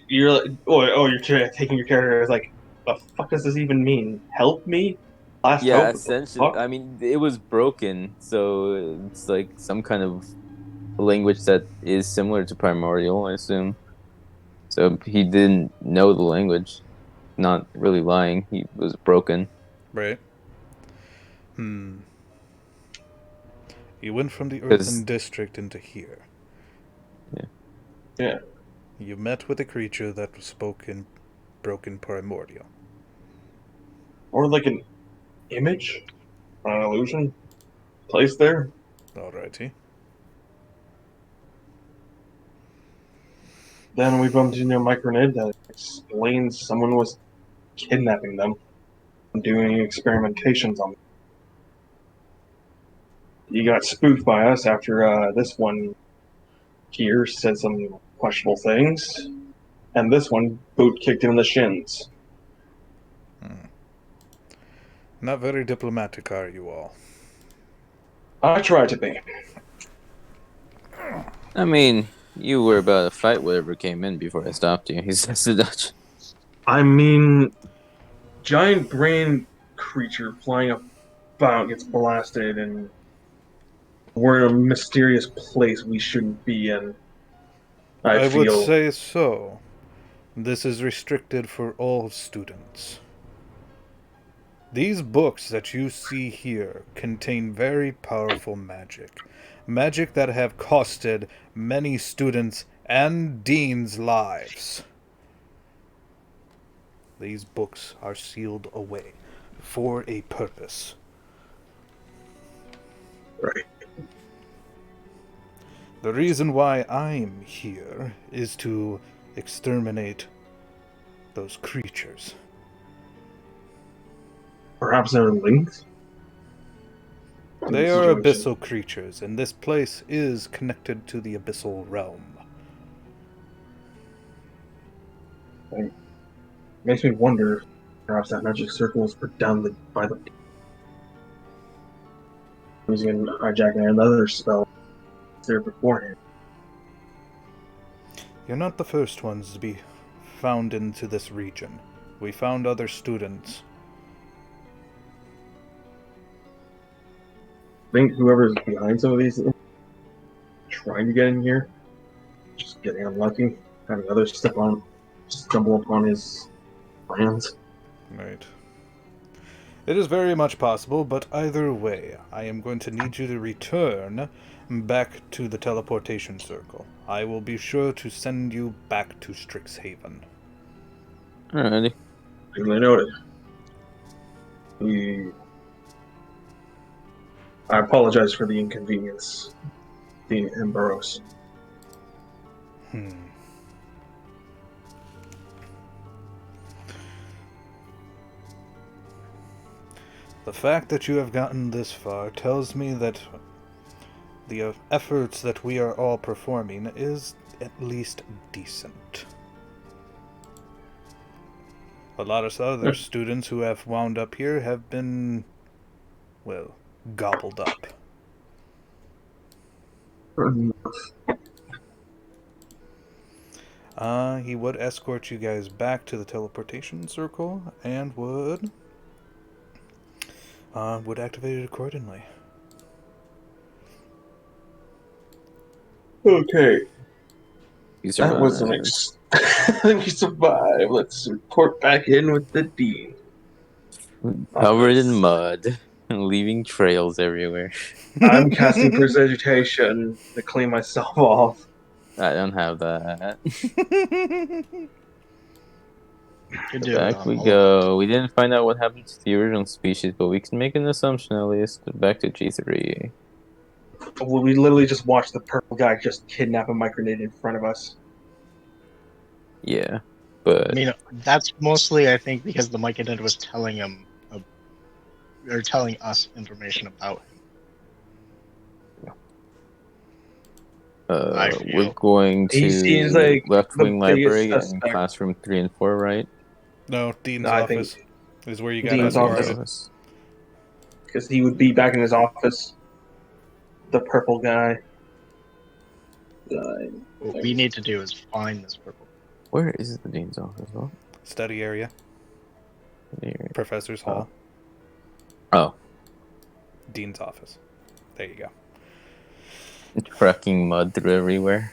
you're like, you're taking your character as like, the fuck does this even mean? Help me? Last
Yeah,
hope? What the
essentially.
fuck?
I mean, it was broken, so it's like some kind of language that is similar to primordial, I assume. So he didn't know the language. Not really lying. He was broken.
Right. Hmm. You went from the
Because
Earthen District into here.
yeah,
Yeah.
You met with a creature that spoke in broken primordial.
Or like an image? An illusion? Placed there?
Alrighty.
Then we bumped into a micronid that explains someone was kidnapping them and doing experimentations on them. He got spoofed by us after this one here said some questionable things, and this one boot kicked him in the shins.
Not very diplomatic, are you all?
I tried to be.
I mean, you were about to fight whatever came in before I stopped you. He says to Dutch.
I mean, giant brain creature flying about gets blasted, and we're in a mysterious place we shouldn't be in. I
would
feel.
say so. This is restricted for all students. These books that you see here contain very powerful magic. Magic that have costed many students and deans' lives. These books are sealed away for a purpose.
Right.
The reason why I'm here is to exterminate those creatures.
Perhaps they're linked? to
They
the
are
situation.
abyssal creatures, and this place is connected to the abyssal realm.
Makes me wonder if perhaps that magic circle was put down by the using hijacking another spell there beforehand.
You're not the first ones to be found into this region. We found other students.
I think whoever's behind some of these trying to get in here, just getting unlucky, having others stumble upon his plans.
Right. It is very much possible, but either way, I am going to need you to return back to the teleportation circle. I will be sure to send you back to Strixhaven.
Alrighty.
Duly noted. I apologize for the inconvenience, the Embaros.
The fact that you have gotten this far tells me that the efforts that we are all performing is at least decent. A lot of other students who have wound up here have been, well, gobbled up. He would escort you guys back to the teleportation circle and would would activate it accordingly.
Okay,
You
that was an
survived.
we survived. Let's report back in with the dean.
Covered in mud, leaving trails everywhere.
I'm casting precipitation to clean myself off.
I don't have that.
You do it
Back
on
we
the
go. We didn't find out what happened to the original species, but we can make an assumption at least. Back to G3.
Well, we literally just watched the purple guy just kidnap a micronade in front of us.
Yeah,
I
but
mean, that's mostly, I think, because the Myconid was telling him, or telling us information about him. I
we're
feel.
going
He seems
to
like
left
the
wing
biggest
library and
suspect.
classroom 3 and 4, right?
No, Dean's
I
office
think
is where you got
Dean's
escorted.
office. Because he would be back in his office. The purple guy.
What we need to do is find this purple.
Where is the dean's office? Oh,
Study area.
there.
Professor's hall.
Oh,
Dean's office. There you go.
tracking mud through everywhere.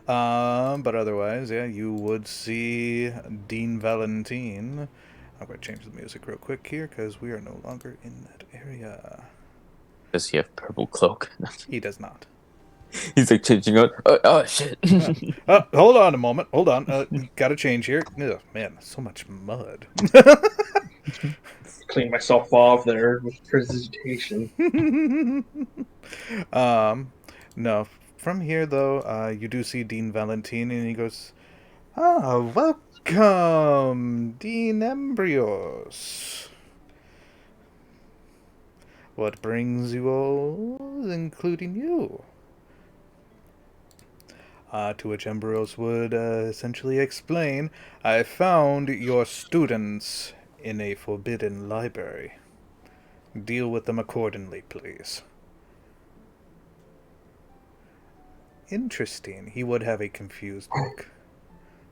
But otherwise, yeah, you would see Dean Valentine. I'm going to change the music real quick here because we are no longer in that area.
Does he have purple cloak?
He does not.
He's like changing out. Oh shit!
Hold on a moment. Hold on. Got to change here. Ugh, man, so much mud.
Clean myself off there with precipitation.
No. From here, though, you do see Dean Valentine, and he goes, welcome, Dean Embryos. What brings you all, including you? To which Embryos would essentially explain, I found your students in a forbidden library. Deal with them accordingly, please. Interesting. He would have a confused look,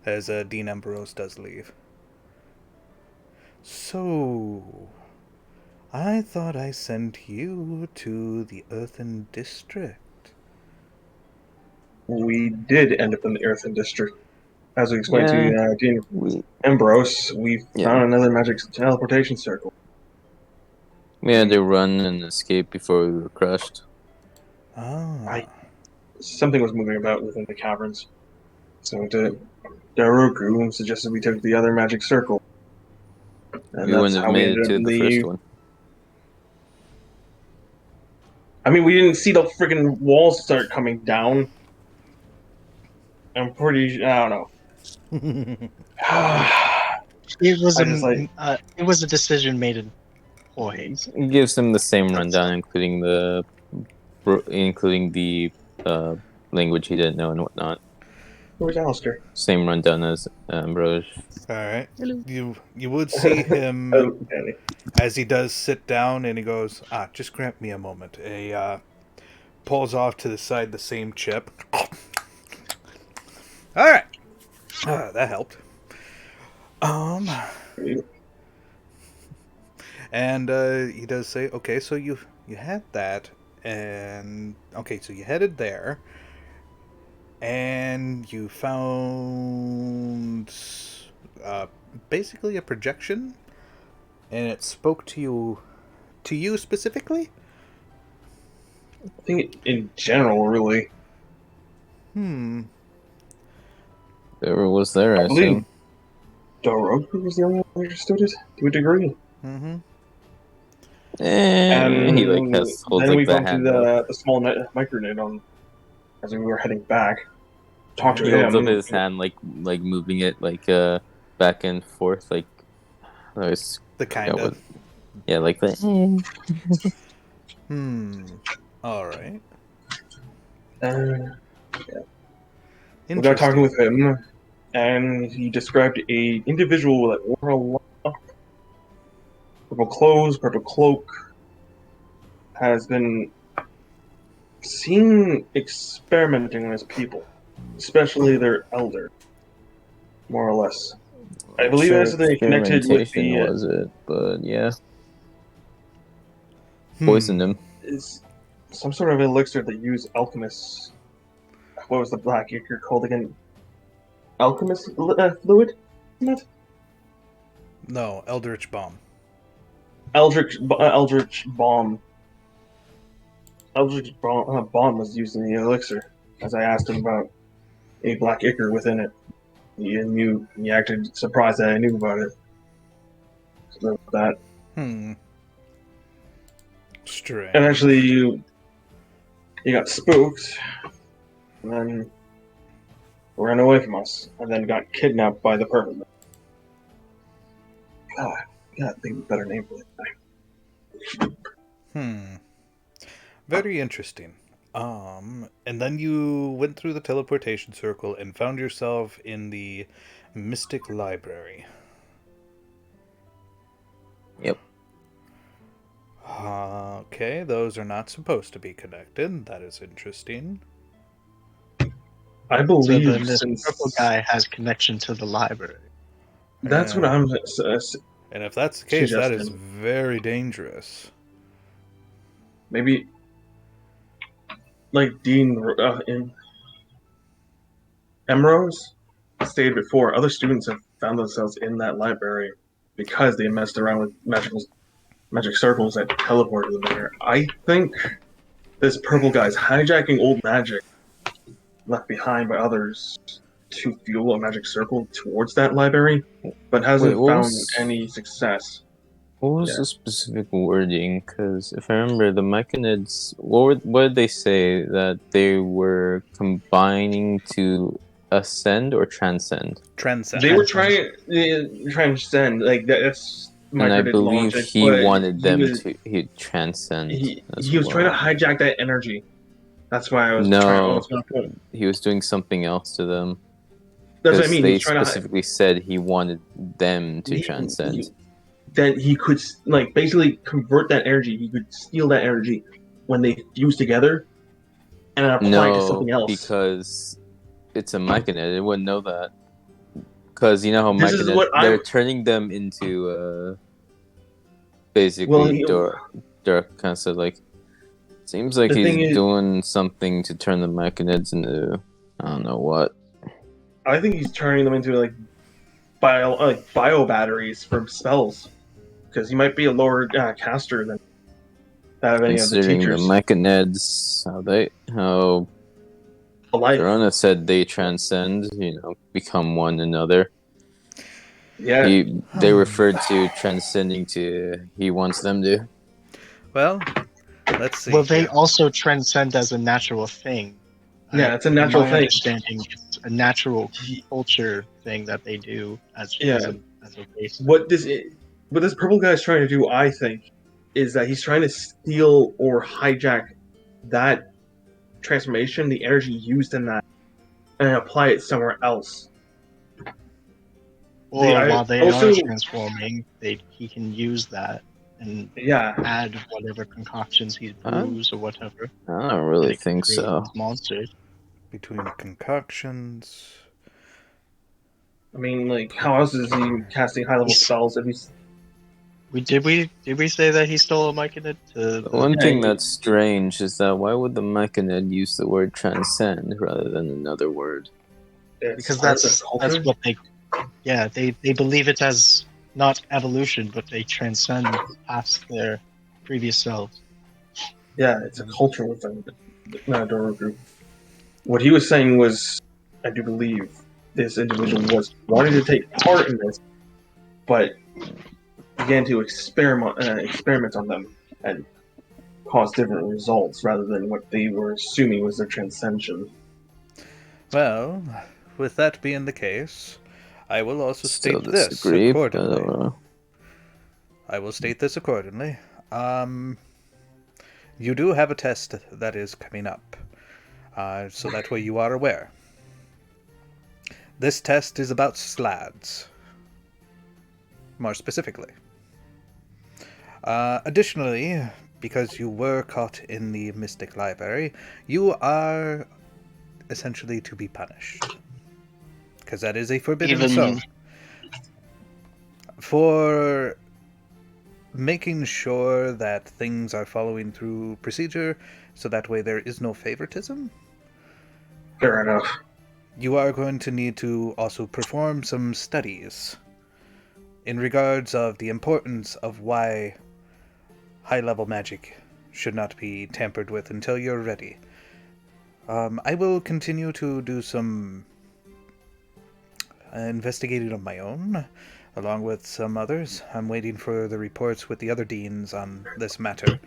as Dean Ambrose does leave. So, I thought I sent you to the Earthen District.
We did end up in the Earthen District. As we explained
Yeah,
to Dean
we
Ambrose, we
Yeah.
found another magic teleportation circle.
had to run and escape before we were crushed.
Something was moving about within the caverns. So Doraku suggested we took the other magic circle. And
We
that's
wouldn't have
how we
made
ended
it
up
to
in
the first one.
I mean, we didn't see the freaking walls start coming down. I'm pretty. I don't know.
It was
I just like.
it was a decision made in poor haste.
It gives them the same rundown, including the language he didn't know and whatnot.
Where's Alistair?
Same rundown as Ambrose.
Alright.
Hello.
You would see him
Oh, Danny.
as he does sit down and he goes, just grant me a moment. Pulls off to the side the same chip. Alright. That helped. And he does say, okay, so you had that, and okay, so you headed there, and you found basically a projection, and it spoke to you specifically.
I think in general, really.
Whoever was there, I
believe
assume.
Doraku was the only one who understood it to a degree.
Mm-hmm.
And
He like holds
then
like
we
the
bumped
hand
into
up.
the small micronid on as we were heading back. Talked to
He holds up
him.
his hand like moving it like back and forth like it's
The kind of.
yeah, like that.
All right.
We got talking with him, and he described a individual that wore a lot of purple clothes, purple cloak, has been seen experimenting with people, especially their elder, more or less. I believe it has something connected with
Experimentation
the
was it? But yeah,
Hmm.
poisoned him.
is some sort of elixir that use alchemists. What was the black ichor called again? Alchemist fluid? Isn't it?
No, Eldritch Bomb.
Eldritch bomb. Eldritch bomb was used in the elixir. As I asked him about a black ichor within it, he acted surprised that I knew about it. So that.
Strange.
And actually, he got spooked, and then ran away from us, and then got kidnapped by the purple man. God, think of a better name for it.
Very interesting. And then you went through the teleportation circle and found yourself in the Mystic Library.
Yep.
Okay, those are not supposed to be connected. That is interesting.
I
So
believe
then this
since
purple guy has connection to the library.
that's what I'm
And if that's the case, that is
suggesting.
very dangerous.
Maybe like Dean in Emrose stated before, other students have found themselves in that library because they messed around with magic circles that teleported them there. I think this purple guy's hijacking old magic left behind by others to fuel a magic circle towards that library, but hasn't found any success.
What was the specific wording? Because if I remember, the Mechanids, what did they say? That they were combining to ascend or transcend?
Transcend.
They were trying to transcend, like that's.
And I believe
logic,
he wanted them
to
transcend.
He was trying to hijack that energy. That's why I was trying.
He was doing something else to them.
That's what I mean.
They specifically said he wanted them to transcend.
Then he could basically convert that energy. He could steal that energy when they fuse together and apply it to something else.
Because it's a Mechanid. It wouldn't know that. Because you know how Mechanid, they're turning them into basically Dorak kind of said, like, seems like he's doing something to turn the Mechanids into I don't know what.
I think he's turning them into like bio batteries for spells, because he might be a lower caster than that of any of the teachers.
The Mechanids, how Zarona said they transcend, become one another.
Yeah,
they referred to transcending to he wants them to.
Well, let's see.
Well, they also transcend as a natural thing.
Yeah, it's a natural
my
thing.
Understanding it's a natural culture thing that they do as a race.
What this purple guy is trying to do, I think, is that he's trying to steal or hijack that transformation, the energy used in that, and apply it somewhere else.
Or while they are transforming, he can use that and add whatever concoctions he brews or whatever.
I don't really think so.
Monsters.
Between concoctions.
I mean, like, how else is he casting high level spells if he's?
Did we say that he stole a Mechanid?
The one thing that's strange is that why would the Mechanid use the word transcend rather than another word?
Because that's what they believe it as not evolution, but they transcend past their previous selves.
Yeah, it's a culture within Doraku. What he was saying was, I do believe this individual was wanting to take part in this, but began to experiment on them and cause different results rather than what they were assuming was their transcension.
Well, with that being the case, I will also state this accordingly. I will state this accordingly. You do have a test that is coming up, so that way you are aware. This test is about slads, more specifically. Additionally, because you were caught in the Mystic Library, you are essentially to be punished. Because that is a forbidden zone. For making sure that things are following through procedure, so that way there is no favoritism,
Fair enough.
you are going to need to also perform some studies in regards of the importance of why high-level magic should not be tampered with until you're ready. I will continue to do some investigating of my own, along with some others. I'm waiting for the reports with the other deans on this matter.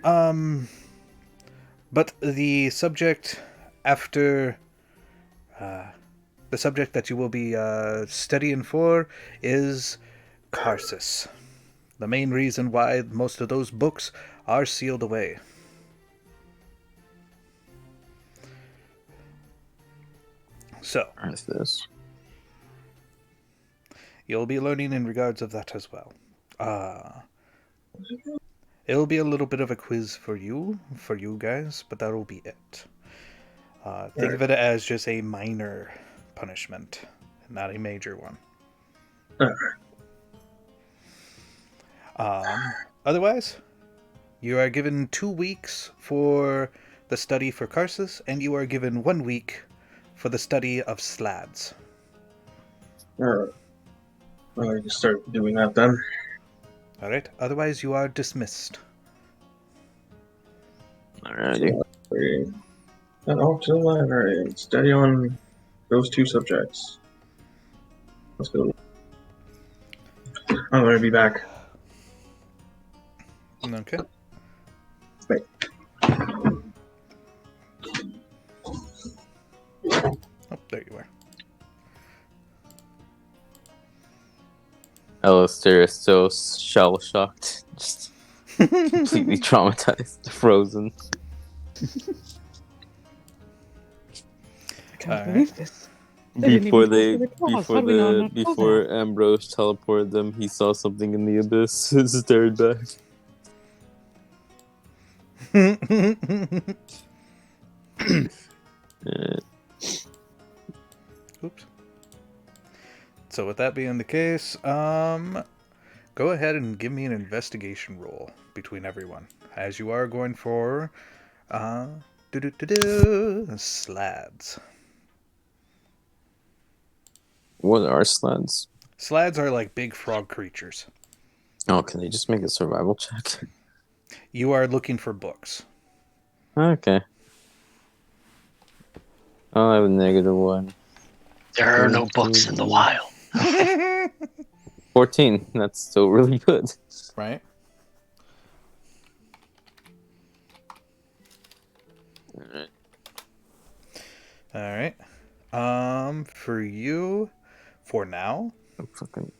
But the subject after... the subject that you will be studying for is Karsus. The main reason why most of those books are sealed away. So,
What's this?
you'll be learning in regards of that as well. It'll be a little bit of a quiz for you guys, but that'll be it. Think of it as just a minor punishment, not a major one. Otherwise, you are given 2 weeks for the study for Karsus, and you are given 1 week for the study of Slads.
Alright. Well, I can start doing that then.
Alright, otherwise you are dismissed.
Alrighty.
And off to the library and study on those 2 subjects. Let's go. I'm gonna be back.
Okay.
Wait.
Oh, there you are.
Alistair is so shell-shocked. Just completely traumatized. Frozen.
I can't
Alright.
believe this. They didn't even go for the claws. How do we not know
Before Ambrose teleported them, he saw something in the abyss and stared back.
Oops. So with that being the case, go ahead and give me an investigation roll between everyone, as you are going for Slads.
What are sleds?
Slads are like big frog creatures.
Oh, can they just make a survival check?
You are looking for books.
Okay. I'll have a -1.
There are no books in the wild.
14. That's still really good.
Right?
Alright.
Alright. For you, for now,
Fucking...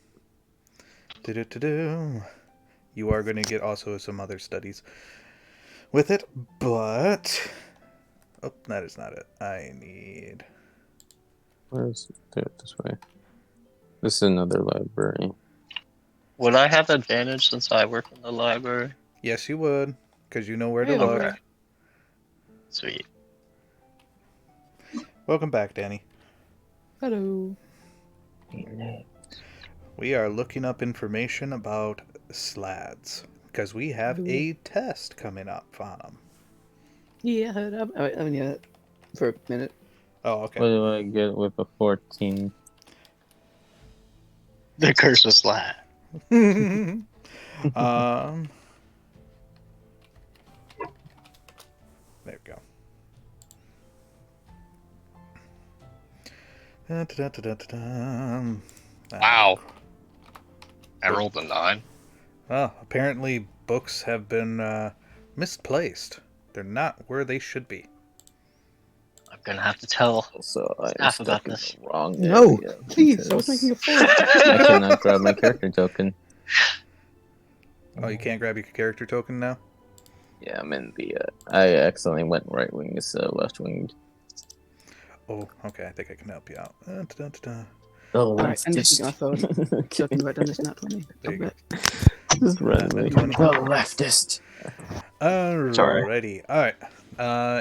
you are going to get also some other studies with it, but... Oh, that is not it. I need...
Where's it? This way. This is another library.
Would I have advantage since I work in the library?
Yes, you would, because you know where to
Hey,
look.
Okay. Sweet.
Welcome back, Danny.
Hello.
We are looking up information about Slads, because we have a test coming up on them.
Yeah, I heard. I only heard for a minute.
Oh, okay.
What do I get with a 14?
The curse was Slad.
There we go.
Wow. I rolled a 9.
Well, apparently books have been misplaced. They're not where they should be.
I'm gonna have to tell
Also, I'm
Staff about
stuck in
this.
the wrong
No,
area
please, I was
because
making a four.
I cannot grab my character token.
Oh, you can't grab your character token now?
Yeah, I'm in the... I accidentally went right wing instead of left wing.
Oh, okay, I think I can help you out.
Alright, and just my phone. Talking about done this nat 20.
There you go.
Just randomly.
Nat 20.
The leftist.
Alrighty. Alright.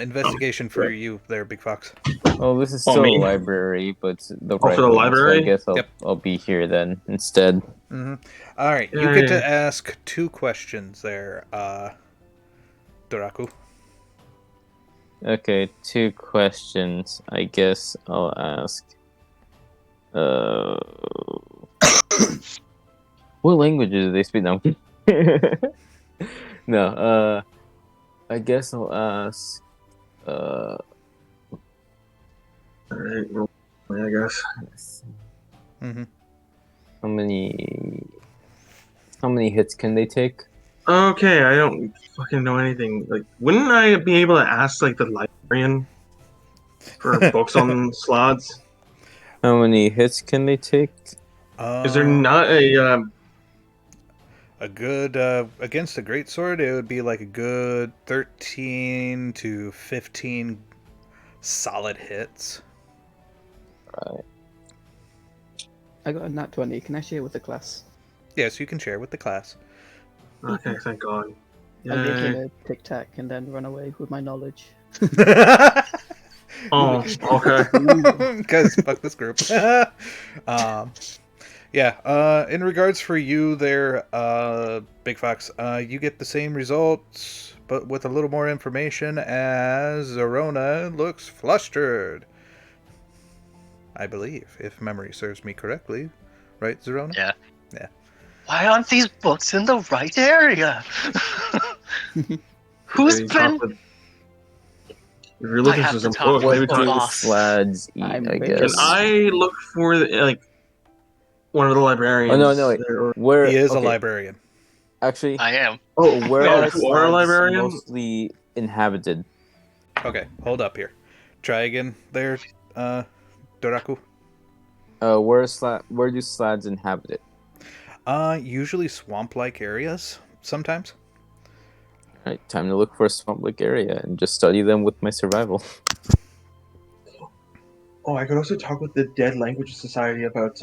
Investigation for
right.
you there, Big Fox.
Oh, this is
Oh,
still a
me?
library, but the
Oh,
right
for the
one. So I
library?
guess
Yep.
I'll be here then instead.
Alright, you get
Yay.
to ask 2 questions there, Doraku.
Okay, 2 questions. I guess I'll ask. What languages do they speak now? No. I guess I'll ask.
Alright, roll, I guess.
Mm-hmm.
How many hits can they take?
Okay, I don't fucking know anything. Like, wouldn't I be able to ask, like, the librarian for books on slots?
How many hits can they take?
Is there not
a good against a greatsword? It would be like a good 13 to 15 solid hits.
Right.
I got a nat 20. Can I share with the class?
Yes, you can share with the class.
Okay, thank God.
I'll make him
Yay.
a tic tac and then run away with my knowledge.
Oh, okay.
Because fuck this group. In regards for you there, Big Fox, you get the same results, but with a little more information as Zarona looks flustered. I believe, if memory serves me correctly. Right, Zarona?
Yeah.
Yeah.
Why aren't these books in the right area? Who's
Maybe
been?
talk with- If you're looking
have
for
to
some
talk
books,
with
maybe
the
talk.
boss.
Slads eat,
I'm
I
very-
Can
guess.
I look for like one of the librarians?
Oh no, wait.
there, or-
Where
He is a
okay,
librarian.
Actually,
I am.
where
Oh,
are
you are a
Slads
librarian?
mostly inhabited?
Okay, hold up here. Try again there, Doraku.
Where do Slads inhabit it?
Usually swamp-like areas, sometimes.
Alright, time to look for a swamp-like area and just study them with my survival.
Oh, I could also talk with the Dead Language Society about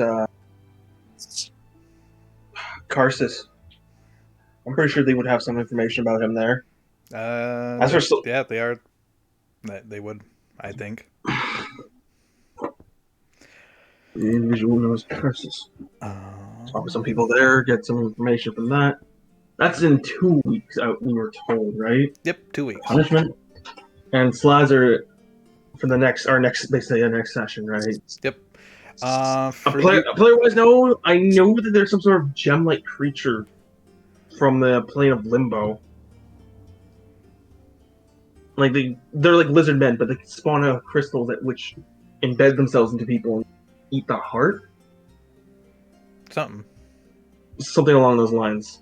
Karsus. I'm pretty sure they would have some information about him there. As for still,
Yeah, they are. They would, I think.
the individual knows Karsus. Talk with some people there, get some information from that. That's in 2 weeks out, we were told, right?
Yep, 2 weeks.
Punishment. And Slads are for our next session, right?
Yep.
A
For
player wise, no, I know that there's some sort of gem-like creature from the plane of Limbo. Like they're like lizard men, but they spawn out of crystals which embed themselves into people and eat the heart.
something,
Something along those lines.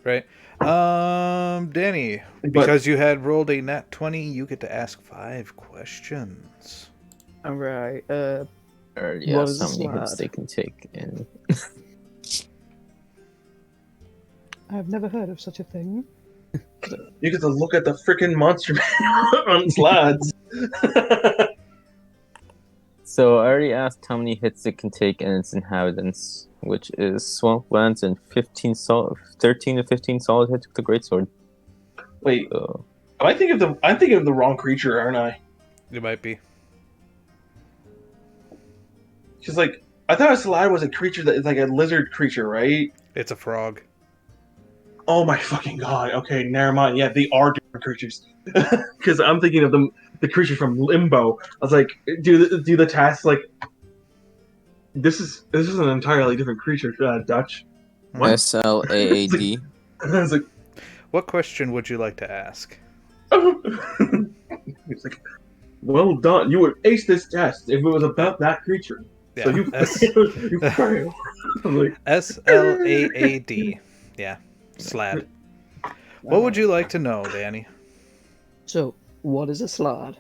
right? Danny,
But
because you had rolled a nat 20, you get to ask 5 questions.
Alright,
Already
What
asked
is
how
a
many hits
Slad?
they can take, and
I've never heard of such a thing.
you get to look at the freaking monster on Slads.
so I already asked how many hits it can take and its inhabitants, which is swamplands and 13 to 15 solid hits with the greatsword.
Wait,
So,
I'm thinking of the wrong creature, aren't I?
It might be.
Because like I thought a Slad was a creature that is like a lizard creature, right?
It's a frog.
Oh my fucking god. Okay, never mind. Yeah, they are different creatures. Because I'm thinking of the creature from Limbo. I was like, do the tasks like this is an entirely different creature, Dutch. What?
SLAAD.
I was like,
What question would you like to ask?
it's like, well done. You would ace this test if it was about that creature. So
Yeah,
you fail. I'm like,
SLAAD. Yeah, Slad. What would you like to know, Danny?
so what is a Slad?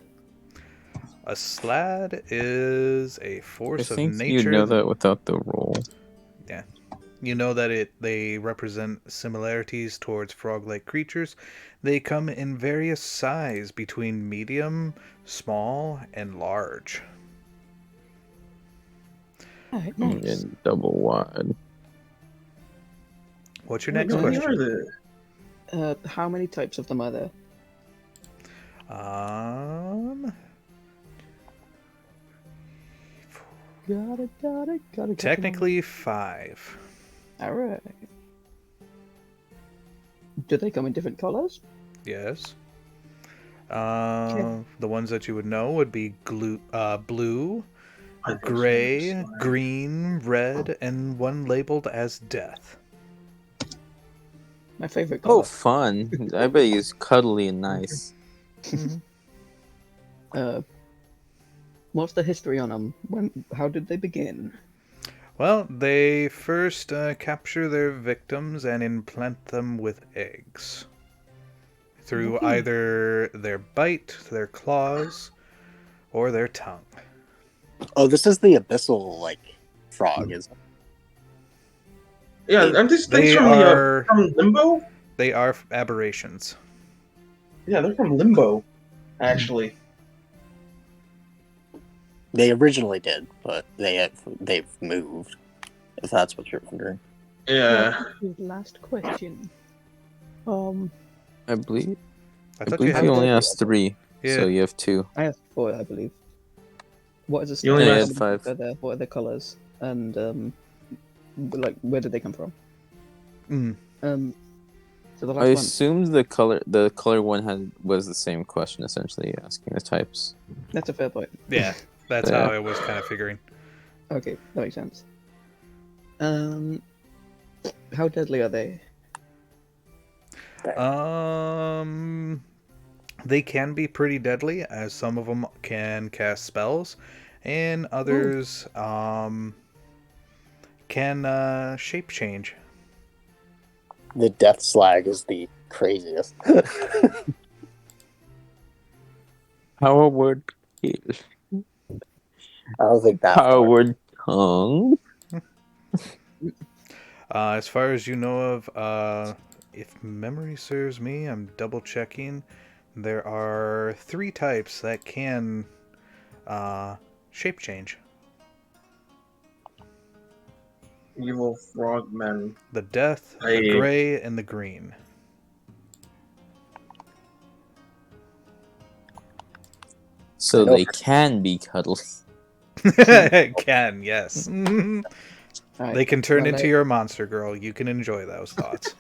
A Slad is a
I
force of
think
nature.
you'd know that without the roll.
You know that they represent similarities towards frog-like creatures. They come in various size between medium, small, and large.
Alright, nice.
And double wide.
What's your
Oh,
next
no,
question?
How many types of them are there? Gotta.
Technically 5.
Alright. Do they come in different colors?
Yes. The ones that you would know would be blue, gray, green, red, and one labeled as death.
My favorite
Oh,
color.
fun! I bet he's cuddly and nice.
What's the history on them? How did they begin?
Well, they first capture their victims and implant them with eggs. Through either their bite, their claws, or their tongue.
Oh, this is the abyssal, frog, isn't it?
Yeah, aren't these things
They
from
are-
from Limbo?
They are aberrations.
Yeah, they're from Limbo, actually.
They originally did, but they've moved, if that's what you're wondering.
Yeah.
Last question.
I believe.
I
I
thought
believe
you
he
had...
only has 3,
Yeah.
so you have 2.
I have 4, I believe. What is the
You only
had 5.
What are the colors? And where did they come from? So the last
I
one.
assumed the color one was the same question, essentially asking the types.
That's a fair point.
Yeah, that's
Yeah.
how I was kind of figuring.
Okay, that makes sense. How deadly are they?
They can be pretty deadly, as some of them can cast spells, and others can shape change.
The death slag is the craziest.
Howard kill.
I don't think that.
Howard tongue.
As far as you know of, if memory serves me, I'm double checking. There are 3 types that can shape change.
Evil frogmen.
The death, the
Hey.
gray, and the green.
So they can be cuddly.
Can, yes.
Alright,
They can turn
well,
into your monster girl. You can enjoy those thoughts.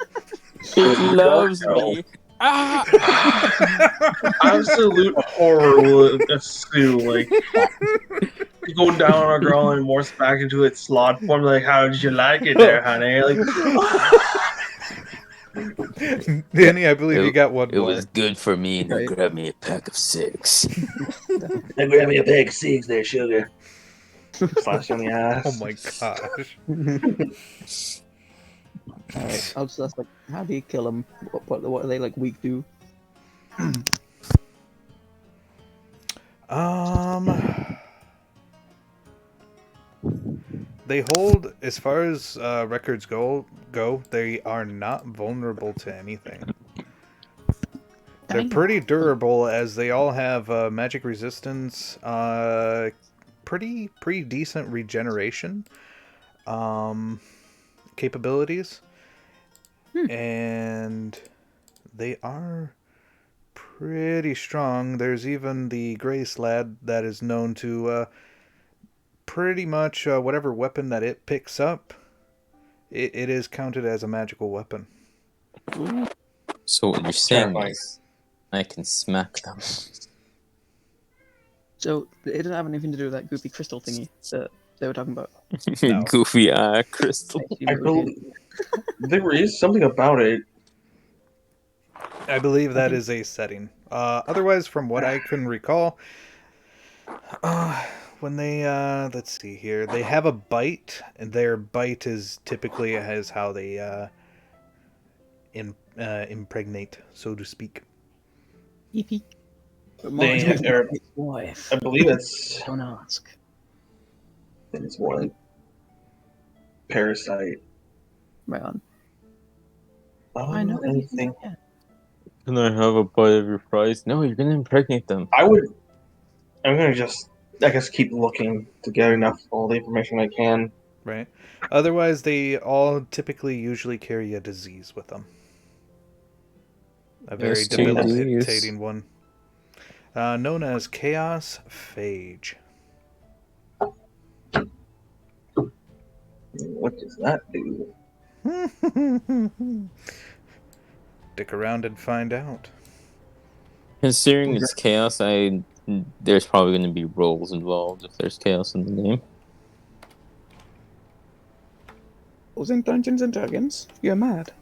It loves me.
Absolute horror will ensue. Like, you go down on a girl and morphs back into its slot form. Like, how did you like it there, honey? Like,
Danny, I believe you got one
It
more.
was good for me, and he
Right.
grabbed me a pack of 6.
they grab me a bag of 6 there, sugar. Slash on the ass.
Oh my gosh.
Alright, I'll just ask, how do you kill them? What are they, weak to?
They hold, as far as records go, they are not vulnerable to anything. They're pretty durable, as they all have magic resistance, pretty decent regeneration capabilities, and they are pretty strong. There's even the Gray Slad that is known to pretty much whatever weapon that it picks up, it is counted as a magical weapon.
So what you're saying
Terrifying.
is, I can smack them.
So it doesn't have anything to do with that goofy crystal thingy that they were talking about.
No.
Goofy eye crystal.
I believe there is something about it.
I believe that is a setting. Otherwise, from what I can recall, when they let's see here, they have a bite, and their bite is typically as how they impregnate, so to speak.
Yippee. Wife.
I believe it's
Don't ask.
it's one parasite.
Right on.
I know anything.
Yeah.
Can I have a bite of your fries? No, you're gonna impregnate them.
I'm gonna just, I guess, keep looking to get enough all the information I can.
Right. Otherwise, they all typically usually carry a disease with them. A very
Yes, 2Ds.
debilitating one. Known as Chaos Phage.
What does that do?
Stick around and find out.
Considering it's chaos, there's probably going to be rolls involved if there's chaos in the name.
Was in Dungeons and Dragons? You're mad.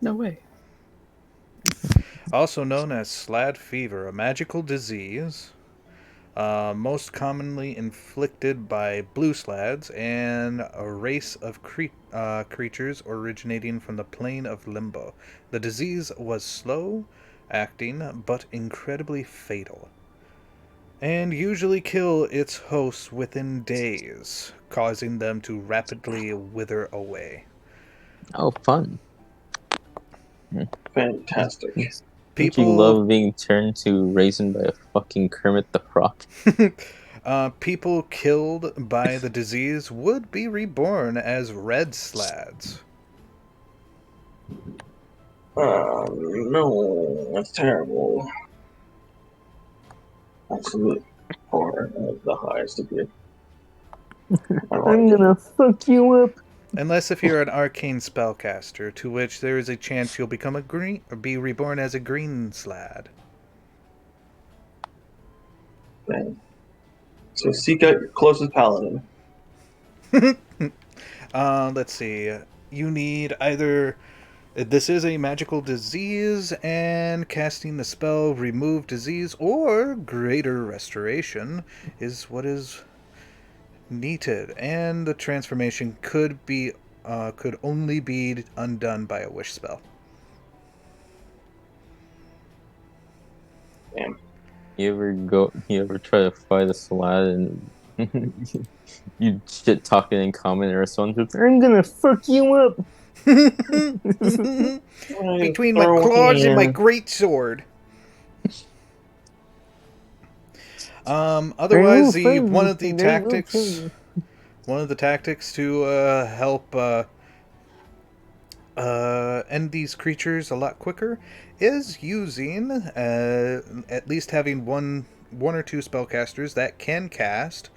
No way.
Also known as Slad Fever, a magical disease most commonly inflicted by blue slads and a race of creatures originating from the plane of Limbo. The disease was slow acting but incredibly fatal, and usually kill its hosts within days, causing them to rapidly wither away.
Oh, fun.
Fantastic.
Don't you
People
love being turned to raisin by a fucking Kermit the Frog?
people killed by the disease would be reborn as red slads.
No, that's terrible. Absolute horror of the highest degree.
I'm gonna fuck you up.
Unless if you're an arcane spellcaster, to which there is a chance you'll become a green or be reborn as a green slad.
Okay. So seek out your closest paladin.
Let's see. You need either. This is a magical disease, and casting the spell Remove Disease or Greater Restoration is what is needed, and the transformation could only be undone by a wish spell.
Damn.
You ever try to fight a slad and you shit talking in common and response with, I'm gonna fuck you up.
Between my claws and my greatsword. Otherwise, one of the tactics to help end these creatures a lot quicker is using at least having one or two spellcasters that can cast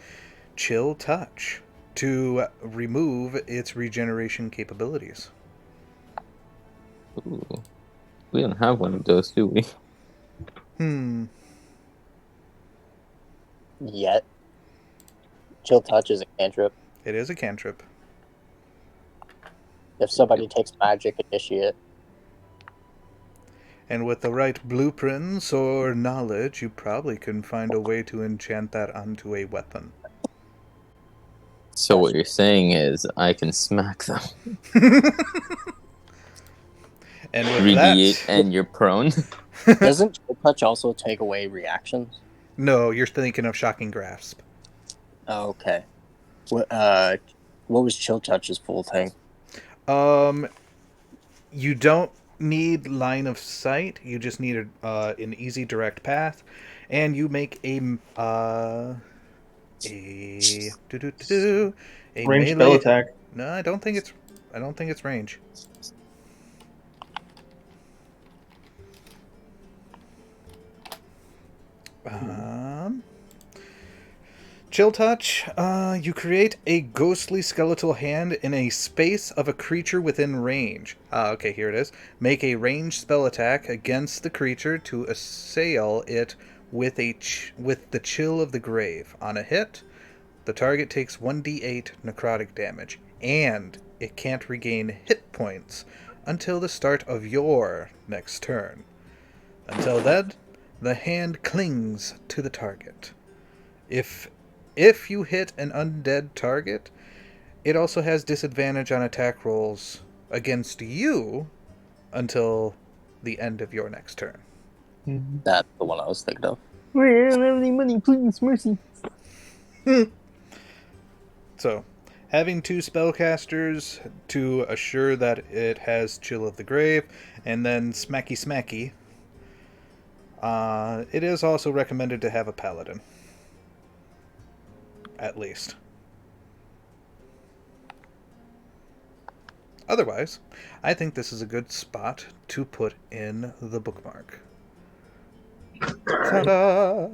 Chill Touch to remove its regeneration capabilities.
Ooh. We don't have one of those, do we?
Yet. Chill Touch is a cantrip.
It is a cantrip.
If somebody takes Magic Initiate.
And with the right blueprints or knowledge, you probably can find a way to enchant that onto a weapon.
So what you're saying is I can smack them.
And with
Radiate and you're prone.
Doesn't Chill Touch also take away reactions?
No, you're thinking of Shocking Grasp.
Oh, okay. What was Chill Touch's full thing?
You don't need line of sight. You just need an easy direct path, and you make a
range spell attack.
No, I don't think it's range. Chill Touch, you create a ghostly skeletal hand in a space of a creature within range. Okay, here it is. Make a ranged spell attack against the creature to assail it with the Chill of the Grave. On a hit, the target takes 1d8 necrotic damage, and it can't regain hit points until the start of your next turn. Until then, the hand clings to the target. If you hit an undead target, it also has disadvantage on attack rolls against you until the end of your next turn.
That's the one I was thinking of.
I don't have any money, please, mercy.
So, having two spellcasters to assure that it has Chill of the Grave, and then smacky. It is also recommended to have a paladin. At least. Otherwise, I think this is a good spot to put in the bookmark. Ta-da!